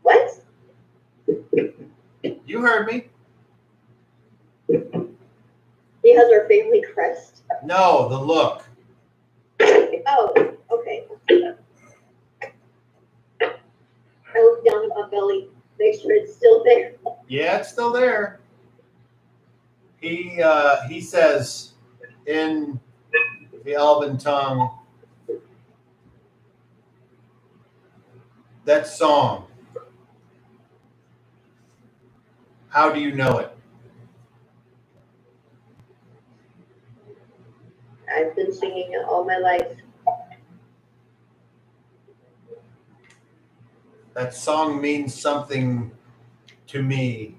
What? You heard me. He has our family crest. No, the look. Oh, okay. I look down at my belly, make sure it's still there. Yeah, it's still there. He says in the Elven tongue, that song, how do you know it? I've been singing it all my life. That song means something to me,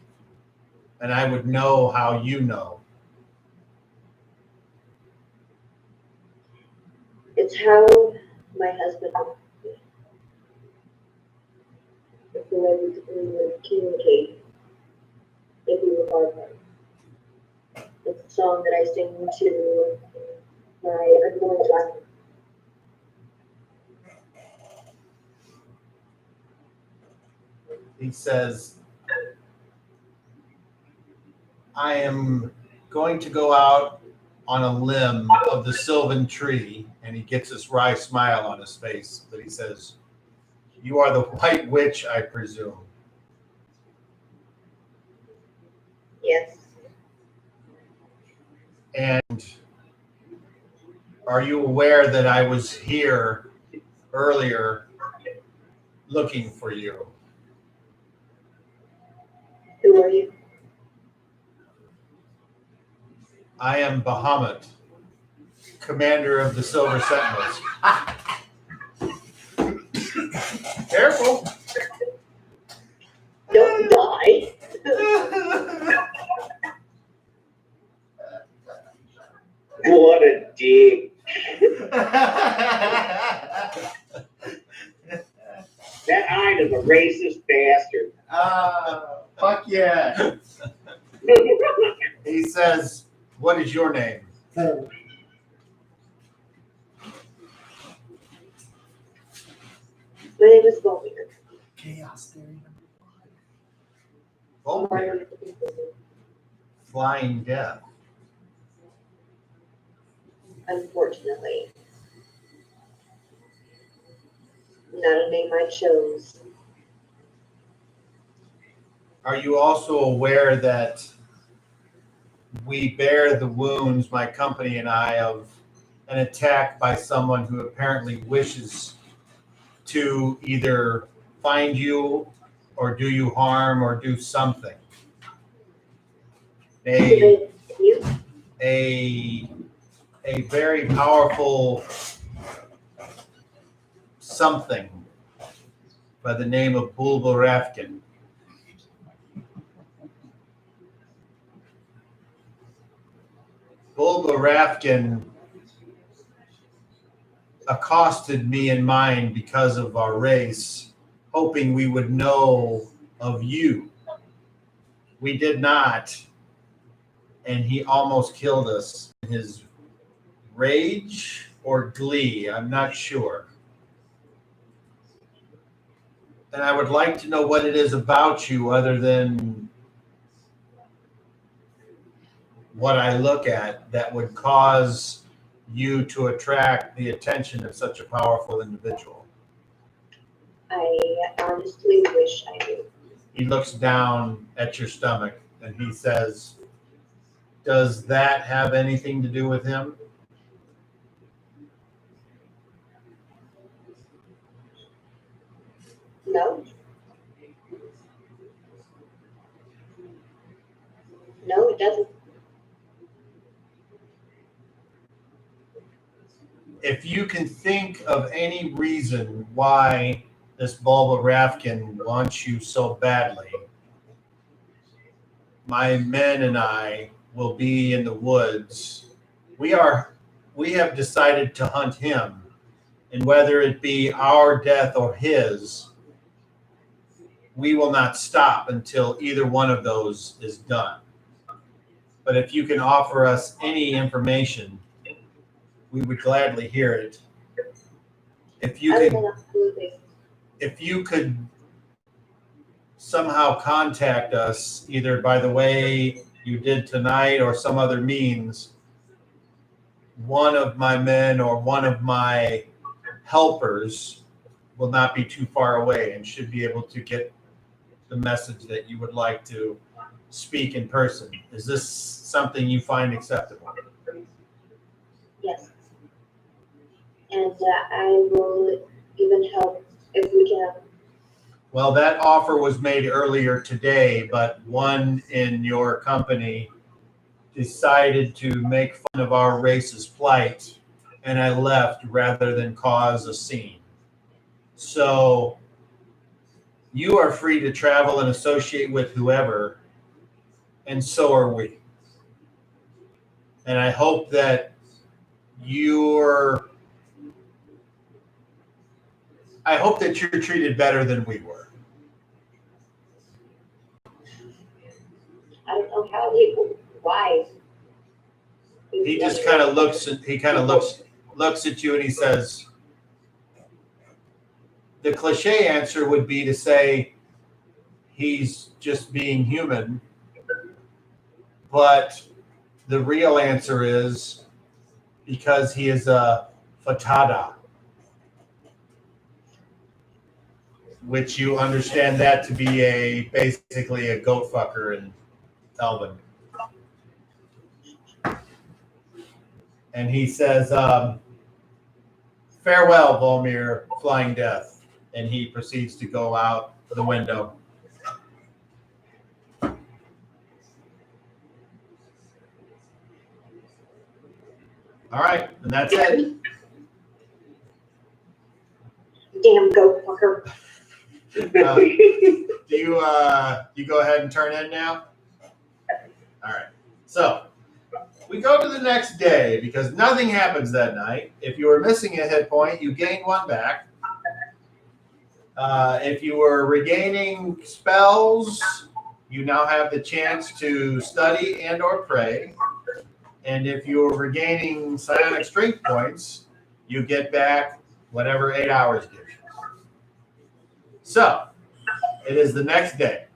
and I would know how you know. It's how my husband we would communicate if we were partners. It's a song that I sing to my unborn child. He says, I am going to go out on a limb of the sylvan tree, and he gets this wry smile on his face, but he says, you are the white witch, I presume. Yes. And are you aware that I was here earlier looking for you? Who are you? I am Bahamut, commander of the Silver Sentinels. Careful. Don't die. What a dick. That Ida's a racist bastard. Fuck yeah. He says, what is your name? My name is Volmir. Chaos theory. Volmir. Flying death. Unfortunately. Not a name I chose. Are you also aware that we bear the wounds, my company and I, of an attack by someone who apparently wishes to either find you or do you harm or do something? A very powerful something by the name of Bulba Rafkin. Bulba Rafkin accosted me and mine because of our race, hoping we would know of you. We did not, and he almost killed us in his rage or glee, I'm not sure. And I would like to know what it is about you other than what I look at that would cause you to attract the attention of such a powerful individual. I honestly wish I knew. He looks down at your stomach and he says, does that have anything to do with him? No? No, it doesn't. If you can think of any reason why this Bulba Rafkin wants you so badly, my men and I will be in the woods. We have decided to hunt him, and whether it be our death or his, we will not stop until either one of those is done. But if you can offer us any information, we would gladly hear it. If you I could, will absolutely. if you could somehow contact us, either by the way you did tonight or some other means, one of my men or one of my helpers will not be too far away and should be able to get the message that you would like to speak in person. Is this something you find acceptable? Yes. And I will even help if we can. Well, that offer was made earlier today, but one in your company decided to make fun of our race's plight, and I left rather than cause a scene. So you are free to travel and associate with whoever, and so are we. And I hope that you're treated better than we were. I don't know how why. He just kind of looks at you and he says, the cliche answer would be to say he's just being human, but the real answer is because he is a fatada, which you understand that to be basically a goat fucker in Elven. And he says, farewell, Volmir, flying death. And he proceeds to go out the window. All right, and that's it. Damn goat fucker. Do you go ahead and turn in now? All right. So we go to the next day because nothing happens that night. If you were missing a hit point, you gain one back. If you were regaining spells, you now have the chance to study and or pray. And if you were regaining psionic strength points, you get back whatever 8 hours gives you. So it is the next day,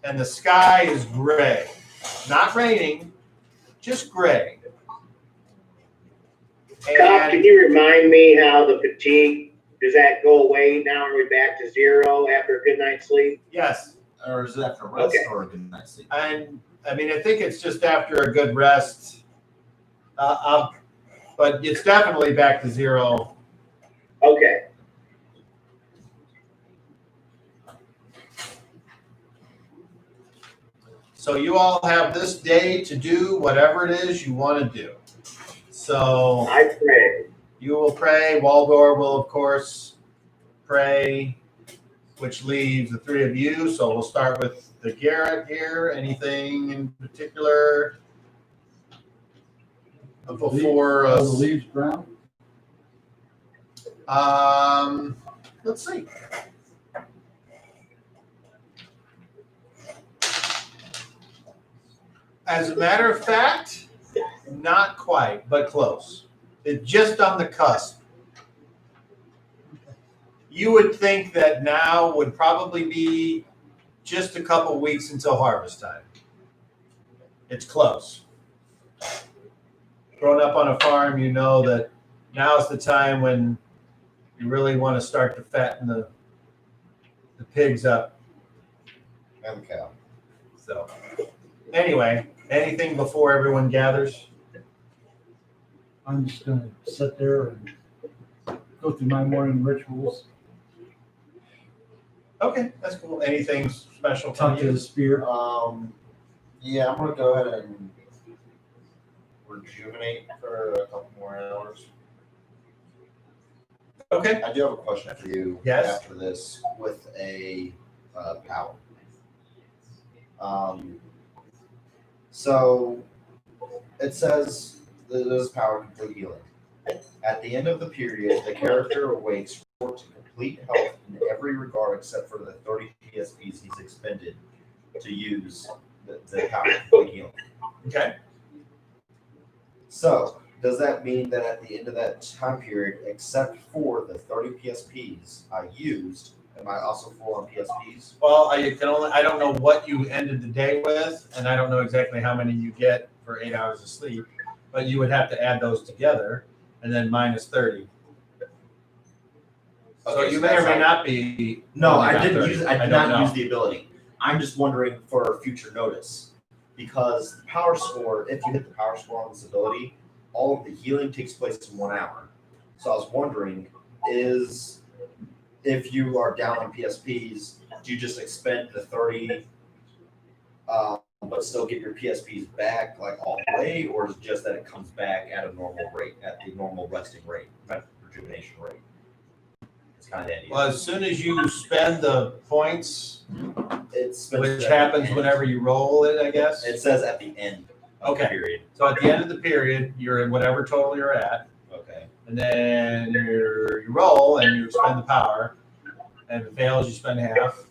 and the sky is gray. Not raining, just gray. Doc, can you remind me how the fatigue, does that go away now? Are we back to zero after a good night's sleep? Yes. Or is that for rest Okay. or a good night's sleep? And I mean, I think it's just after a good rest. But it's definitely back to zero. Okay. So you all have this day to do whatever it is you want to do. So I pray. you will pray. Waldor will, of course, pray, which leaves the three of you. So we'll start with the Garrett here. Anything in particular before Are the leaves brown? let's see. As a matter of fact, not quite, but close. It's just on the cusp. you would think that now would probably be just a couple weeks until harvest time. It's close. Growing up on a farm, you know that now's the time when you really want to start to fatten the pigs up. And the cow. So, anyway, anything before everyone gathers? I'm just gonna sit there and go through my morning rituals, Okay, that's cool. Anything special talk to to the you? spear. Yeah, I'm gonna go ahead and rejuvenate for a couple more hours. Okay. I do have a question for you. Yes. After this, with a power. So it says that this power complete healing. At the end of the period, the character awakes to complete health in every regard except for the 30 PSPs he's expended to use the power complete healing. Okay. So does that mean that at the end of that time period, except for the 30 PSPs I used, am I also full on PSPs? Well, I don't know what you ended the day with, and I don't know exactly how many you get for 8 hours of sleep, but you would have to add those together and then minus 30. So Okay, you so may or that's may not- not be. No, only I got didn't 30. use. I did don't not know. use the ability. I'm just wondering for future notice because the power score. If you hit the power score on this ability, all of the healing takes place in 1 hour. So I was wondering, is if you are down on PSPs, do you just expend the 30, but still get your PSPs back like all the way, or is it just that it comes back at a normal rate, at the normal resting rate, rejuvenation rate? It's kind of the idea. Well, as soon as you spend the points, It's which happens whenever you roll it, I guess. It says at the end of the Okay. period. So at the end of the period, you're in whatever total you're at, Okay. and then you roll and you spend the power, and if it fails, you spend half,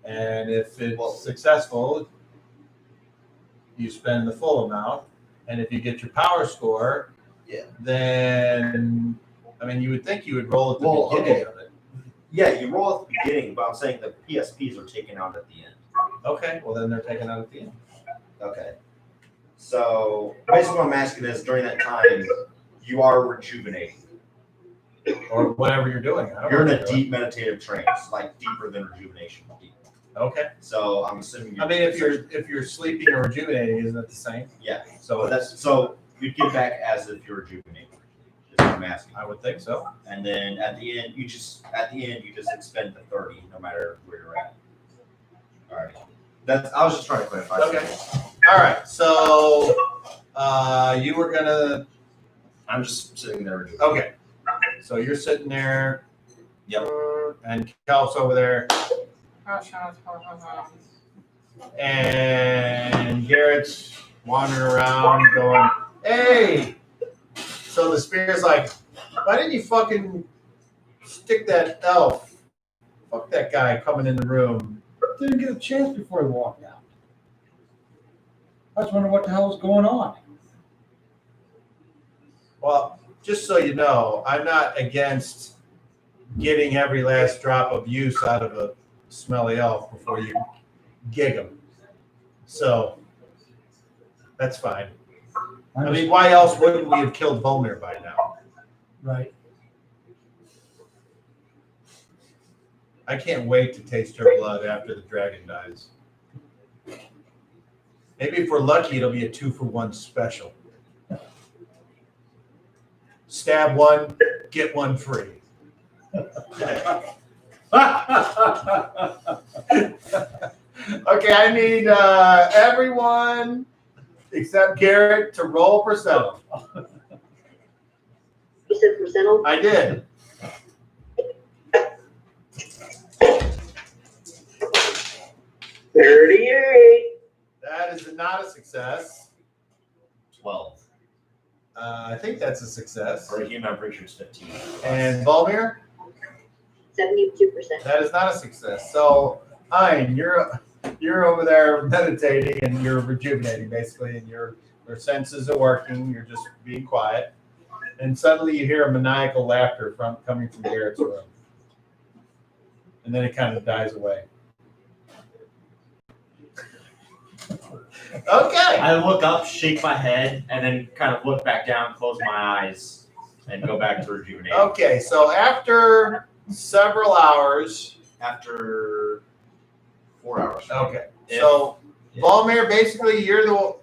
and if it's successful, you spend the full amount, and if you get your power score, then I mean you would think you would roll at the beginning of it. Yeah, you roll at the beginning, but I'm saying the PSPs are taken out at the end. Okay, well then they're taken out at the end. Okay. So basically what I'm asking is during that time, you are rejuvenating. Or whatever you're doing. I don't You're in know a what you're deep meditative trance, like deeper than rejuvenation. Deep. doing. Okay. So I'm assuming I mean if you're sleeping or rejuvenating, isn't it the same? Yeah. So So you'd get back as if you're rejuvenating. Is what I'm asking. I would think so. And then at the end you just expend the 30 no matter where you're at. All right. I was just trying to clarify. Okay. All right. So you were gonna. I'm just sitting there. Okay. So you're sitting there. Yep. And Kelp's over there. And Garrett's wandering around going, hey! So the spirit's like, why didn't you fucking stick that elf? Fuck that guy coming in the room. Didn't get a chance before he walked out. I was wondering what the hell was going on. Well, just so you know, I'm not against getting every last drop of use out of a smelly elf before you gig him. So that's fine. I mean, why else wouldn't we have killed Volmir by now? Right. I can't wait to taste her blood after the dragon dies. Maybe if we're lucky, it'll be a 2-for-1 special. Stab one, get one free. Okay, I need everyone except Garrett to roll percentile. You said percentile? I did. That is not a success. 12. I think that's a success. For a human, I'm pretty sure it's 15. And Volmir, 72%. that is not a success. So, Ein, you're over there meditating and you're rejuvenating basically, and your senses are working. You're just being quiet, and suddenly you hear a maniacal laughter coming from Garrett's room. and then it kind of dies away. Okay. I look up, shake my head, and then kind of look back down, close my eyes, and go back to rejuvenate. Okay, so after several hours. After 4 hours. Okay. So Volmir, basically you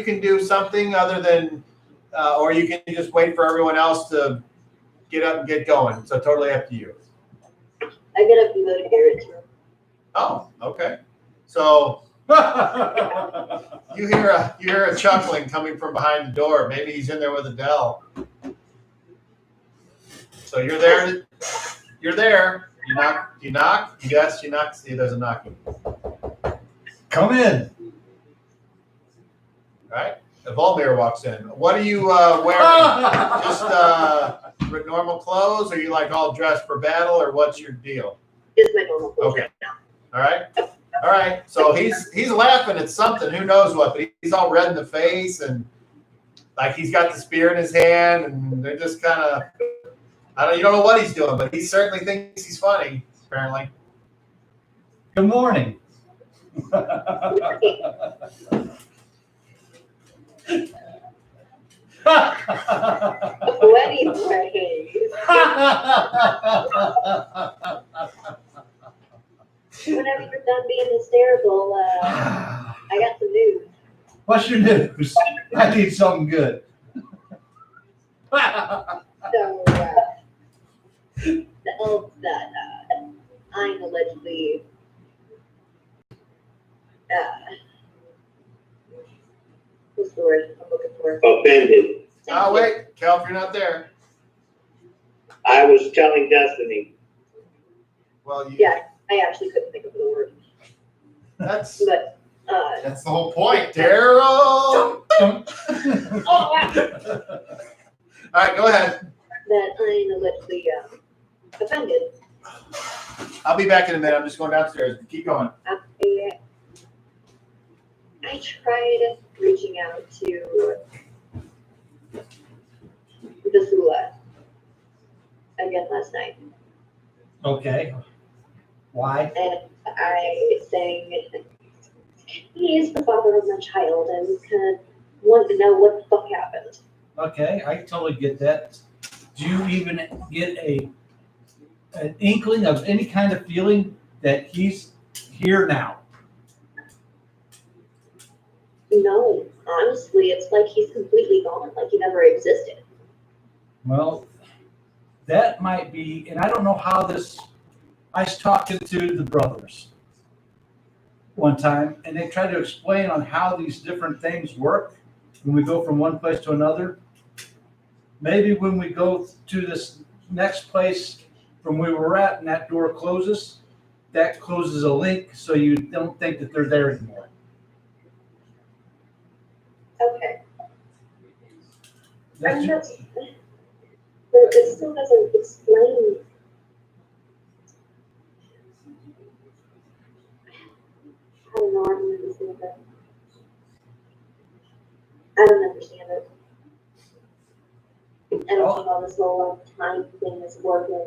can do something other than or you can just wait for everyone else to get up and get going. So totally up to you. I get up and go to Garrett's room. Oh, okay. So you hear a chuckling coming from behind the door. Maybe he's in there with Adele. So you're there. You're there. You knock. You knock. Yes, you knock. See, there's a knocking. Come in. All right. Volmir walks in. What are you wearing? Just normal clothes? Or are you like all dressed for battle, or what's your deal? Just my normal clothes Okay. right now. All right. All right. So he's laughing at something. Who knows what? But he's all red in the face and like he's got the spear in his hand, and they're just kind of. You don't know what he's doing, but he certainly thinks he's funny. Apparently. Good morning. Wedding praise. Whenever you're done being hysterical, I got some news. What's your news? I need something good. So, the elves that I'm allegedly what's the word I'm looking for? Offended. Oh wait, Kelp, you're not there. I was telling Destiny. Well, you. Yeah, I actually couldn't think of the word. That's But That's the whole point. Daryl. oh wow, All right, go ahead. that I'm allegedly offended. I'll be back in a minute. I'm just going downstairs. Keep going. I tried reaching out to the Sula again last night, Okay. Why? and I sang, he is the father of my child, and kind of want to know what the fuck happened. Okay, I totally get that. Do you even get an inkling of any kind of feeling that he's here now? No, honestly, it's like he's completely gone, like he never existed. Well, that might be, and I don't know how this. I was talking to the brothers one time, and they tried to explain on how these different things work when we go from one place to another. Maybe when we go to this next place from where we're at and that door closes, that closes a link so you don't think that they're there anymore. Okay. That's And that's, but it still doesn't explain. I don't know, I don't understand it. I don't understand it. I don't know how this whole time thing is working.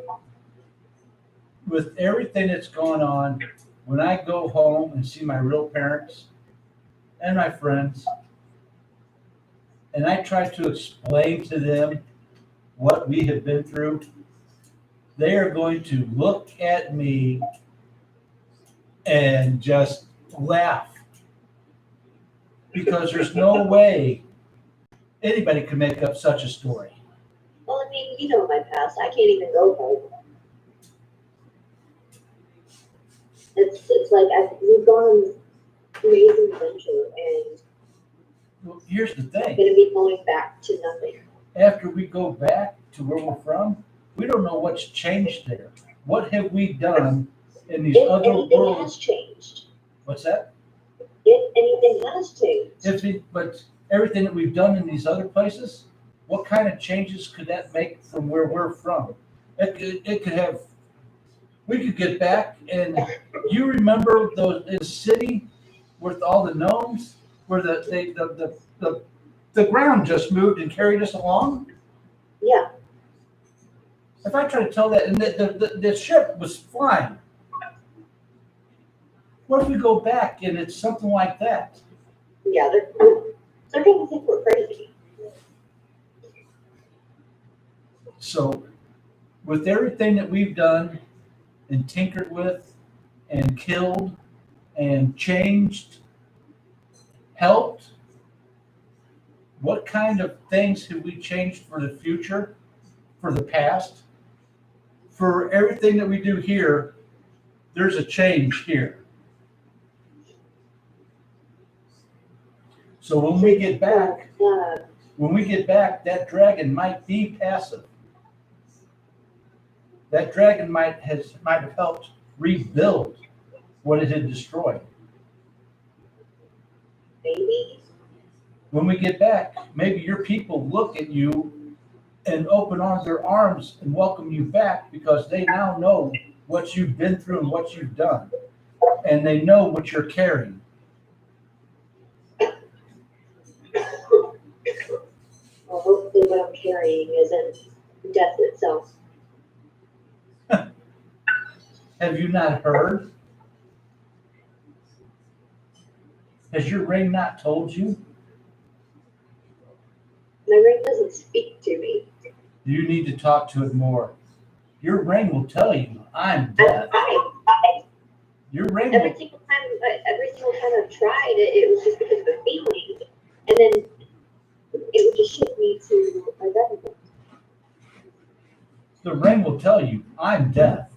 with everything that's going on, when I go home and see my real parents and my friends, and I try to explain to them what we have been through, they are going to look at me and just laugh. Because there's no way anybody could make up such a story. Well, I mean, you know my past. I can't even go home. It's like we've gone on this amazing adventure, and Well, here's the I'm thing. gonna be going back to nothing. After we go back to where we're from, we don't know what's changed there. What have we done in these If other anything worlds? has changed, What's that? if anything has changed, But everything that we've done in these other places, what kind of changes could that make from where we're from? It could have. We could get back, and you remember the city with all the gnomes, where the ground just moved and carried us along. yeah. If I try to tell that, and the ship was flying, what if we go back and it's something like that? Yeah, they're gonna think we're crazy. So, with everything that we've done and tinkered with and killed and changed, helped, what kind of things have we changed for the future, for the past? For everything that we do here, there's a change here. So when we get back, that dragon might be passive. That dragon might have helped rebuild what it had destroyed. Maybe. When we get back, maybe your people look at you and open their arms and welcome you back because they now know what you've been through and what you've done. And they know what you're carrying. Well, hopefully what I'm carrying isn't death itself. Have you not heard? Has your ring not told you? My ring doesn't speak to me. You need to talk to it more. Your ring will tell you, I'm death. Your ring Every will, single time I've tried it, it was just because of a feeling, and then it would just shift me to my government. the ring will tell you, I'm death.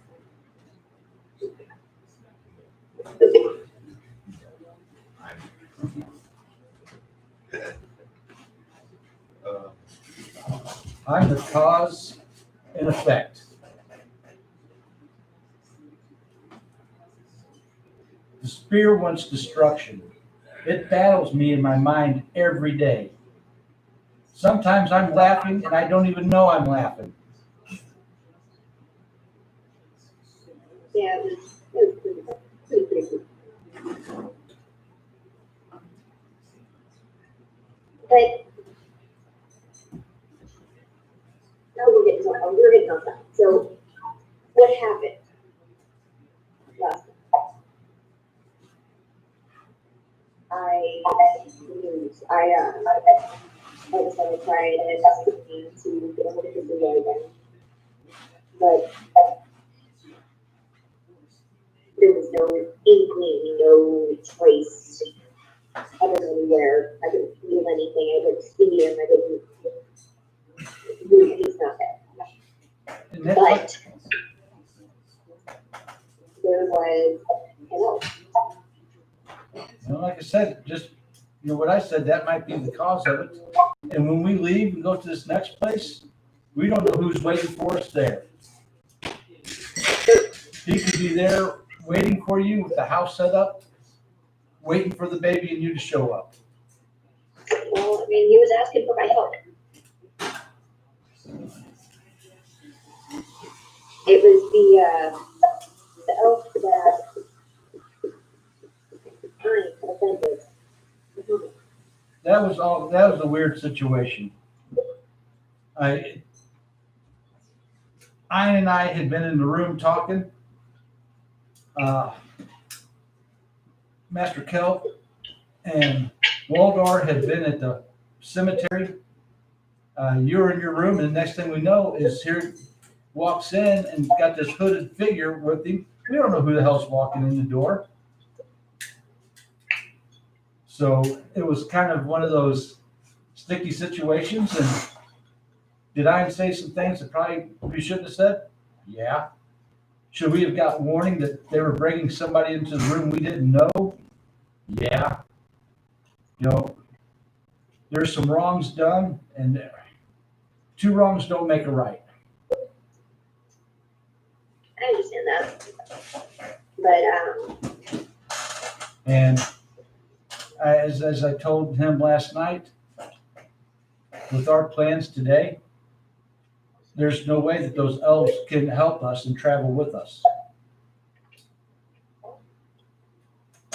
I'm the cause and effect. The spear wants destruction. It battles me in my mind every day. Sometimes I'm laughing and I don't even know I'm laughing. Yeah, it was pretty creepy. But now we're getting on that. So what happened last night? I decided to try and ask the team to get a hold of his video again. But there was no inkling, no trace other than where I didn't feel anything, I didn't see him, I didn't, he's not there. And that's But there was, like I said, just what I said, that might be the cause of it. And when we leave and go to this next place, we don't know who's waiting for us there. He could be there waiting for you with the house set up, waiting for the baby and you to show up. well, I mean, he was asking for my help. It was the elf that I offended. That was a weird situation. I and I had been in the room talking. Master Kelp and Waldor had been at the cemetery. You were in your room, and the next thing we know is here walks in and got this hooded figure with him. We don't know who the hell's walking in the door. So it was kind of one of those sticky situations. And did I say some things that probably we shouldn't have said? Yeah. Should we have got warning that they were bringing somebody into the room we didn't know? Yeah. There's some wrongs done, and two wrongs don't make a right. I understand that. But, And as I told him last night, with our plans today, there's no way that those elves can help us and travel with us.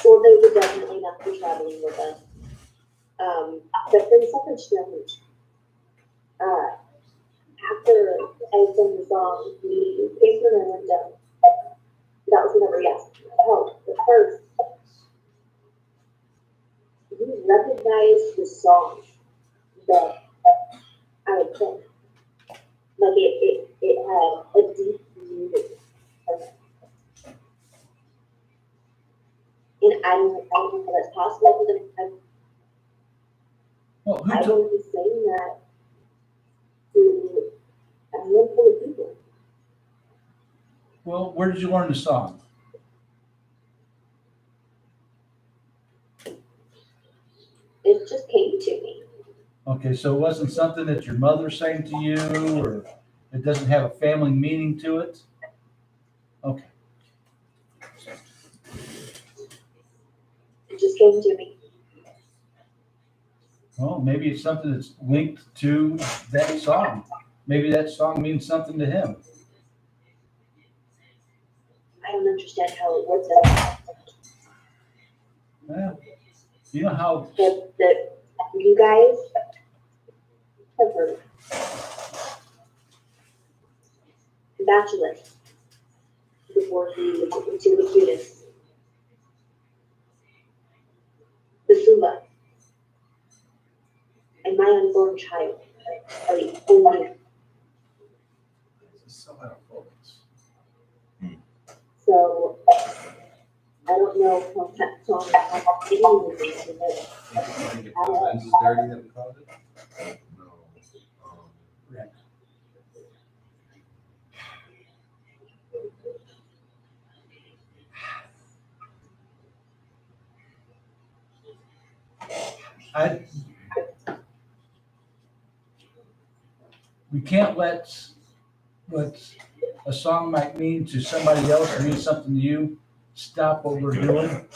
well, they would definitely not be traveling with us. But there's something strange. After I sang the song, the basement and that was whenever he asked me for help. But first, you recognize the song that I would sing. Like it had a deep meaning. And I don't know how that's possible for them. Well, who I told, would be saying that to a handful of people. well, where did you learn the song? It just came to me. Okay, so it wasn't something that your mother sang to you, or it doesn't have a family meaning to it? Okay. It just came to me. Well, maybe it's something that's linked to that song. Maybe that song means something to him. I don't understand how it works out. Well, you know how, That you guys have heard of. Bachelor before he took me to the students. The Sula and my unborn child are the only. So I don't know how that song has anything to do with it. Think if the lens is dirty that would cause it? No. we can't let what a song might mean to somebody else mean something to you stop what we're doing.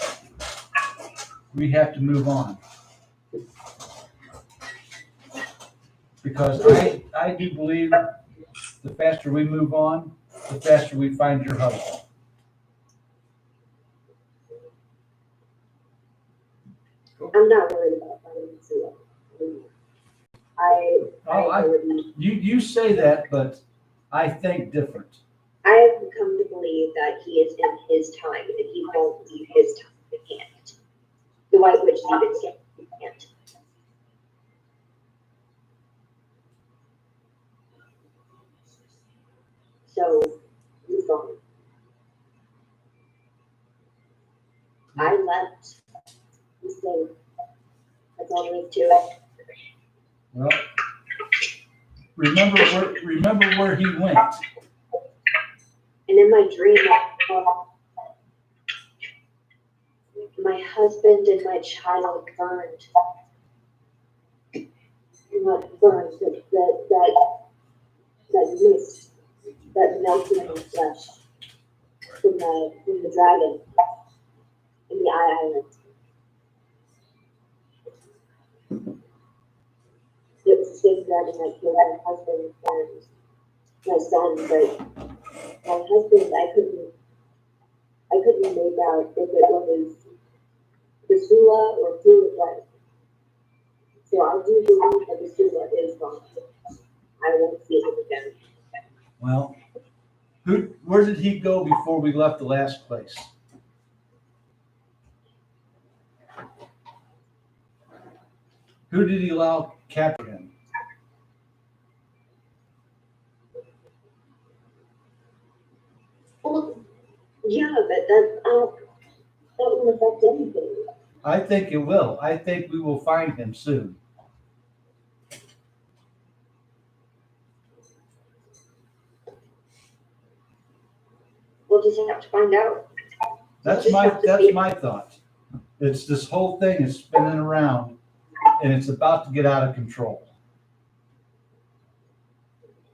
We have to move on. Because I do believe the faster we move on, the faster we find your husband. I'm not worried about finding Sula. You say that, but I think different. I have come to believe that he is in his time and he won't leave his time. He can't. The White Witch even said he can't. So he's gone. I left. He stayed. That's all there is to it. Well, remember where he went. And in my dream, my husband and my child burned. Not burned, but that mist, that melted in my flesh from the dragon in the Eye Island. It was the same dragon that killed my husband and my son, but my husband, I couldn't make out if it was the Sula or who it was. So I do believe that the Sula is gone. I won't see him again. Well, where did he go before we left the last place? Who did he allow capture him? Well, yeah, but that won't affect anything. I think it will. I think we will find him soon. We'll just have to find out. That's my thought. It's this whole thing is spinning around and it's about to get out of control.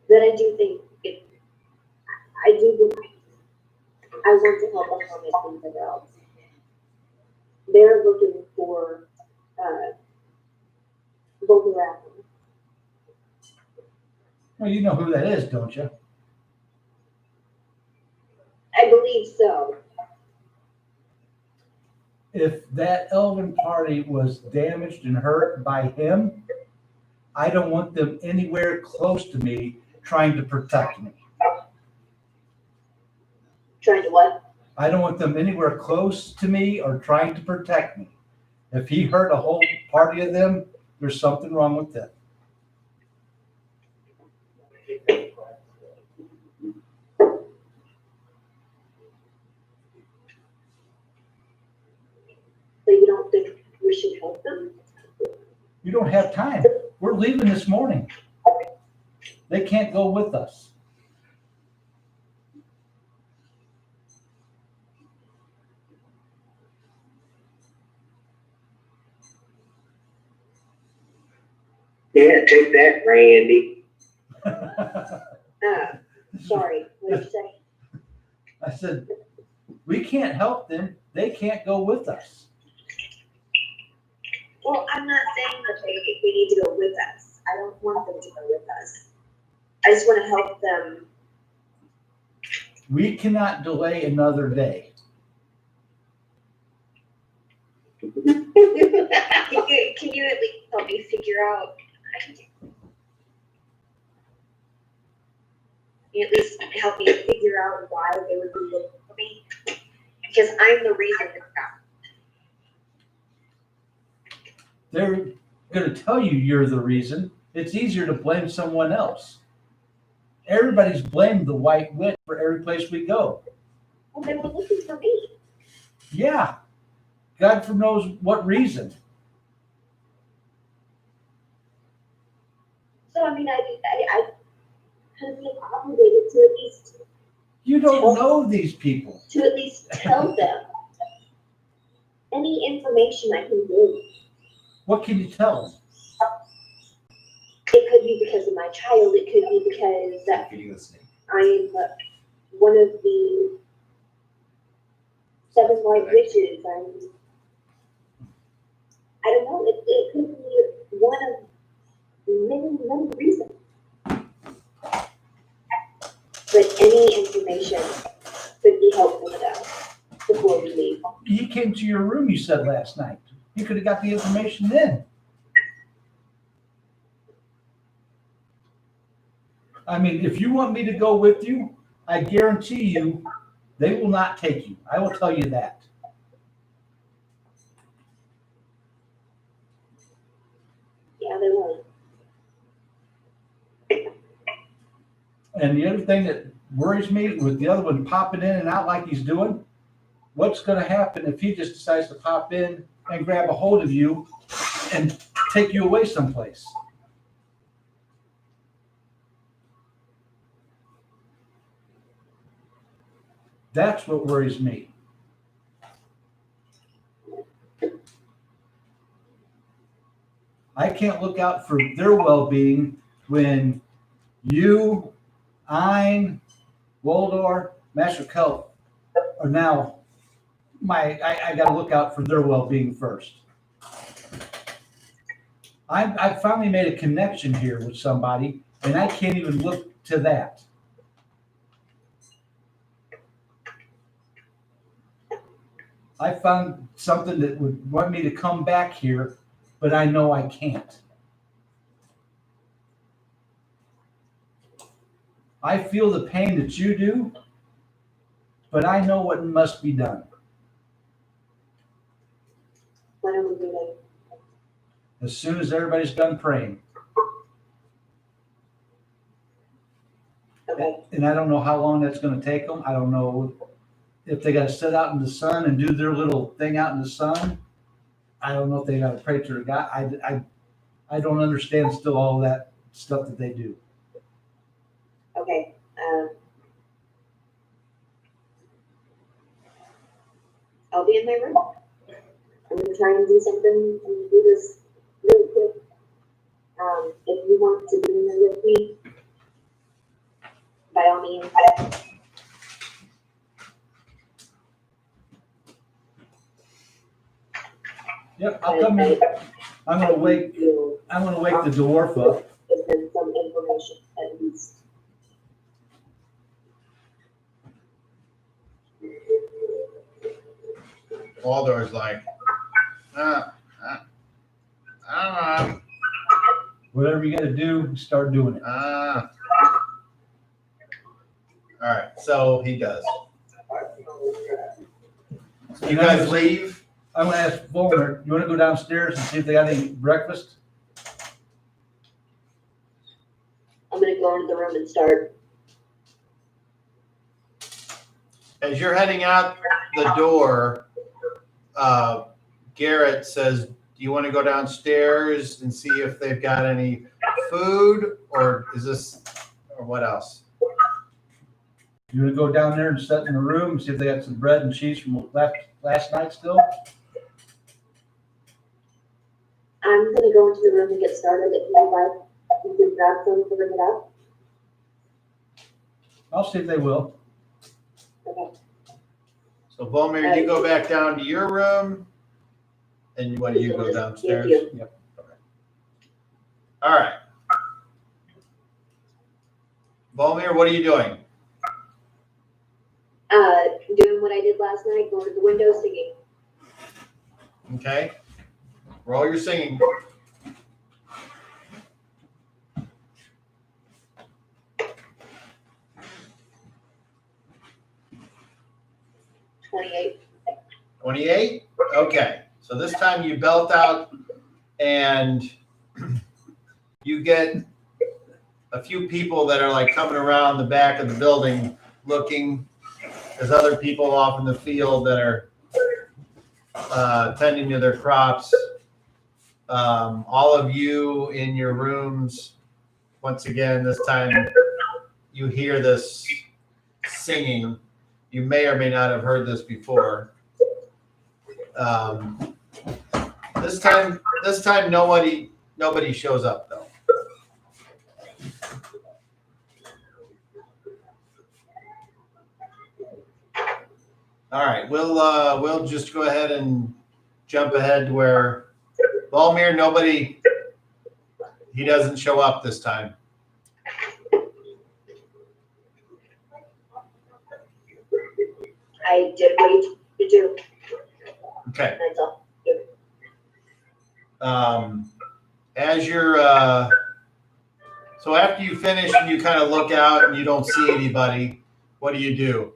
But I do think I do believe I want to help the hermit and the elves. They're looking for Volcaraptor. Well, you know who that is, don't you? I believe so. If that elven party was damaged and hurt by him, I don't want them anywhere close to me trying to protect me. Trying to what? I don't want them anywhere close to me or trying to protect me. If he hurt a whole party of them, there's something wrong with that. So you don't think we should help them? You don't have time. We're leaving this morning. They can't go with us. Yeah, take that, Randy. Sorry, what did you say? I said, we can't help them. They can't go with us. Well, I'm not saying that they need to go with us. I don't want them to go with us. I just want to help them. We cannot delay another day. Can you at least help me figure out? Can you at least help me figure out why they would be looking for me? Because I'm the reason they're not. They're going to tell you you're the reason. It's easier to blame someone else. Everybody's blamed the white witch for every place we go. Well, they were looking for me. Yeah. God knows what reason. So, I mean, I kind of feel obligated to at least. You don't know these people. To at least tell them any information I can give. What can you tell them? It could be because of my child. It could be because Feeding the snake. I am one of the 7 white witches. I don't know. It could be one of many reasons. But any information could be helpful to them before we leave. He came to your room, you said last night. You could have got the information then. I mean, if you want me to go with you, I guarantee you they will not take you. I will tell you that. Yeah, they won't. And the other thing that worries me with the other one popping in and out like he's doing, what's going to happen if he just decides to pop in and grab a hold of you and take you away someplace? That's what worries me. I can't look out for their well-being when you, Ein, Waldor, Master Kelp are now I got to look out for their well-being first. I finally made a connection here with somebody, and I can't even look to that. I found something that would want me to come back here, but I know I can't. I feel the pain that you do, but I know what must be done. When are we leaving? As soon as everybody's done praying. Okay. And I don't know how long that's going to take them. I don't know if they got to sit out in the sun and do their little thing out in the sun. I don't know if they got to pray to their God. I don't understand still all that stuff that they do. Okay. I'll be in my room. I'm gonna try and do something and do this really quick. If you want to be in there with me, by all means. Yep, I'll come in. I'm gonna wake the dwarf up. There's been some information at least. Waldor's like, I don't know. Whatever you gotta do, start doing it. All right, so he does. You guys leave? I'm gonna ask Volmer, you wanna go downstairs and see if they got any breakfast? I'm gonna go into the room and start. As you're heading out the door, Garrett says, do you want to go downstairs and see if they've got any food, or what else? You wanna go down there and sit in the room and see if they got some bread and cheese from last night still? I'm gonna go into the room and get started. If you'd like, you can grab some to bring it up. I'll see if they will. Okay. So Volmer, you go back down to your room, and you go downstairs? Yep. All right. Volmer, what are you doing? Doing what I did last night, going to the window singing. Okay. Roll your singing. $28. 28? Okay. So this time you belt out and you get a few people that are like coming around the back of the building looking. There's other people off in the field that are tending to their crops. All of you in your rooms, once again, this time you hear this singing. You may or may not have heard this before. This time nobody shows up though. All right, we'll just go ahead and jump ahead to where Volmer, he doesn't show up this time. I did what you told me to do. Okay. That's all. As you're so after you finish and you kind of look out and you don't see anybody, what do?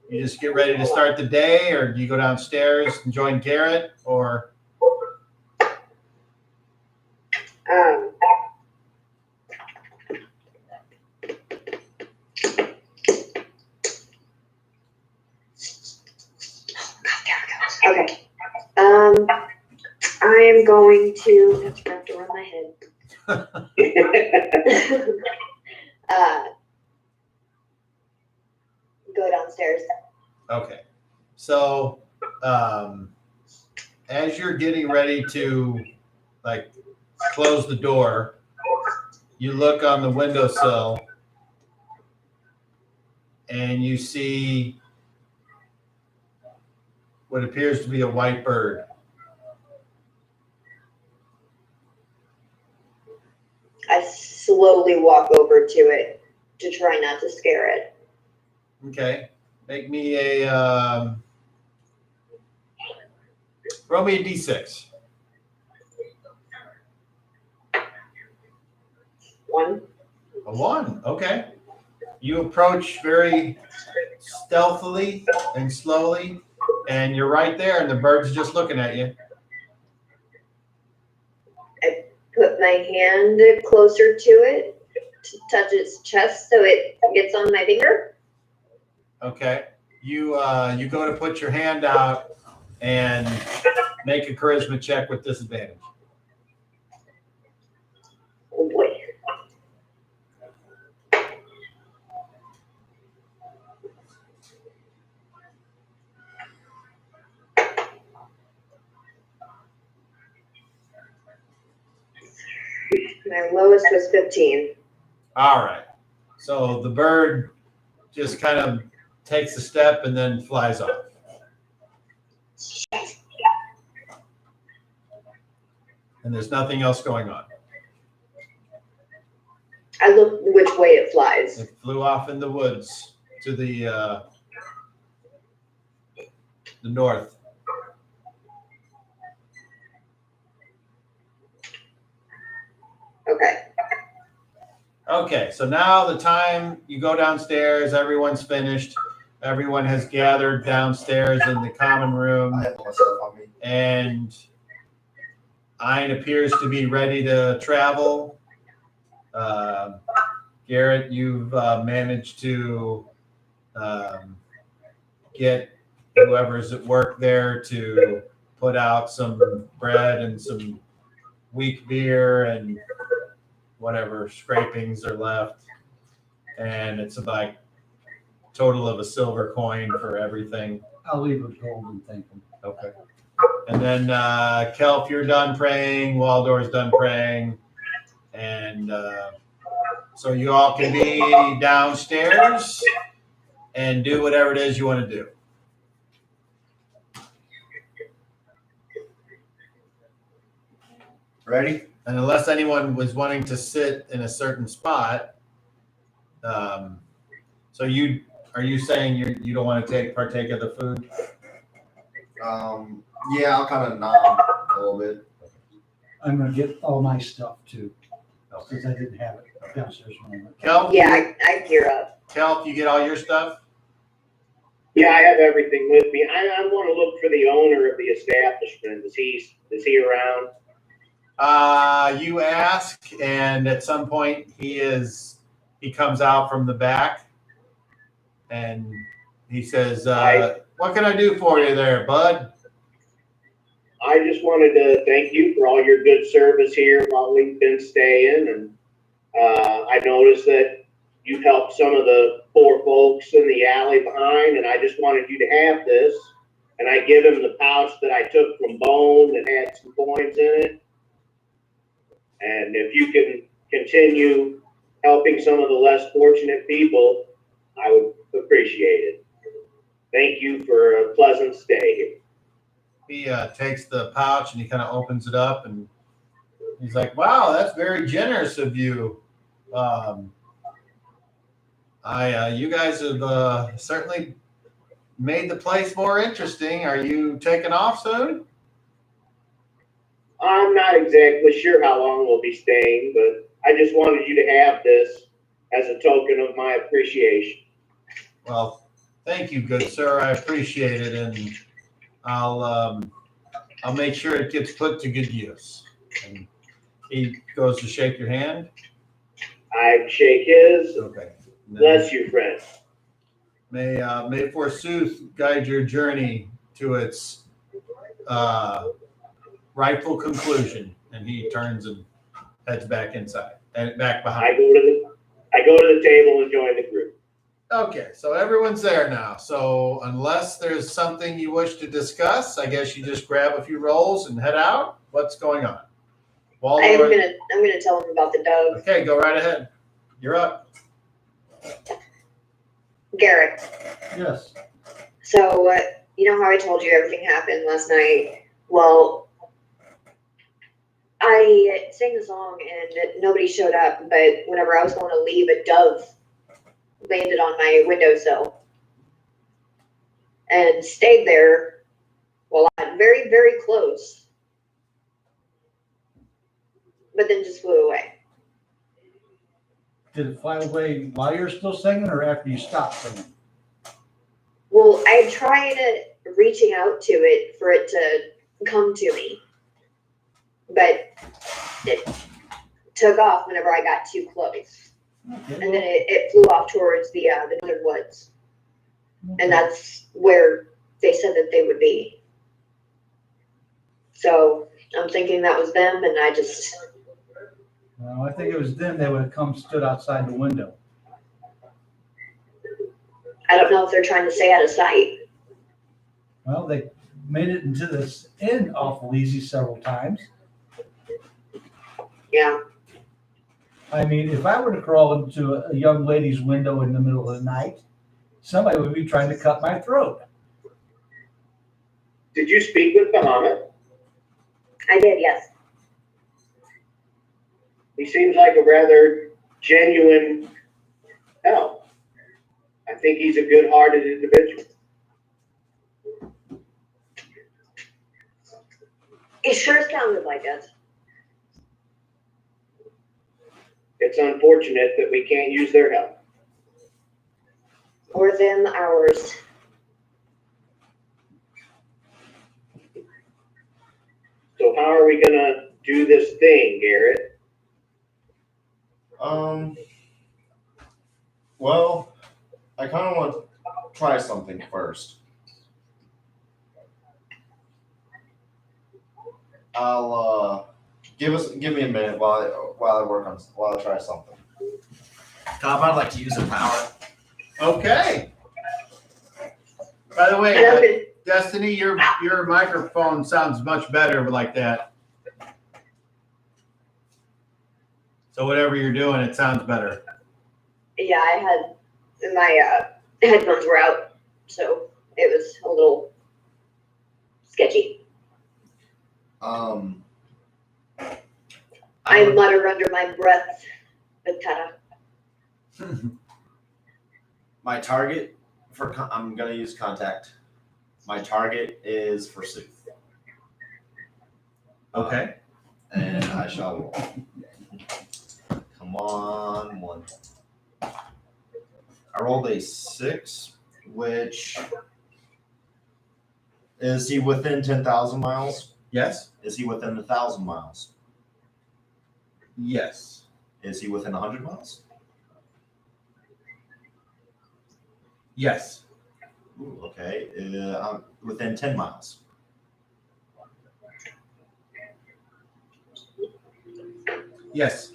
You just get ready to start the day, or do you go downstairs and join Garrett, or? Okay. I am going to have to run my head. Go downstairs. Okay. So as you're getting ready to like close the door, you look on the windowsill and you see what appears to be a white bird. I slowly walk over to it to try not to scare it. Okay. Make me roll me a d6. 1. A 1. Okay. You approach very stealthily and slowly, and you're right there, and the bird's just looking at you. I put my hand closer to it to touch its chest so it gets on my finger. Okay. You go to put your hand out and make a charisma check with disadvantage. Oh boy. My lowest was 15. All right. So the bird just kind of takes a step and then flies off. And there's nothing else going on. I look which way it flies. It flew off in the woods to the north. Okay. Okay, so now the time you go downstairs, everyone's finished. Everyone has gathered downstairs in the common room, I have all my stuff on me. and Ein appears to be ready to travel. Garrett, you've managed to get whoever's at work there to put out some bread and some weak beer and whatever scrapings are left. And it's like total of a silver coin for everything. I'll leave with gold and thank them. Okay. And then Kelp, you're done praying. Waldor's done praying. And so you all can be downstairs and do whatever it is you want to do. Ready? And unless anyone was wanting to sit in a certain spot, so are you saying you don't want to partake of the food? Yeah, I'll kind of nod a little bit. I'm gonna get all my stuff too, because I didn't have it downstairs when I went. Kelp, Yeah, I gear up. Kelp, you get all your stuff? Yeah, I have everything with me. I want to look for the owner of the establishment. Is he around? You ask, and at some point he comes out from the back, and he says, "What can I do for you there, bud?" I just wanted to thank you for all your good service here while we've been staying, and I noticed that you helped some of the poor folks in the alley behind, and I just wanted you to have this. And I give him the pouch that I took from Bone that had some coins in it. And if you can continue helping some of the less fortunate people, I would appreciate it. Thank you for a pleasant stay here. He takes the pouch and he kind of opens it up, and he's like, "Wow, that's very generous of you. You guys have certainly made the place more interesting. Are you taking off soon?" I'm not exactly sure how long we'll be staying, but I just wanted you to have this as a token of my appreciation. Well, thank you, good sir. I appreciate it, and I'll make sure it gets put to good use. And he goes to shake your hand. I shake his. Okay. Bless you, friend. May forsooth guide your journey to its rightful conclusion. And he turns and heads back inside and back behind. I go to the table and join the group. Okay, so everyone's there now. So unless there's something you wish to discuss, I guess you just grab a few rolls and head out. What's going on? I'm gonna tell him about the dove. Okay, go right ahead. You're up. Garrett. Yes. So, you know how I told you everything happened last night? Well, I sang the song and nobody showed up, but whenever I was going to leave, a dove landed on my windowsill and stayed there while I got very, very close, but then just flew away. Did it fly away while you're still singing or after you stopped singing? Well, I tried reaching out to it for it to come to me, but it took off whenever I got too close. Okay, And then it flew off towards the northern woods. And that's where they said that they would be. So I'm thinking that was them, and I just... Well, I think it was them. They would have come stood outside the window. I don't know if they're trying to stay out of sight. Well, they made it into this inn awful easy several times. Yeah. I mean, if I were to crawl into a young lady's window in the middle of the night, somebody would be trying to cut my throat. Did you speak with Muhammad? I did, yes. He seems like a rather genuine help. I think he's a good-hearted individual. It sure sounded like it. It's unfortunate that we can't use their help. Or them ours. So how are we gonna do this thing, Garrett? Well, I kind of want to try something first. I'll give me a minute while I try something. Tom, I'd like to use the power. Okay. By the way, Okay. Destiny, your microphone sounds much better like that. So whatever you're doing, it sounds better. Yeah, I had my headphones were out, so it was a little sketchy. I mutter under my breath, Vitara. My target I'm gonna use contact. My target is for Sooth. Okay. And I shall roll. Come on, 1. I rolled a 6, which is he within 10,000 miles? Yes. Is he within 1,000 miles? Yes. Is he within 100 miles? Yes. Ooh, okay. I'm within 10 miles. Yes.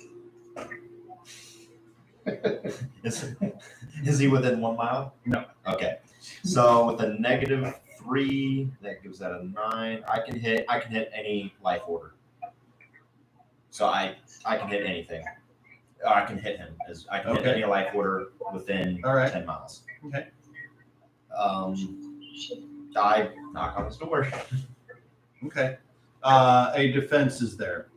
Is he within 1 mile? No. Okay. So with a -3, that gives that a 9. I can hit any life order. So I can hit anything. Or I can hit him. I can hit Okay. any life order within All right. 10 miles. Okay. I knock on his door. Okay. A defense is there.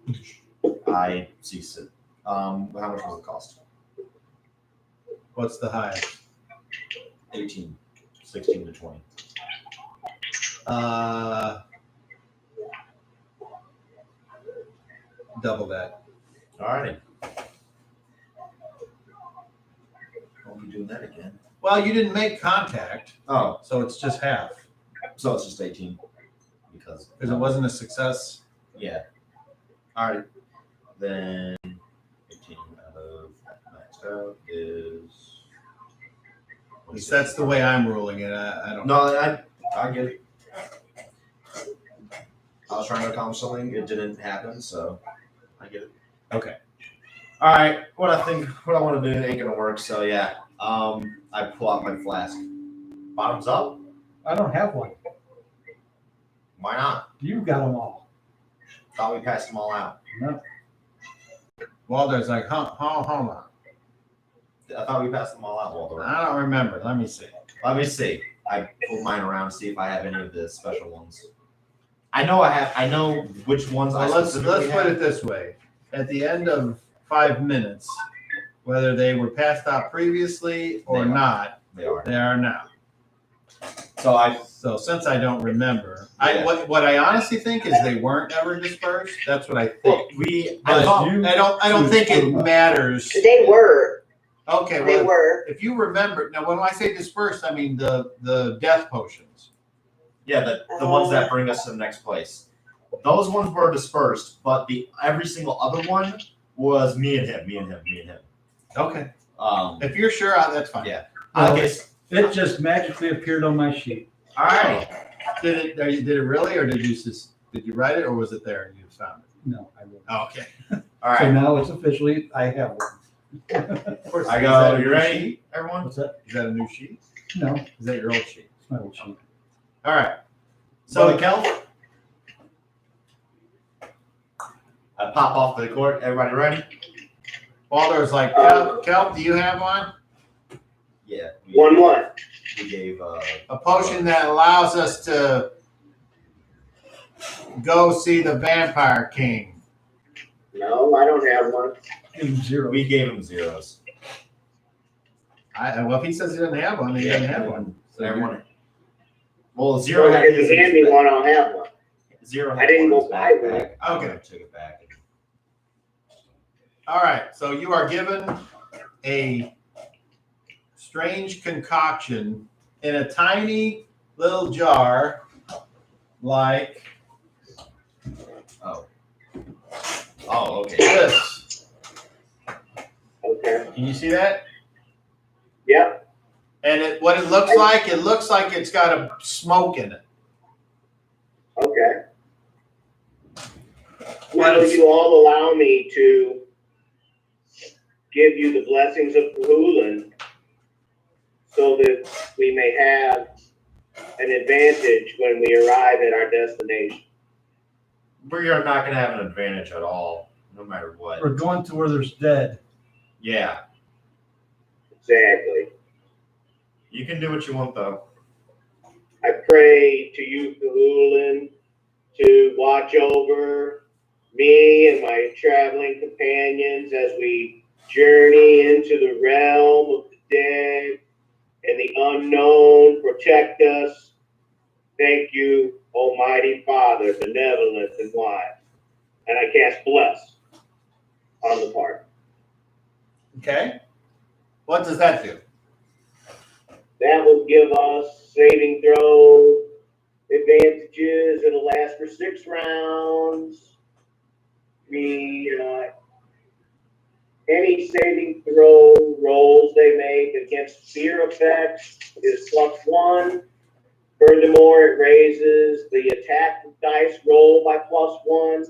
I cease it. How much does it cost? What's the highest? 18, 16 to 20. Double that. Alrighty. Won't be doing that again. Well, you didn't make contact, Oh, so it's just half so it's just 18 because because it wasn't a success. Yeah. Alright. Then 18 out of maxed out is. At least that's the way I'm ruling it. I don't. No, I get it. I was trying to accomplish something, it didn't happen, so I get it. Okay. Alright, what I want to do ain't gonna work, so yeah. I pull out my flask. Bottoms up? I don't have one. Why not? You got them all. Thought we passed them all out. No. Walter's like, hold on. I thought we passed them all out, Walter. I don't remember. Let me see. Let me see. I pulled mine around to see if I have any of the special ones. I know which ones I Well, let's specifically put have. it this way. At the end of 5 minutes, whether they were passed out previously or They are. not, They are. they are now. So So since I don't remember, Yeah. what I honestly think is they weren't ever dispersed. That's what I think. I thought I don't think it matters. They were. Okay, They well, were. if you remember, now when I say dispersed, I mean the death potions. yeah, the ones that bring us to the next place. Those ones were dispersed, but every single other one was me and him. Okay. Um, If you're sure, that's fine. Yeah. Well, okay. It just magically appeared on my sheet. All right. Did it really, or did you write it, or was it there and you found it? No, I won't. Oh, okay. All So right. now it's officially, I have one. Of course. I Is that go. a You new ready, sheet? everyone? What's that? Is that a new sheet? No, Is that your old sheet? it's my old sheet. All right. So So Kelp, I pop off the court. Everybody ready? Walter's like, Kelp, do you have one? Yeah. One. We gave. A potion that allows us to go see the Vampire King. No, I don't have one. Give him 0. We gave him zeros. Well, if he says he doesn't have one, he doesn't have one. So everyone. Well, zero So had if his you in hand his me back. one, I'll have one. Zero I had didn't one in go his buy backpack. one. Okay. I took it back. All right, so you are given a strange concoction in a tiny little jar, like Oh, okay. this. Okay. Can you see that? Yep. And what it looks like it's got a smoke in it. Okay. Will you all allow me to give you the blessings of Kahulin so that we may have an advantage when we arrive at our destination? We are not going to have an advantage at all, no matter what. We're going to where there's dead. Yeah, Exactly. you can do what you want, though. I pray to you, Kahulin, to watch over me and my traveling companions as we journey into the realm of the dead and the unknown. Protect us. Thank you, Almighty Father, benevolent and wise. And I cast bless on the party. Okay. What does that do? That will give us saving throw advantages. It'll last for 6 rounds. Any saving throw rolls they make against fear effects is +1. Furthermore, it raises the attack dice roll by +1.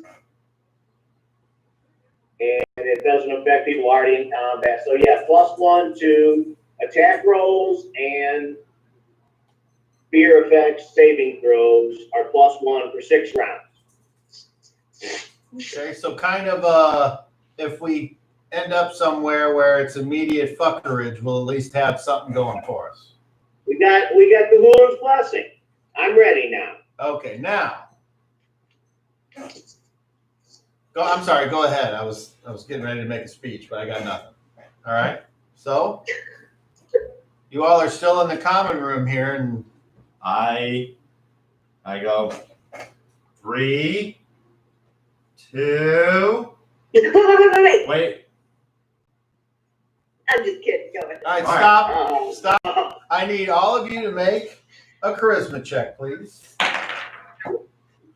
And it doesn't affect people already in combat. So yeah, +1 to attack rolls and fear effects saving throws are +1 for 6 rounds. Okay, so kind of if we end up somewhere where it's immediate fuckerage, we'll at least have something going for us. We got the ruler's blessing. I'm ready now. Okay, now. I'm sorry, go ahead. I was getting ready to make a speech, but I got nothing. All right. So you all are still in the common room here, and I go 3, 2. Wait. Wait. I'm just kidding. Go ahead. all right, All stop. I need all of you to make a charisma check, please.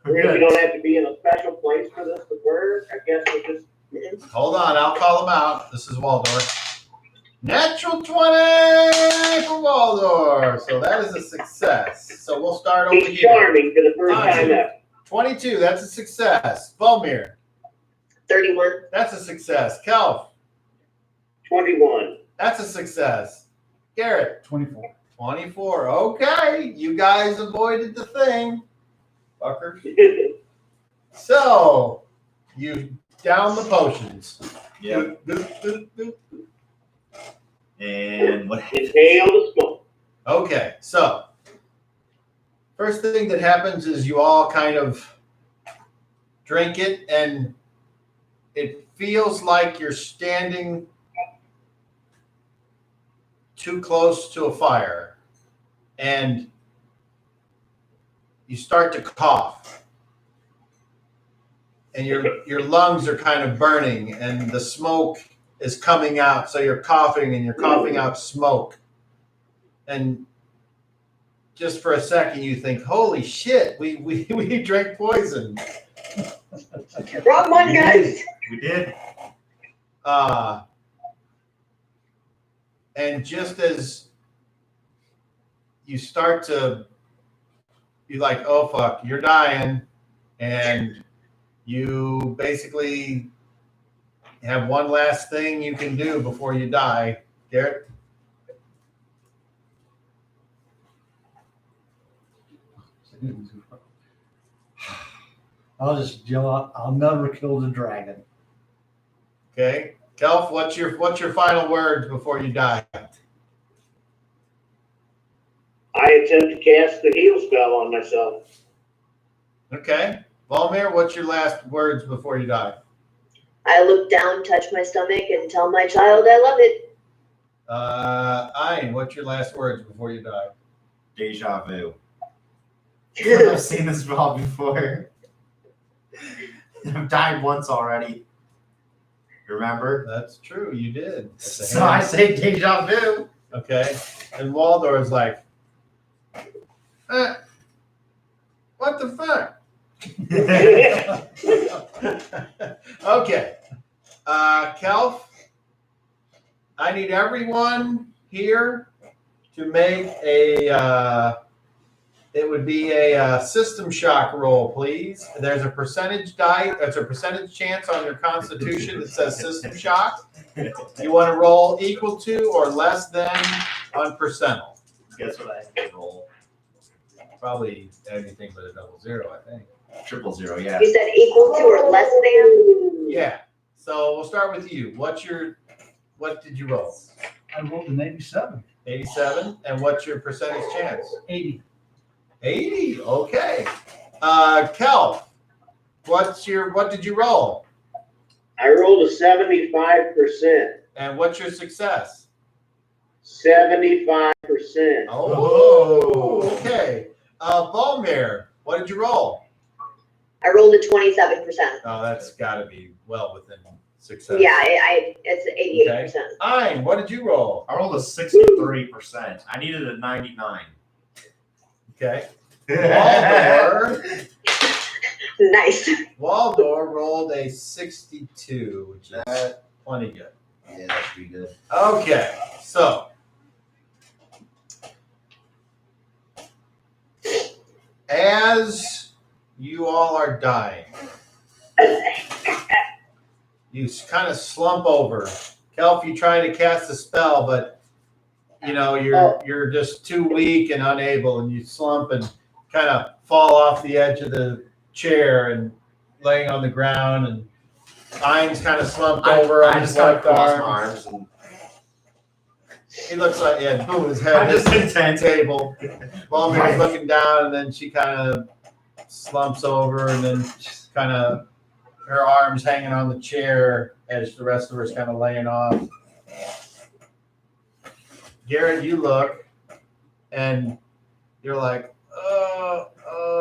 We don't have to be in a special place for this to work. I guess we'll just. Hold on, I'll call them out. This is Waldorf. Natural 20 for Waldorf. So that is a success. So we'll start over He's here. charming for the first time ever. 22, that's a success. Volmir, 31. that's a success. Kelf, 21. that's a success. Garrett, 24. 24. Okay, you guys avoided the thing. Fuckers. So, you down the potions. Yep. Doop, doop, doop, doop. And what? Inhale the smoke. Okay, so first thing that happens is you all kind of drink it, and it feels like you're standing too close to a fire, and you start to cough, and your lungs are kind of burning, and the smoke is coming out. So you're coughing, and you're coughing out smoke, and just for a second you think, "Holy shit, we drank poison." Wrong one, guys. We did. And just as you start to, you're like, "Oh fuck, you're dying," and you basically have one last thing you can do before you die. Garrett? I'll just yell out, I'll never kill the dragon. Okay. Kelf, what's your final words before you die? I attempt to cast the heal spell on myself. Okay. Volmir, what's your last words before you die? I look down, touch my stomach, and tell my child I love it. Ayn, what's your last words before you die? Deja vu. I've seen this spell before. I've died once already. Remember? That's true. You did. At the So I hand. say deja vu. Okay. And Waldor is like, what the fuck? Okay. Kelf, I need everyone here to make it would be a system shock roll, please. There's a percentage there's a percentage chance on your constitution that says system shock. You want to roll equal to or less than on percentile. Guess what I have to roll? Probably anything but a 00, I think. 000, yeah. You said equal to or less than? Yeah. So we'll start with you. What did you roll? I rolled an 87. 87. And what's your percentage chance? 80. 80. Okay. Kelf, what did you roll? I rolled a 75%. And what's your success? 75%. Oh, okay. Balmir, what did you roll? I rolled a 27%. Oh, that's got to be well within success. Yeah, it's 88%. Ein, what did you roll? I rolled a 63%. I needed a 99. Okay. Waldor, Nice. Waldor rolled a 62, which is plenty good. Yeah, that's pretty good. Okay, so as you all are dying, you kind of slump over. Kelf, you try to cast a spell, but you're just too weak and unable, and you slump and kind of fall off the edge of the chair and laying on the ground, and Ein's kind of slumped over I on his just gotta left cross my arm. arms and He looks like he had his head I'm hit just the intent. table. Balmir's looking down, and then she kind of slumps over, and then kind of her arms hanging on the chair as the rest of her is kind of laying off. Garrett, you look, and you're like,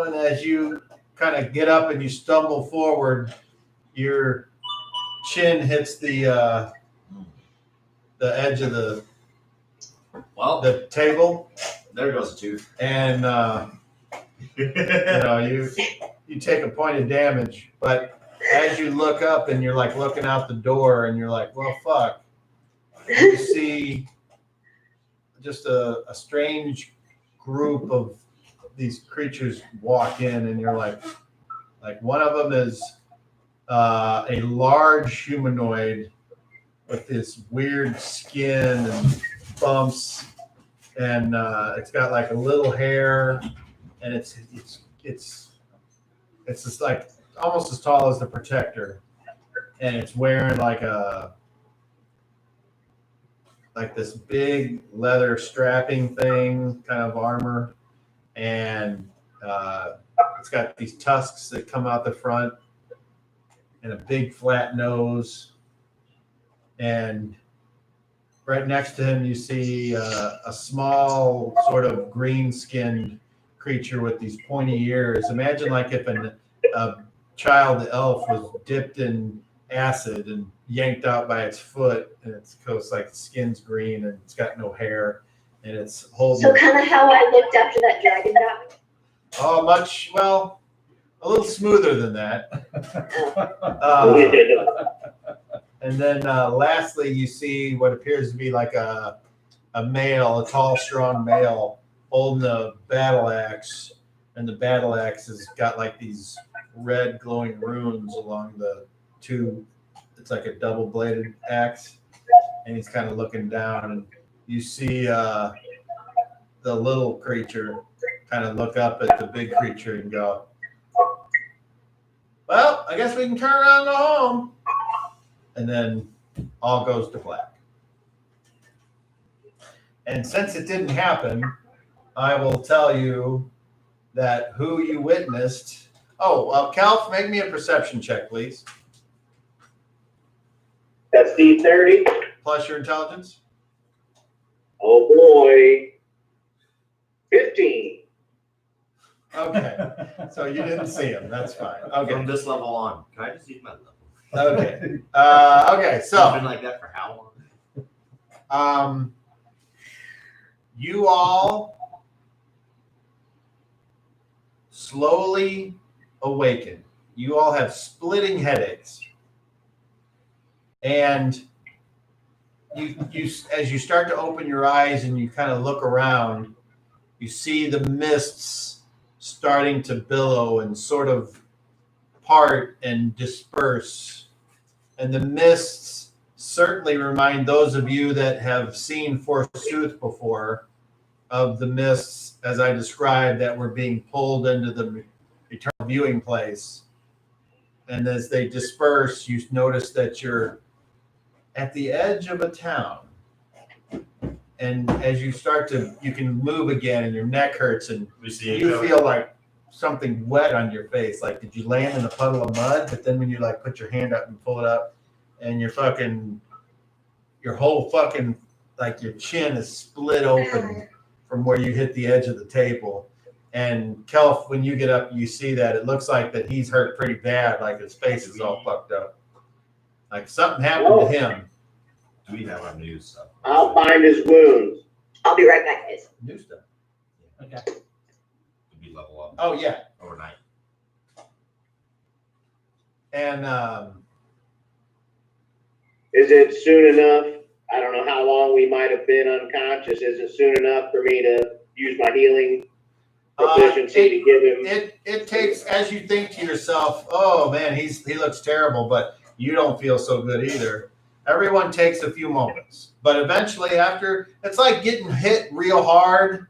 and as you kind of get up and you stumble forward, your chin hits the edge of Well, the table, there goes a tooth. and you take a point of damage. But as you look up and you're like looking out the door, and you're like, well, fuck, you see just a strange group of these creatures walk in, and you're like one of them is a large humanoid with this weird skin and bumps, and it's got like a little hair, and it's just like almost as tall as the Protector, and it's wearing like this big leather strapping thing, kind of armor, and it's got these tusks that come out the front, and a big flat nose, and right next to him you see a small sort of green-skinned creature with these pointy ears. Imagine like if a child elf was dipped in acid and yanked out by its foot, and it's like the skin's green and it's got no hair, and it's holding. So kind of how I looked after that dragon died. Oh, a little smoother than that. And then lastly, you see what appears to be like a tall, strong male holding a battle axe, and the battle axe has got like these red glowing runes along the two. It's like a double-bladed axe, and he's kind of looking down, and you see the little creature kind of look up at the big creature and go, well, I guess we can turn around and go home. And then all goes to black. And since it didn't happen, I will tell you that who you witnessed. Oh, Calf, make me a perception check, please. That's D30. Plus your intelligence. Oh boy. 15. Okay. So you didn't see him. That's fine. Okay. From this level on, can I just use my level? Okay. Okay. It's So, been like that for how long? you all slowly awaken. You all have splitting headaches, and you as you start to open your eyes and you kind of look around, you see the mists starting to billow and sort of part and disperse. And the mists certainly remind those of you that have seen Forsooth before of the mists, as I described, that were being pulled into the eternal viewing place. And as they disperse, you notice that you're at the edge of a town. And as you start to, you can move again and your neck hurts and We see you feel like something wet on your face. Like, did you land in a puddle of mud? But then when you like put your hand up and pull it up and your whole fucking, like your chin is split open from where you hit the edge of the table. And Kelf, when you get up, you see that it looks like that he's hurt pretty bad. Like his face is all fucked up. Like something happened to him. Do we have our news stuff? I'll find his wounds. I'll be right back, guys. New stuff. Okay. Did we level up Oh yeah. overnight? And Is it soon enough? I don't know how long we might have been unconscious. Is it soon enough for me to use my healing proficiency to give him? it takes, as you think to yourself, oh man, he looks terrible, but you don't feel so good either. Everyone takes a few moments, but eventually after, it's like getting hit real hard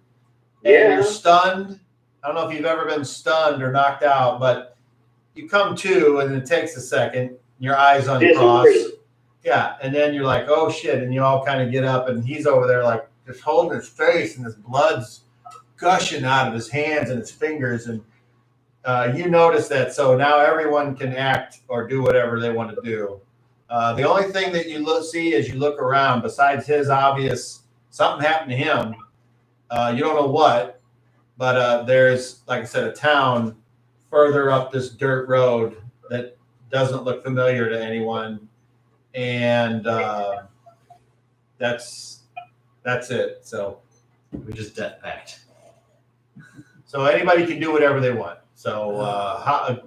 and Yeah. you're stunned. I don't know if you've ever been stunned or knocked out, but you come to and it takes a second, your eyes uncross. Disagree. Yeah, and then you're like, oh shit, and you all kind of get up and he's over there like just holding his face and his blood's gushing out of his hands and his fingers, and you notice that. So now everyone can act or do whatever they want to do. The only thing that you see as you look around, besides his obvious something happened to him, you don't know what, but there's, like I said, a town further up this dirt road that doesn't look familiar to anyone, and that's it. So We just death packed. So anybody can do whatever they want. So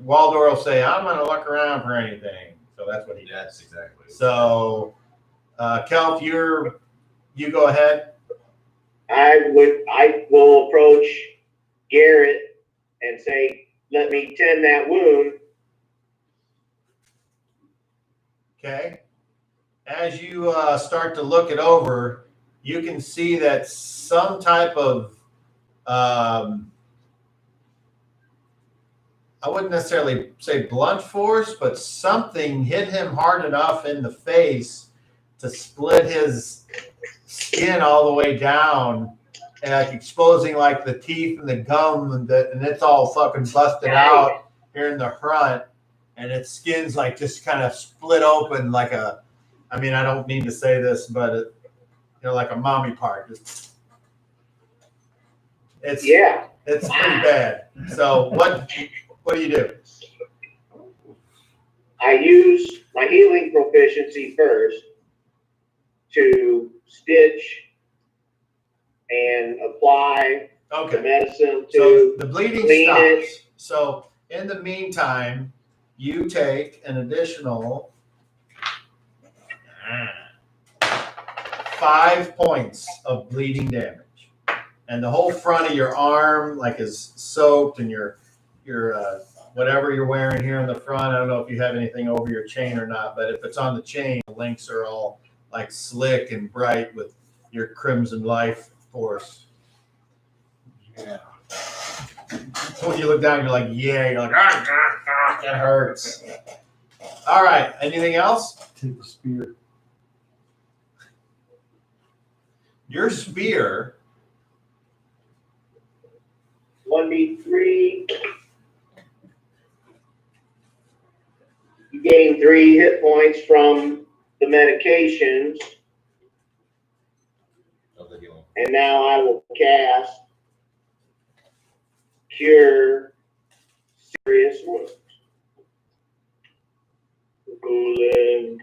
Waldor will say, I'm going to look around for anything. So that's what he does. That's exactly. So Kelp, you go ahead. I will approach Garrett and say, let me tend that wound. Okay. As you start to look it over, you can see that some type of, I wouldn't necessarily say blunt force, but something hit him hard enough in the face to split his skin all the way down, and like exposing like the teeth and the gum, and it's all fucking busted out here in the front, and its skin's like just kind of split open like a, I mean, I don't mean to say this, but like a mommy part. It's pretty bad. So what do you do? I use my healing proficiency first to stitch and apply the medicine So to the bleeding clean stops. it. So in the meantime, you take an additional 5 points of bleeding damage, and the whole front of your arm like is soaked, and your whatever you're wearing here in the front. I don't know if you have anything over your chain or not, but if it's on the chain, the links are all like slick and bright with your Crimson Life Force. Yeah. So when you look down, you're like, yeah, you're like, that hurts. All right, anything else? Take the spear. Your spear, 1d3. You gain 3 hit points from the medications, and now I will cast Cure Serious Wounds. Coolant,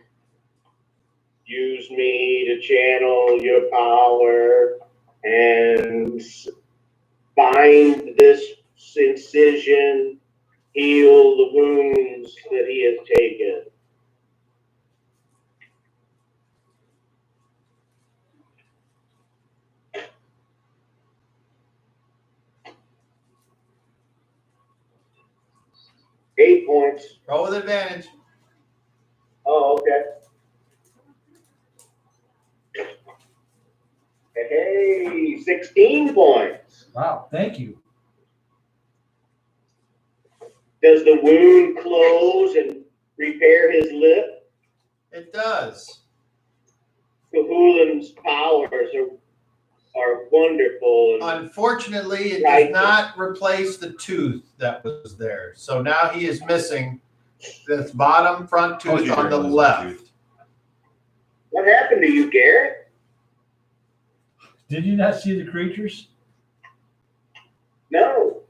use me to channel your power and bind this incision, heal the wounds that he has taken. Eight points. Roll with advantage. Oh, okay. Hey, 16 points. Wow, thank you. Does the wound close and repair his lip? It does. Cahulan's powers are wonderful. And Unfortunately, it Right. does not replace the tooth that was there. So now he is missing this bottom front tooth on the left. what happened to you, Garrett? Did you not see the creatures? No,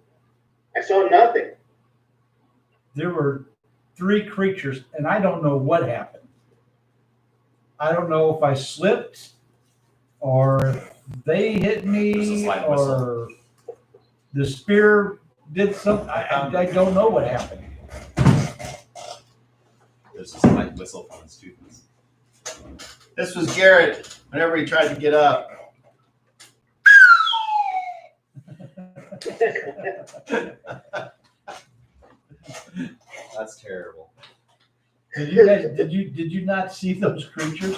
I saw nothing. There were 3 creatures, and I don't know what happened. I don't know if I slipped, or if they hit There's a me, slight or the spear did something. I don't know what happened. There's a slight whistle from his students. This was Garrett whenever he tried to get up. That's terrible. Did you not see those creatures?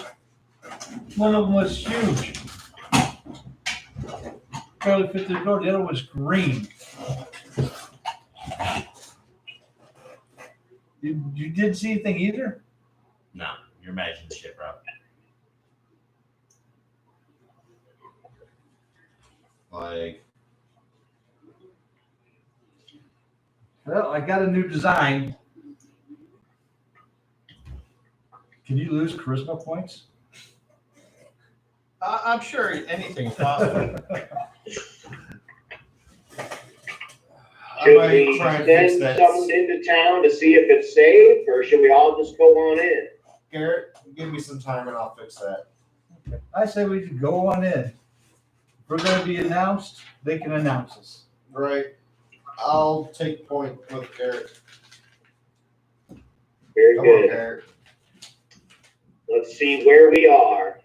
One of them was huge. Barely fit the door. The other was green. You didn't see anything either? No, you're imagining shit, bro. Like, Well, I got a new design. Can you lose charisma points? I'm sure anything's possible. Should might we try and fix send that. someone into town to see if it's safe, or should we all just go on in? Garrett, give me some time and I'll fix that. I say we should go on in. If we're going to be announced, they can announce us. Right. I'll take point with Garrett. Very Come on, good. Garrett. Let's see where we are.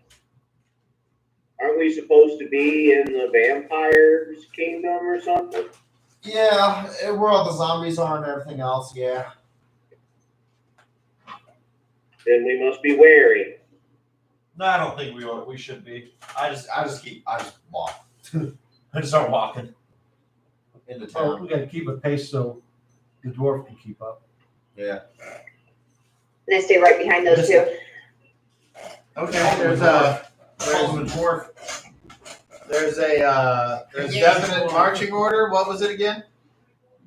Aren't we supposed to be in the vampire's kingdom or something? Yeah, where all the zombies are and everything else, yeah. Then we must be wary. no, I don't think we should be. I just walk. I just start walking into Oh, town. we got to keep a pace so the dwarf can keep up. Yeah. And I stay right behind those two. Okay, there's definite marching order. What was it again?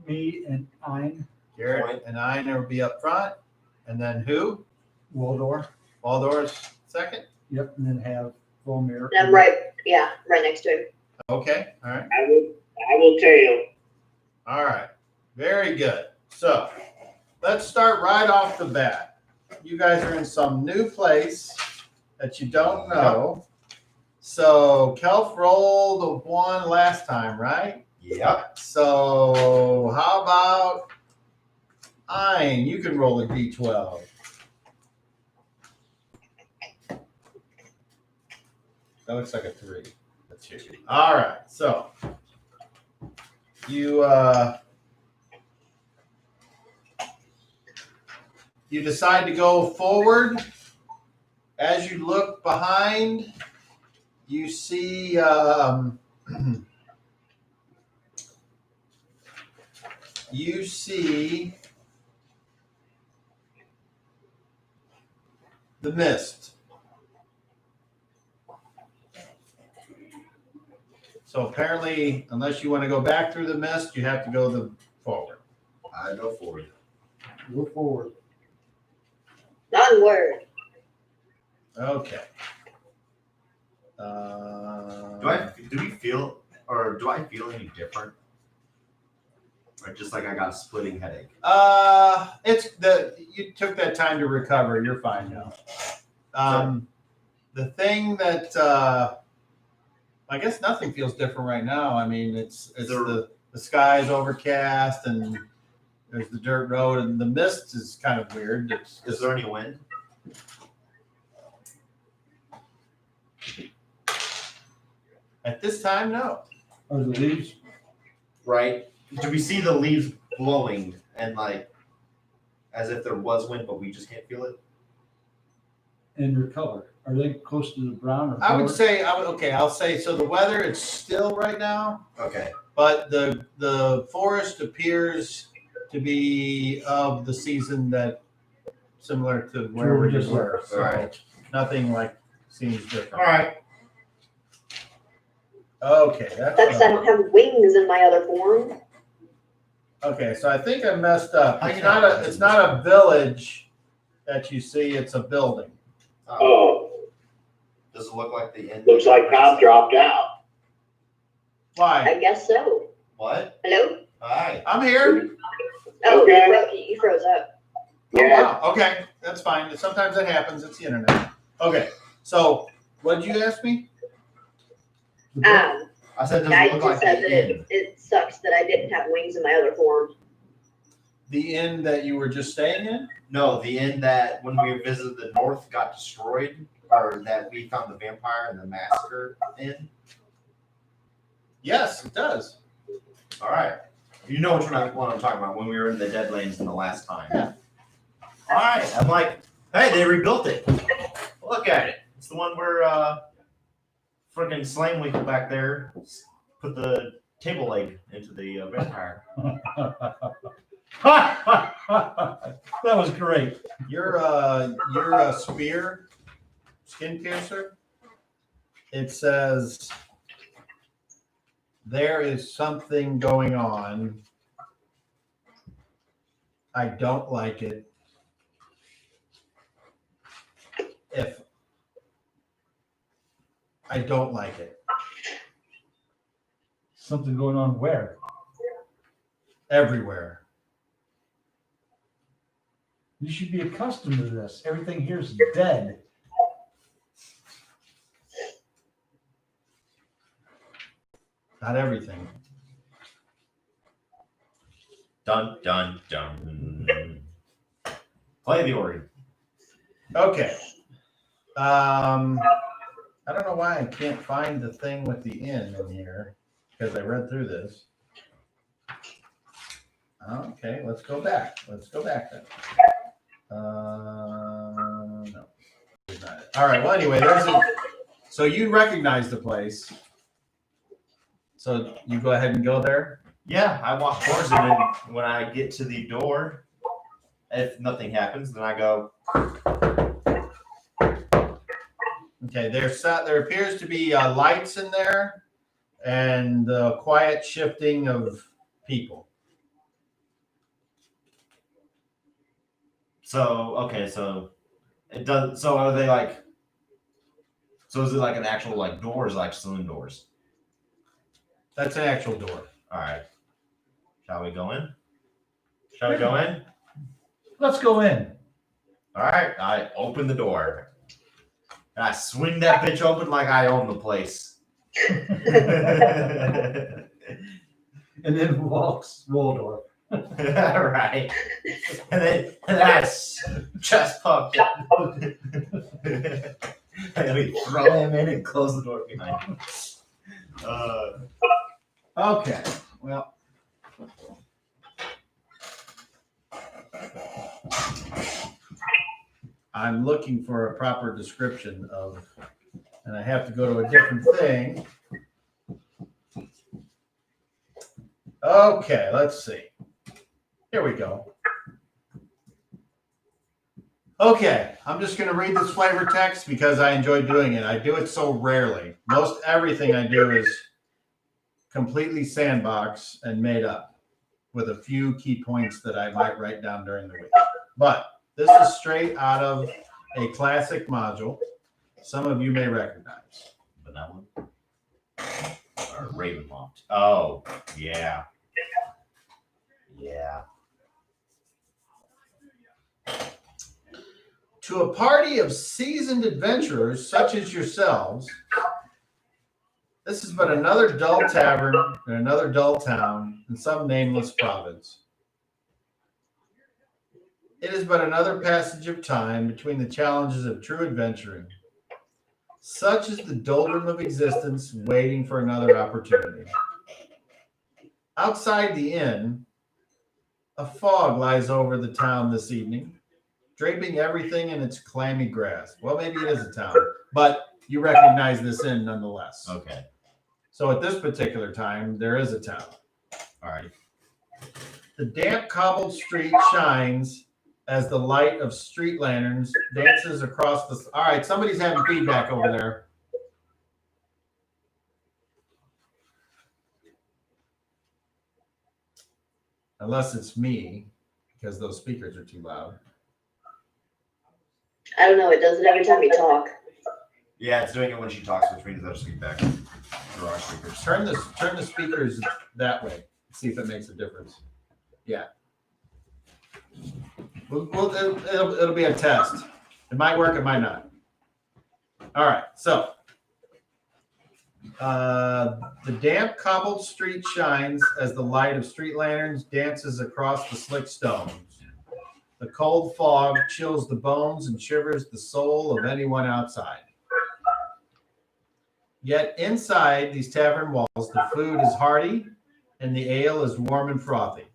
Me and Ein, Garrett and I will be up front. And then who? Waldor. Waldor's second? Yep, and then have Volmir. And I'm right next to him. Okay, all right. I will tail. All right, very good. So let's start right off the bat. You guys are in some new place that you don't know. So Kelf rolled the 1 last time, right? Yep. So how about Ein? You can roll a d12. That looks like a 3. A 2. All right, so you decide to go forward. As you look behind, you see the mist. So apparently, unless you want to go back through the mist, you have to go forward. I go forward. Go forward. Onward. Okay. Do I feel any different? Or just like I got a splitting headache. You took that time to recover. You're fine now. The thing that I guess nothing feels different right now. I mean, it's the sky is overcast and there's the dirt road and the mist is kind of weird. Is there any wind? At this time, no. Or the leaves? Right? Do we see the leaves blowing and like as if there was wind, but we just can't feel it? And their color. Are they close to the brown or I would forward? say I'll say so. The weather it's still right now, Okay. but the forest appears to be of the season that similar to where we just were. So Alright. nothing like seems different. All right. Okay, That's because I don't have wings in my other form. okay. So I think I messed up. I It's can- not a village that you see. It's a building. Oh, Does it look like the end? looks like Tom dropped out. Why? I guess so. What? Hello? Hi. I'm here. Oh, Okay. you froze up. Oh, Yeah, wow. Okay, that's fine. Sometimes that happens. It's the internet. Okay. So what did you ask me? I said, does I it look just like said the that end? it sucks that I didn't have wings in my other form. The inn that you were just staying in? No, the end that when we visited the north got destroyed, or that we found the vampire and the massacre in. Yes, it does. All right. You know which one I'm talking about when we were in the Deadlands the last time. Yeah. All right. I'm like, hey, they rebuilt it. Look at it. It's the one where freaking Slamwinkle back there put the table leg into the vampire. That was great. You're a spear skin piercer. It says there is something going on. I don't like it. If I don't like it. Something going on where? Everywhere. You should be accustomed to this. Everything here's dead. Not everything. Dun dun dun. Play the organ. Okay. I don't know why I can't find the thing with the inn in here because I read through this. Okay, let's go back. Let's go back then. No. It's not it. All right. Well, anyway, so you recognize the place. So you go ahead and go there. Yeah, I walk towards it, and when I get to the door, if nothing happens, then I go. Okay. There appears to be lights in there, and the quiet shifting of people. So okay, so it does. So are they like? So is it like an actual like doors, like saloon doors? That's an actual door. All right. Shall we go in? Shall we go in? Let's go in. All right. I open the door. And I swing that bitch open like I own the place. And then walks Waldorf. All right. And then I chest pump it. And then we throw him in and close the door behind him. Okay. Well. I'm looking for a proper description of, and I have to go to a different thing. Okay, let's see. Here we go. Okay, I'm just going to read this flavor text because I enjoy doing it. I do it so rarely. Most everything I do is completely sandbox and made up with a few key points that I might write down during the week. But this is straight out of a classic module some of you may recognize. Benevolent? Or Ravenloft. Oh, yeah. Yeah. To a party of seasoned adventurers such as yourselves, this is but another dull tavern in another dull town in some nameless province. It is but another passage of time between the challenges of true adventuring. Such is the doldrum of existence waiting for another opportunity. Outside the inn, a fog lies over the town this evening, draping everything in its clammy grass. Well, maybe it is a town, but you recognize this inn nonetheless. Okay. So at this particular time, there is a town. All right. The damp cobbled street shines as the light of street lanterns dances across the... All right, somebody's having feedback over there. Unless it's me, because those speakers are too loud. I don't know, it does it every time you talk. Yeah, it's doing it when she talks, which means there's feedback through our speakers. Turn the speakers that way. See if it makes a difference. Yeah. It'll be a test. It might work, it might not. All right, so the damp cobbled street shines as the light of street lanterns dances across the slick stones. The cold fog chills the bones and shivers the soul of anyone outside. Yet inside these tavern walls, the food is hearty and the ale is warm and frothy.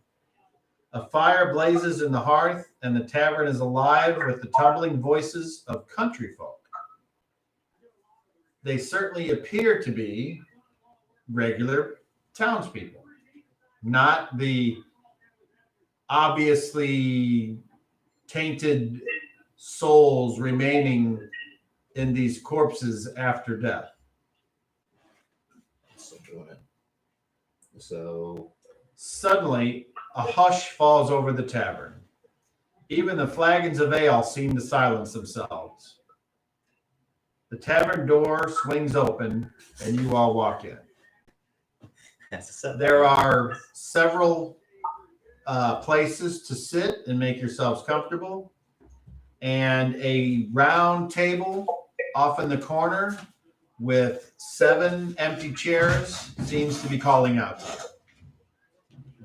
A fire blazes in the hearth, and the tavern is alive with the tumbling voices of country folk. They certainly appear to be regular townspeople, not the obviously tainted souls remaining in these corpses after death. Still doing it. So Suddenly, a hush falls over the tavern. Even the flagons of ale seem to silence themselves. The tavern door swings open, and you all walk in. There are several places to sit and make yourselves comfortable, and a round table off in the corner with 7 empty chairs seems to be calling out to you.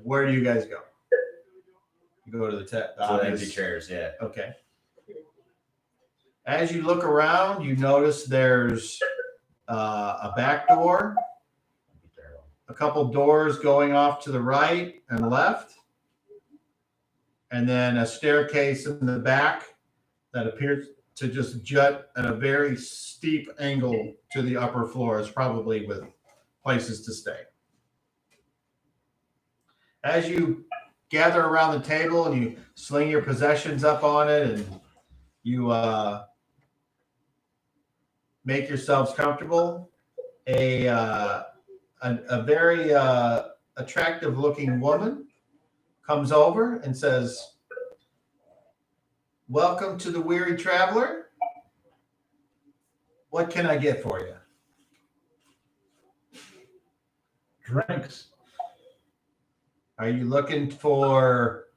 Where do you guys go? You go to the empty obvious chairs, yeah. Okay. As you look around, you notice there's a back door, a couple doors going off to the right and left, and then a staircase in the back that appears to just jut at a very steep angle to the upper floors, probably with places to stay. As you gather around the table and you sling your possessions up on it and you make yourselves comfortable, a very attractive looking woman comes over and says, "Welcome to the Weary Traveler. What can I get for you?" Drinks. Are you looking for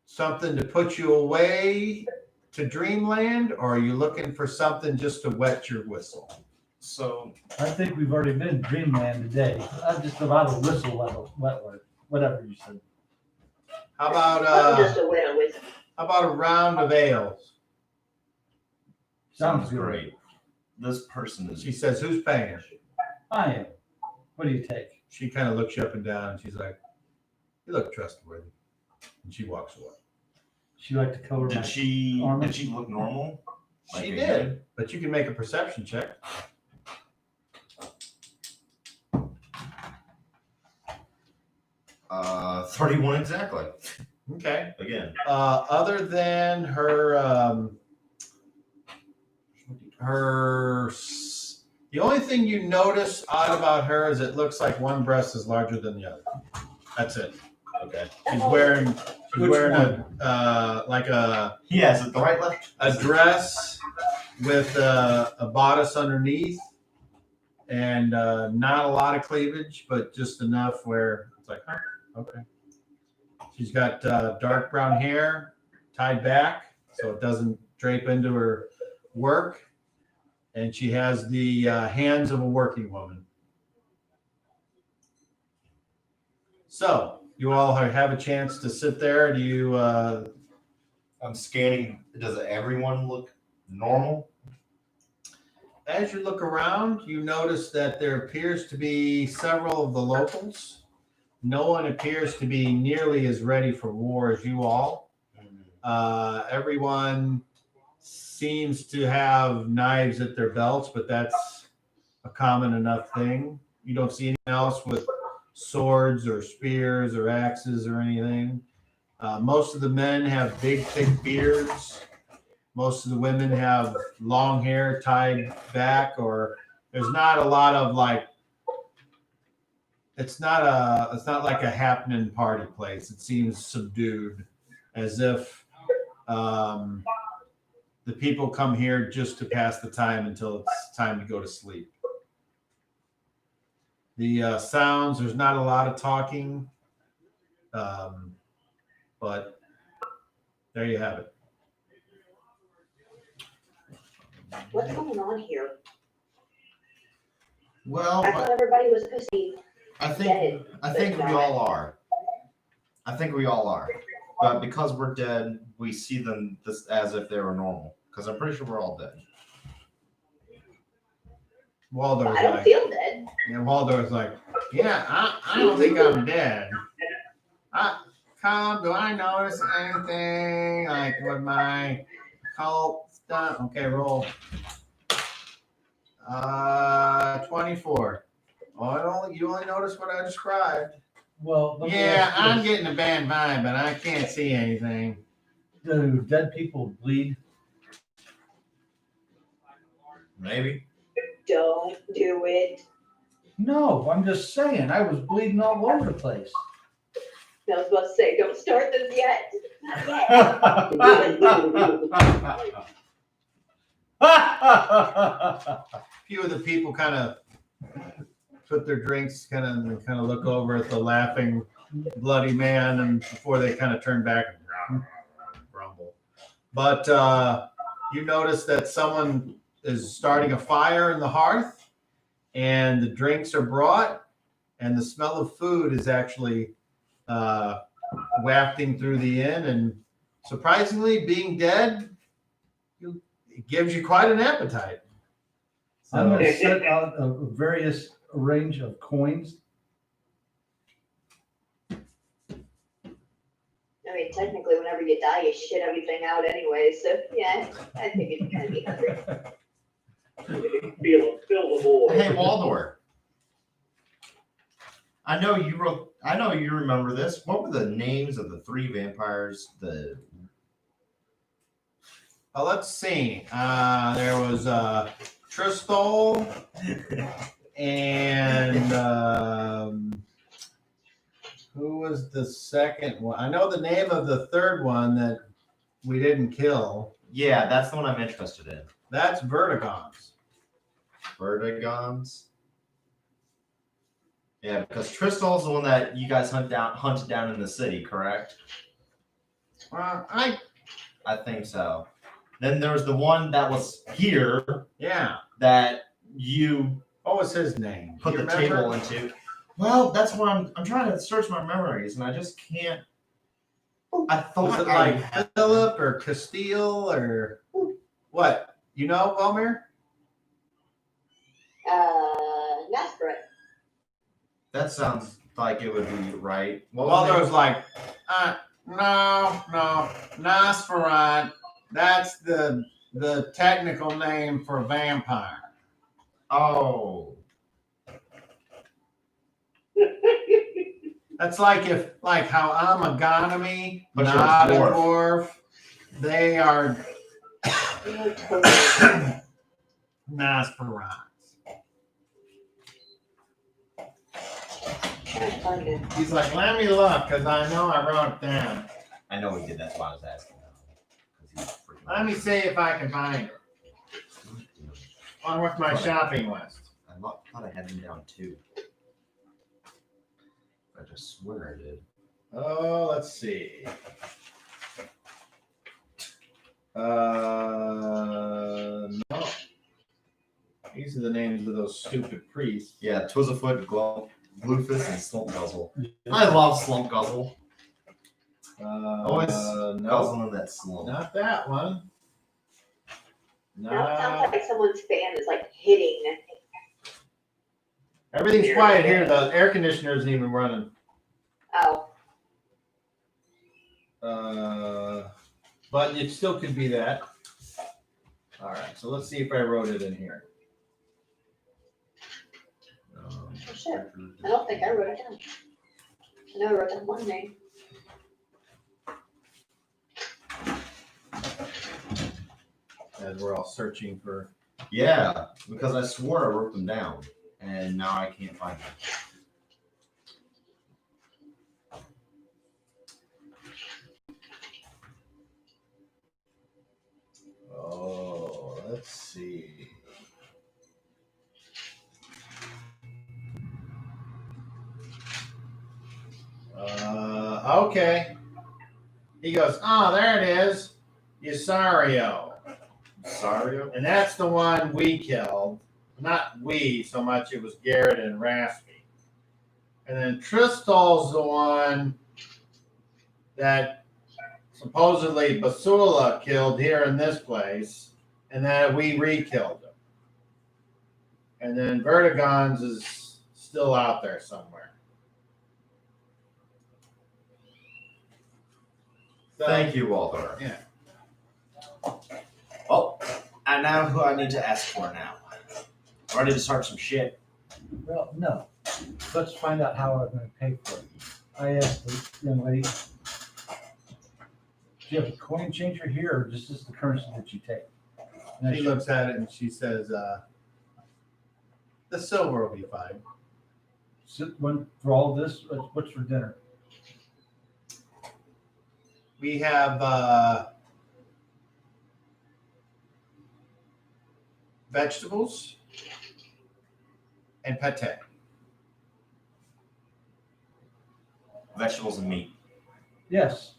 something to put you away to dreamland, or are you looking for something just to wet your whistle? So I think we've already been in Dreamland today. I'm just about a whistle level, whatever you said. How about I'm just a widow with how about a round of ales? Sounds good. great. This person is She says, "Who's paying?" I am. What do you take? She kind of looks you up and down, and she's like, "You look trustworthy," and she walks away. She like to cover my did she armor? did she look normal? Like She a did, but you can make a perception check. 31 exactly. Okay. Again. Other than her, the only thing you notice odd about her is it looks like one breast is larger than the other. That's it. Okay. She's wearing Which like a He has it the right left. a dress with a bodice underneath, and not a lot of cleavage, but just enough where it's like, huh, okay. She's got dark brown hair tied back so it doesn't drape into her work. And she has the hands of a working woman. So you all have a chance to sit there. Do you? I'm scanning. Does everyone look normal? As you look around, you notice that there appears to be several of the locals. No one appears to be nearly as ready for war as you all. Everyone seems to have knives at their belts, but that's a common enough thing. You don't see anyone else with swords or spears or axes or anything. Most of the men have big, thick beards. Most of the women have long hair tied back, or there's not a lot of like. It's not like a happening party place. It seems subdued, as if the people come here just to pass the time until it's time to go to sleep. The sounds, there's not a lot of talking, but there you have it. What's going on here? Well, I thought everybody was pussy. I think we all are. I think we all are. But because we're dead, we see them as if they were normal. Because I'm pretty sure we're all dead. Waldor's I don't like, feel dead. yeah, Waldor's like, yeah, I don't think I'm dead. Cobb, do I notice anything like with my cult stuff? Okay, roll. 24. Oh, you only noticed what I described. Well, Yeah, I'm getting a bad vibe, but I can't see anything. Do dead people bleed? Maybe. Don't do it. No, I'm just saying. I was bleeding all over the place. I was about to say, don't start this yet. Not yet. A few of the people kind of put their drinks, kind of look over at the laughing bloody man, and before they kind of turn back and grumble. But you notice that someone is starting a fire in the hearth, and the drinks are brought, and the smell of food is actually wafting through the inn. And surprisingly, being dead, it gives you quite an appetite. I'm going to set out a various range of coins. I mean, technically, whenever you die, you shit everything out anyway. So, yeah, I think it's going to be hungry. Feel the void. Hey, Waldor. I know you remember this. What were the names of the 3 vampires? Let's see. There was Tristol and who was the second one? I know the name of the third one that we didn't kill. Yeah, that's the one I'm interested in. That's Vertigons. Vertigons. Yeah, because Tristol's the one that you guys hunted down in the city, correct? I think so. Then there was the one that was here. Yeah. That you. What was his name? Put the table into. Well, that's what I'm trying to search my memories, and I just can't. I thought was it like Philip or Castile or what? You know, Valmir? Nasbrit. That sounds like it would be right. Well, there was like, no, Nosferatu. That's the technical name for vampire. Oh. That's like how Amagami, But not a you're a dwarf. They are Nosferatu. He's like, let me look, because I know I wrote it down. I know he did. That's why I was asking. Let me see if I can find it. On with my shopping list. I thought I had them down too. I just swear I did. Oh, let's see. No. These are the names of those stupid priests. Yeah, Twizzlefoot, Bluefist, and Slump Guzzle. I love Slump Guzzle. Always no, guzzling that slump. not that one. Now it sounds Not. like someone's fan is like hitting. Everything's quiet here. The air conditioner isn't even running. Oh, But it still could be that. All right, so let's see if I wrote it in here. oh shit. I don't think I wrote it down. I know I wrote down one name. As we're all searching for. Yeah, because I swore I wrote them down, and now I can't find them. Oh, let's see. Okay. He goes, oh, there it is. Usario. Sorry. And that's the one we killed. Not we so much, it was Garrett and Raspy. And then Tristal's the one that supposedly Basula killed here in this place, and that we re-killed him. And then Vertigons is still out there somewhere. So, Thank you, Walter. Yeah. Oh, I know who I need to ask for now. Ready to start some shit? Well, no. Let's find out how I'm gonna pay for it. I asked the young lady, do you have a coin changer here, or just the currency that you take? And I She said, looks at it and she says, the silver will be fine. One for all this, what's for dinner? We have vegetables and pate. Vegetables and meat. Yes,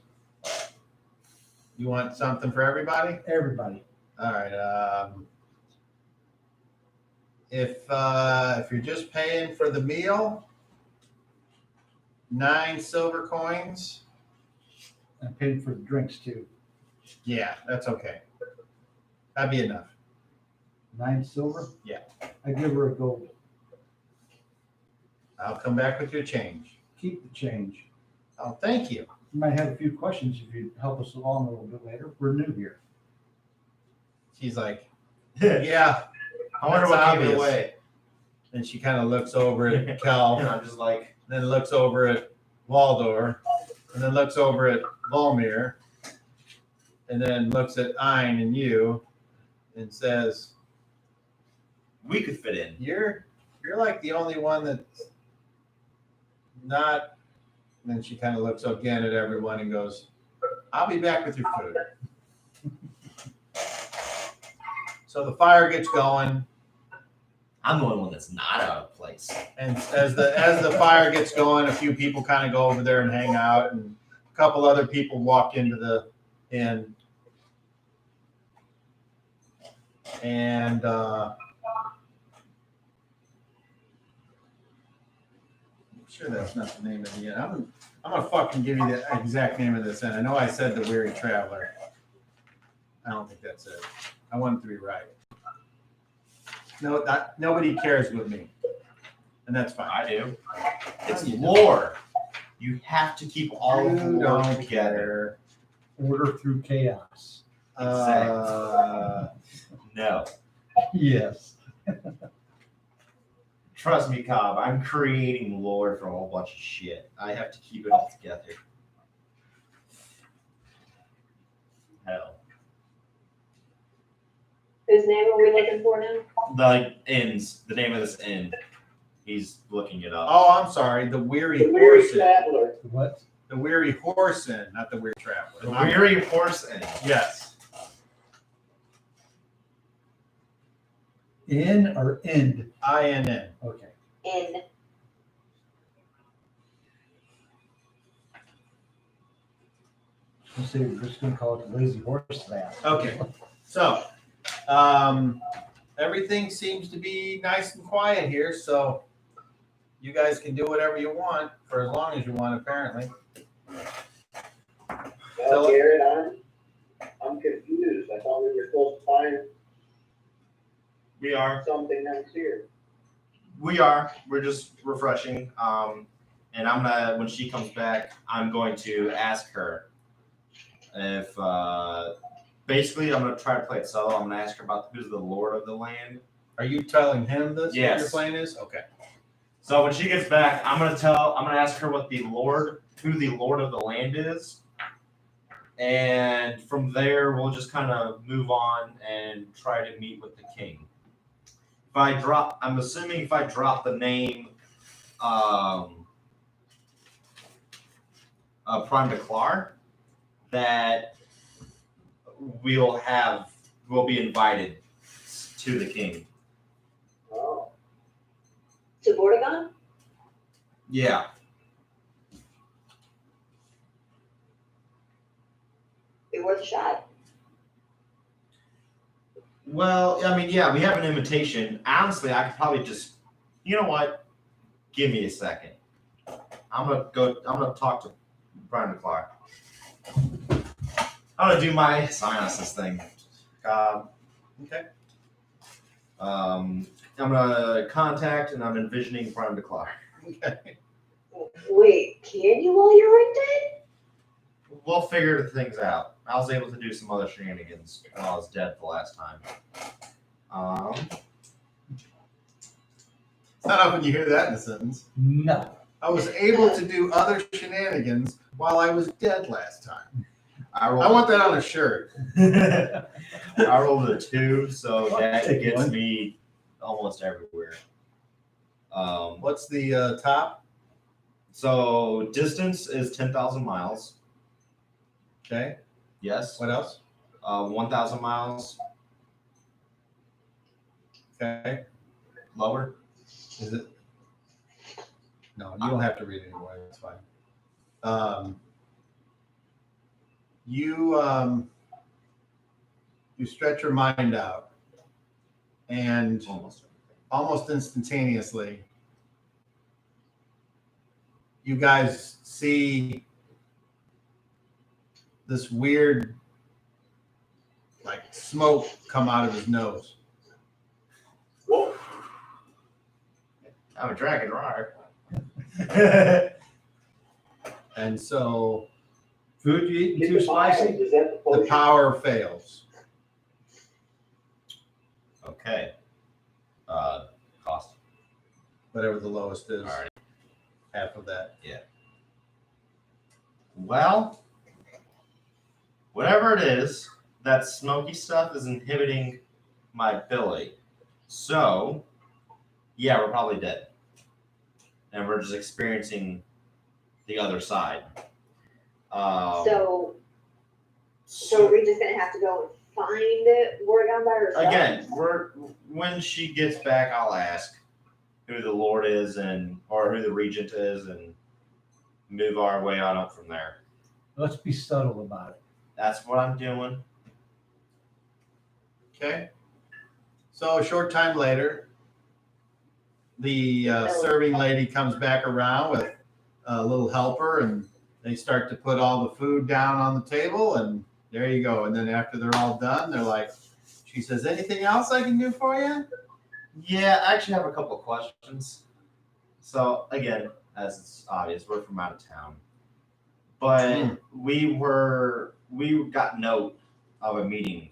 You want something for everybody? everybody. All right. If you're just paying for the meal, 9 silver coins. I paid for the drinks too. Yeah, that's okay. That'd be enough. 9 silver? Yeah. I give her a gold. I'll come back with your change. Keep the change. Oh, thank you. You might have a few questions if you help us along a little bit later. We're new here. She's like, yeah. I wonder That's what gave it obvious. away. And she kind of looks over at Kel, And I'm just like, then looks over at Waldor, and then looks over at Volmir, and then looks at Ein and you, and says, we could fit in. You're like the only one that's not. And then she kind of looks again at everyone and goes, I'll be back with your food. So the fire gets going, I'm the only one that's not out of place. and as the fire gets going, a few people kind of go over there and hang out, and a couple other people walk into the inn. And I'm sure that's not the name of the inn. I'm gonna fucking give you the exact name of this inn. I know I said the Weary Traveler. I don't think that's it. I want it to be right. No, nobody cares with me, and that's fine. I do. It's lore. You have to keep all of the You lore don't together. Order through chaos. No. Yes. Trust me, Cobb. I'm creating lore for a whole bunch of shit. I have to keep it all together. Hell. Whose name are we looking for now? The inns. The name of this inn. He's looking it up. Oh, I'm sorry. The Weary The Weary Horse Inn. Traveler. What? The Weary Horse Inn, not the Weary Traveler. The Weary Horse Inn. Yes. In or end? INN. Okay. In. Let's say we're just gonna call it the lazy horse bath. Okay. So, everything seems to be nice and quiet here, so you guys can do whatever you want for as long as you want, apparently. Well, Garrett, I'm confused. I thought we were supposed to find We are. something else here. We are. We're just refreshing. And I'm gonna, when she comes back, I'm going to ask her if, basically, I'm gonna try to play it subtle. I'm gonna ask her about who's the lord of the land. Are you telling him this? What your Yes. plan is? Okay. So when she gets back, I'm gonna ask her who the lord of the land is, and from there we'll just kind of move on and try to meet with the king. I'm assuming if I drop the name, Prime Declar, that we'll be invited to the king. Oh, To Vortigern? Yeah. Be worth a shot. Well, I mean, yeah, we have an invitation. Honestly, I could probably just, you know what? Give me a second. I'm gonna talk to Brian McClark. I'm gonna do my sinuses thing. Okay. I'm gonna contact and I'm envisioning Brian McClark. Okay. Wait, can you while you're undead? We'll figure things out. I was able to do some other shenanigans while I was dead the last time. It's not often you hear that in a sentence. No. I was able to do other shenanigans while I was dead last time. I want that on a shirt. I rolled a 2, so that Take gets one. me almost everywhere. What's the top? So distance is 10,000 miles. Okay. Yes. What else? 1,000 miles Okay. lower. Is it? No, you don't have to read anymore. That's fine. You stretch your mind out, and almost instantaneously, you guys see this weird, like, smoke come out of his nose. whoa. I'm a dragon roar. And so Food you eating Get too the miles. spicy? Is that the the potion? power fails. Okay. Cost. Whatever the lowest is, Alright. half of that. Well, whatever it is, that smoky stuff is inhibiting my ability. So, yeah, we're probably dead. And we're just experiencing the other side. So are we just gonna have to go and find Vortigern by ourselves? Again, when she gets back, I'll ask who the Lord is or who the Regent is, and move our way on up from there. Let's be subtle about it. That's what I'm doing. Okay. So a short time later, the serving lady comes back around with a little helper, and they start to put all the food down on the table, and there you go. And then after they're all done, they're like, she says, anything else I can do for you? Yeah, I actually have a couple of questions. So again, as it's obvious, we're from out of town, but we got note of a meeting.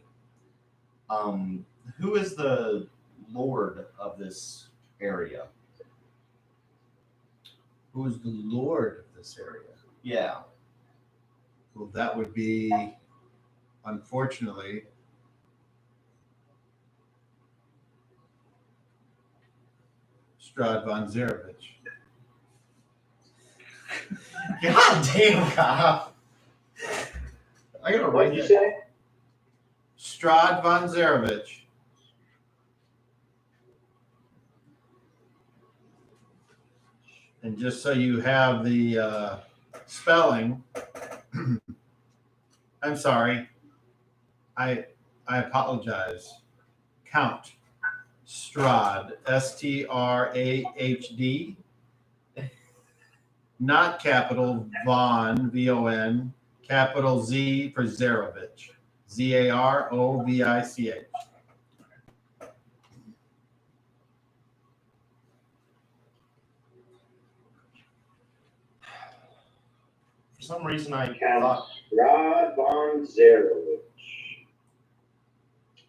Who is the lord of this area? Who is the lord of this area? Yeah. Well, that would be, unfortunately, Strahd von Zarovich. God damn, Kyle. I gotta What write did you that. say? Strahd von Zarovich. And just so you have the spelling, I'm sorry. I apologize. Count Strahd, Strahd, not capital Von, VON, capital Z for Zarovich, Zarovich. For some reason, I Count thought Rod von Zerovich.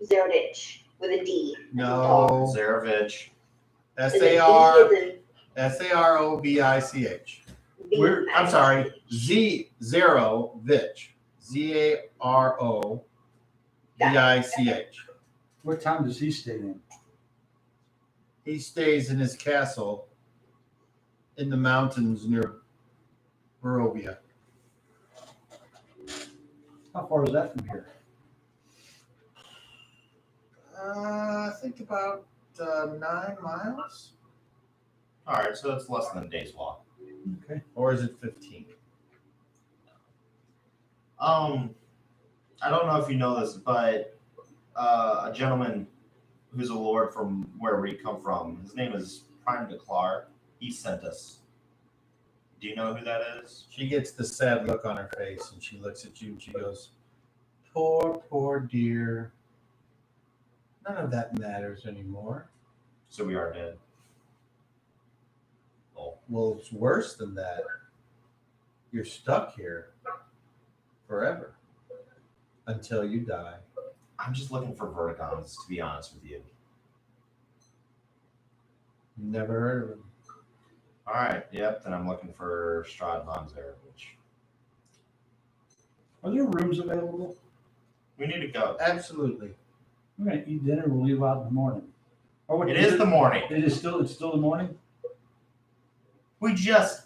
Zerodich with a D. No, Zarovich. Sarovich. I'm sorry, Zarovich, Zarovich. What town does he stay in? He stays in his castle in the mountains near Barovia. How far is that from here? I think about 9 miles, All right, so it's less than a day's walk. Okay. or is it 15? I don't know if you know this, but a gentleman who's a lord from where we come from, his name is Prime Declar. He sent us. Do you know who that is? She gets the sad look on her face, and she looks at you and she goes, poor dear. None of that matters anymore. So we are dead. Well, it's worse than that. You're stuck here forever until you die. I'm just looking for Vertigons, to be honest with you. Never heard of him. All right, yep, then I'm looking for Strahd von Zarovich. Are there rooms available? We need to go. Absolutely. We're gonna eat dinner. We'll leave out in the morning. Or what? It is the morning. It's still the morning. We just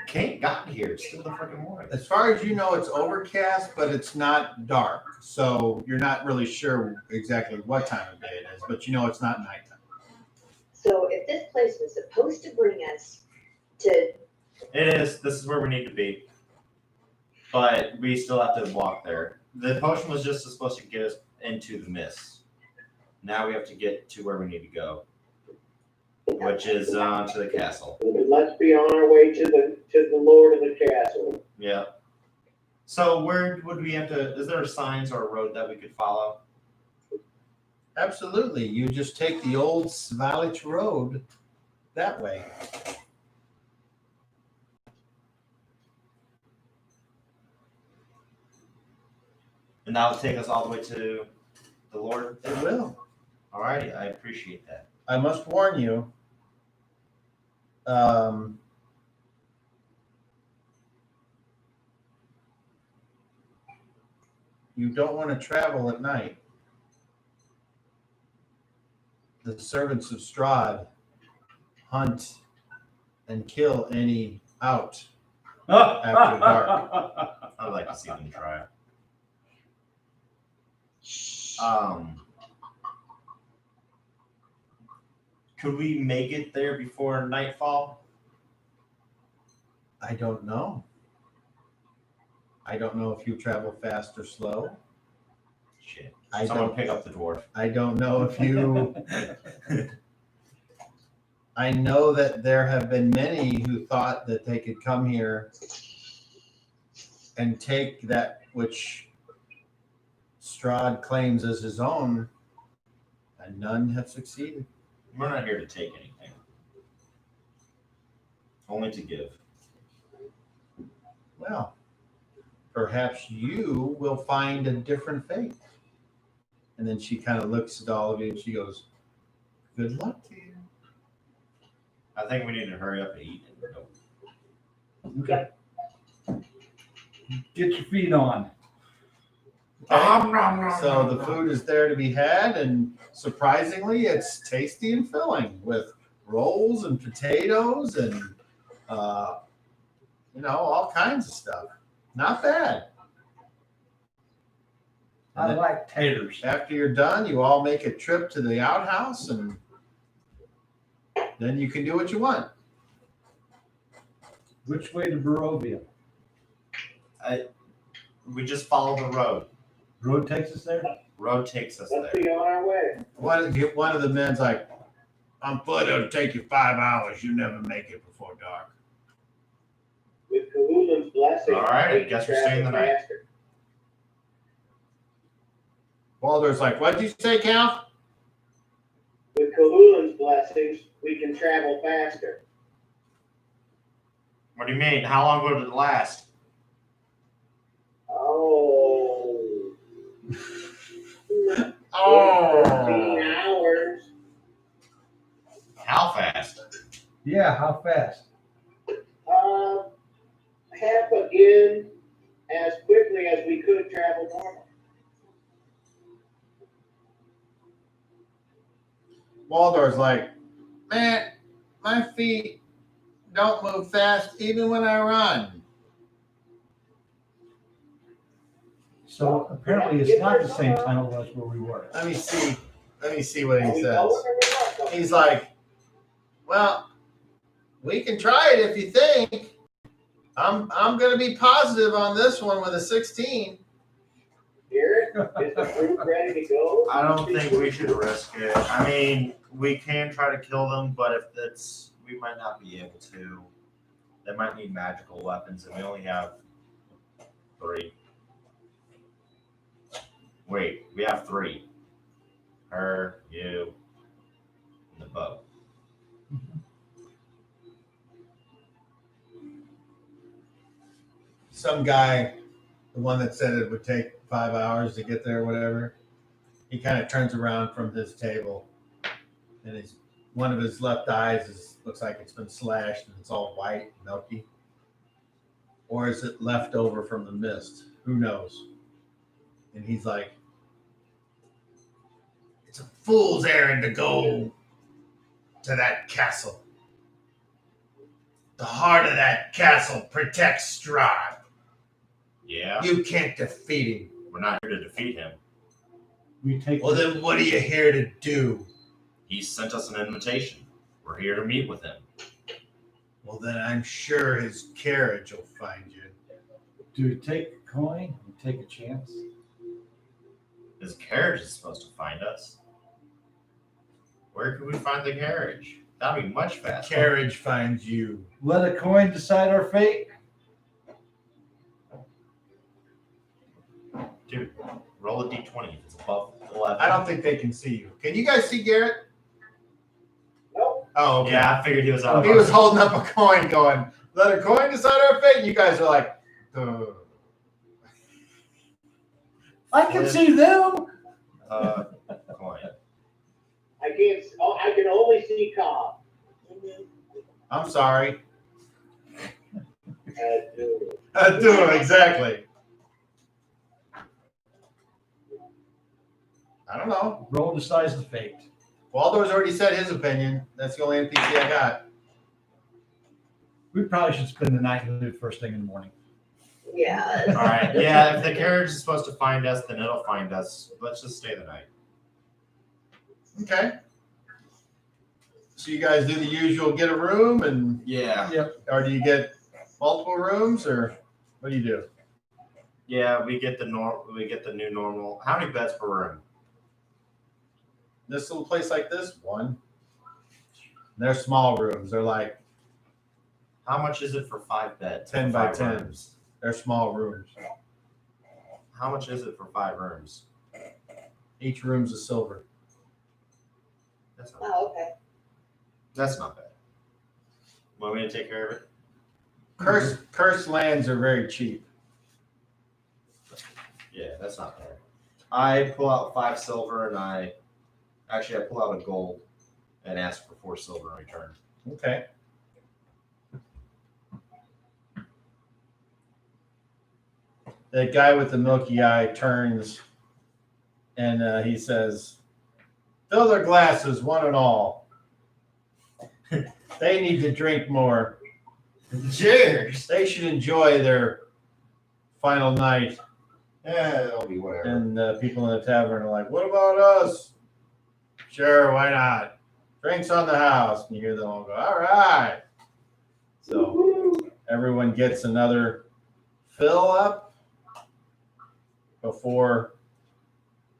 can't got here. It's still the freaking morning. As far as you know, it's overcast, but it's not dark. So you're not really sure exactly what time of day it is, but you know it's not nighttime. So if this place was supposed to bring us to, It is. This is where we need to be. But we still have to walk there. The potion was just supposed to get us into the mist. Now we have to get to where we need to go, which is to the castle. Let's be on our way to the Lord of the Castle. Yeah. So where would we have to? Is there signs or a road that we could follow? Absolutely. You just take the old Svalich Road that way. And that will take us all the way to the Lord. It will. Alrighty, I appreciate that. I must warn you. You don't want to travel at night. The servants of Strahd hunt and kill any out after dark. I'd like to see them try. Could we make it there before nightfall? I don't know. I don't know if you travel fast or slow. Shit. I Someone don't- pick up the dwarf. I don't know if you. I know that there have been many who thought that they could come here and take that which Strahd claims as his own, and none have succeeded. We're not here to take anything. Only to give. Well, perhaps you will find a different fate. And then she kind of looks at all of you and she goes, good luck to you. I think we need to hurry up and eat and go. Okay. Get your feet on. So the food is there to be had, and surprisingly, it's tasty and filling with rolls and potatoes and all kinds of stuff. Not bad. I like taters. After you're done, you all make a trip to the outhouse, and then you can do what you want. Which way to Barovia? We just follow the road. Road takes us there? Road takes us Let's there. be on our way. One of the men's like, on foot, it'll take you 5 hours. You never make it before dark. With Kahula's blessing. All right, I we can guess we're staying the travel night. faster. Walter's like, what'd you say, Cal? With Kahula's blessings, we can travel faster. What do you mean? How long would it last? Oh. 14 Oh. hours. How fast? Yeah, how fast? Half again, as quickly as we could travel normal. Waldorf's like, man, my feet don't move fast even when I run. So apparently it's not the same time it was where we were. Let me see what Are he we says. going or we're not going? He's like, well, we can try it if you think. I'm gonna be positive on this one with a 16. Garrett, is the group ready to go? I don't think we should risk it. I mean, we can try to kill them, but if it's, we might not be able to. They might need magical weapons, and we only have 3. Wait, we have 3. Her, you, and the bow. Some guy, the one that said it would take 5 hours to get there, or whatever, he kind of turns around from his table, and one of his left eyes looks like it's been slashed and it's all white, milky. Or is it left over from the mist? Who knows? And he's like, it's a fool's errand to go to that castle. The heart of that castle protects Strahd. Yeah, You can't defeat him. we're not here to defeat him. We take Well, then what are you here to do? He sent us an invitation. We're here to meet with him. Well, then I'm sure his carriage will find you. do we take a coin? We take a chance? His carriage is supposed to find us. Where can we find the carriage? That'd be much faster. Carriage finds you. Let a coin decide our fate? Dude, roll a d20 if it's above 11. I don't think they can see you. Can you guys see Garrett? Nope. Oh, okay. Yeah, I figured he was out. He was holding up a coin going, let a coin decide our fate. And you guys are like, "Ugh." I can see them. Coin. I can't. Oh, I can only see Cobb. I'm sorry. Dude. Do exactly. I don't know. Roll decides the fate. Waldor's already said his opinion. That's the only NPC I got. We probably should spend the night and leave first thing in the morning. Yeah. All right. Yeah, if the carriage is supposed to find us, then it'll find us. Let's just stay the night. Okay. So you guys do the usual, get a room, and Yeah. or do you get multiple rooms, or what do you do? Yeah, we get the new normal. How many beds per room? This little place like this, one. They're small rooms. They're like How much is it for 5 beds? 10 for by 5 10. rooms? they're small rooms. How much is it for 5 rooms? Each room's a silver. That's not, Oh, okay. that's not bad. Want me to take care of it? Cursed lands are very cheap. Yeah, that's not bad. I pull out 5 silver and I pull out a gold and ask for 4 silver in return. Okay. The guy with the milky eye turns and he says, fill their glasses, one and all. They need to drink more. Cheers. They should enjoy their final night. Yeah, it'll be whatever. And people in the tavern are like, what about us? Sure, why not? Drinks on the house. And you hear them all go, all right. So everyone gets another fill up before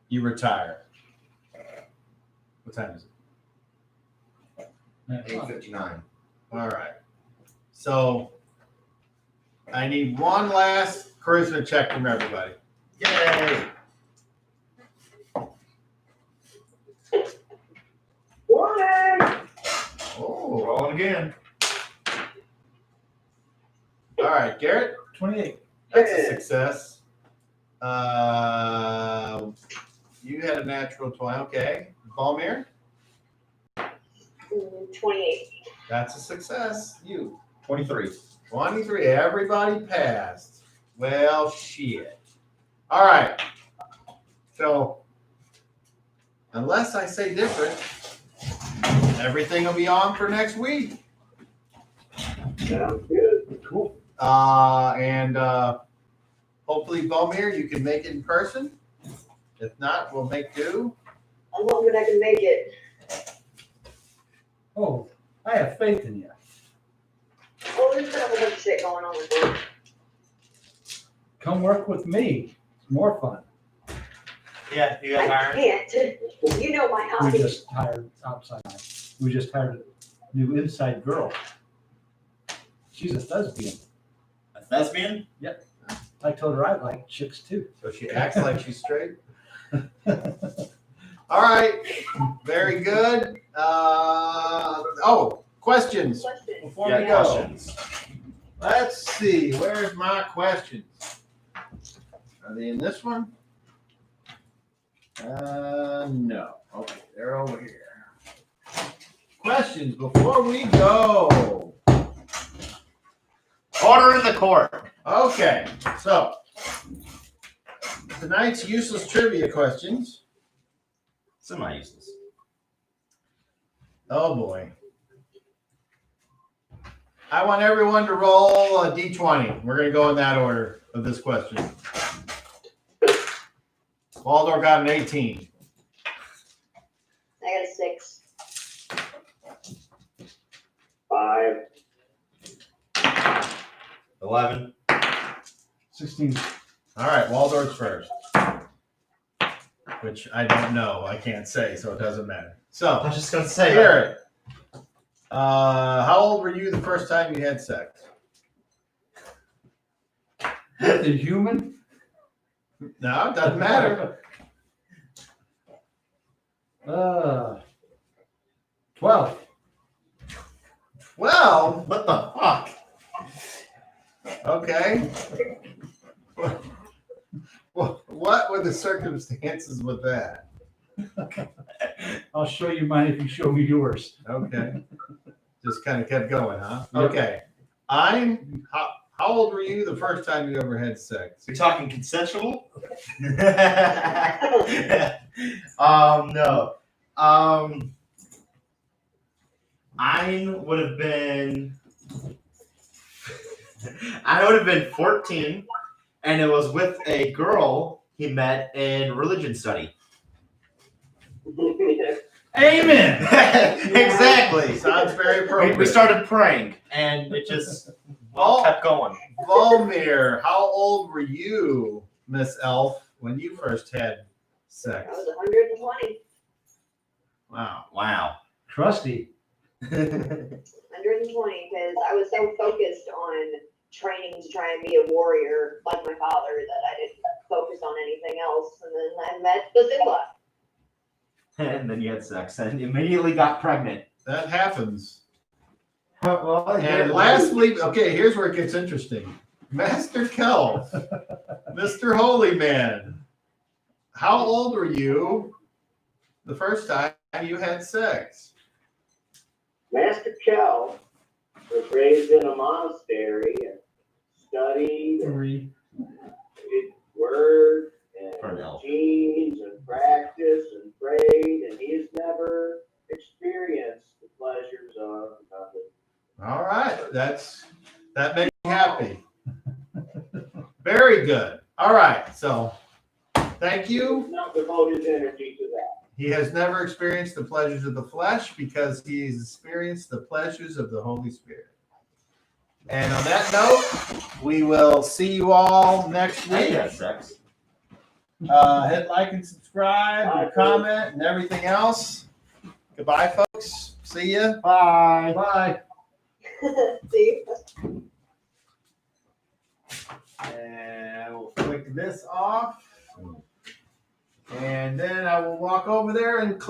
you retire. What time is it? 8:59. All right. So I need one last charisma check from everybody. Yay! Oh, Rolling again. all right, Garrett. 28. That's a success. You had a natural 20. Okay. Balmir, 28. that's a success. You 23. 23. Everybody passed. Well, shit. All right. So, unless I say different, everything will be on for next week. Sounds good. Cool. And hopefully, Balmir, you can make it in person. If not, we'll make do. I'm hoping I can make it. Oh, I have faith in you. Oh, there's been a whole bunch of shit going on with work. Come work with me. It's more fun. Yeah, you guys I hiring? can't. You know my We hobby. just hired outside. We just hired a new inside girl. She's a thespian. A thespian? I told her I like chicks too. So she acts like she's straight. All right. Very good. Questions Question. before Yeah, we go. questions. Let's see. Where's my questions? Are they in this one? No. Okay, they're over here. Questions before we go. Order in the court. Okay, so tonight's useless trivia questions. Semi-useless. Oh boy. I want everyone to roll a d20. We're going to go in that order of this question. Waldor got an 18. I got a 6. 5. 11. 16. All right, Waldorf's first. Which I don't know. I can't say, so it doesn't matter. I So, was just gonna say. Garrett, how old were you the first time you had sex? With a human? No, it doesn't matter. 12. Well, What the fuck? okay. What were the circumstances with that? I'll show you mine if you show me yours. Okay. Just kind of kept going, huh? Yep. Okay. How old were you the first time you ever had sex? You're talking consensual? No. I would have been 14, and it was with a girl he met in religion study. Amen. Exactly. Sounds very appropriate. We started praying, and it just kept going. Volmir, how old were you, Miss Elf, when you first had I sex? was 120. Wow. Wow. Crusty. 120 because I was so focused on training to try and be a warrior like my father that I didn't focus on anything else. And then I met Basila. And then you had sex and immediately got pregnant. That happens. Well, And lastly, okay, here's where it gets interesting. Master Kelf, Mr. Holy Man, how old were you the first time you had sex? Master Kel was raised in a monastery and studied and 3. did word For an and elf. genes and practiced and prayed, and he has never experienced the pleasures of nothing. All right, that makes me happy. Very good. All right, so thank you. He's not devoted his energy to that. He has never experienced the pleasures of the flesh because he's experienced the pleasures of the Holy Spirit. And on that note, we will see you all next I week. had sex. Hit like and subscribe, and comment, and everything else. Goodbye, folks. See ya. Bye. Bye. See? And we'll click this off. And then I will walk over there and click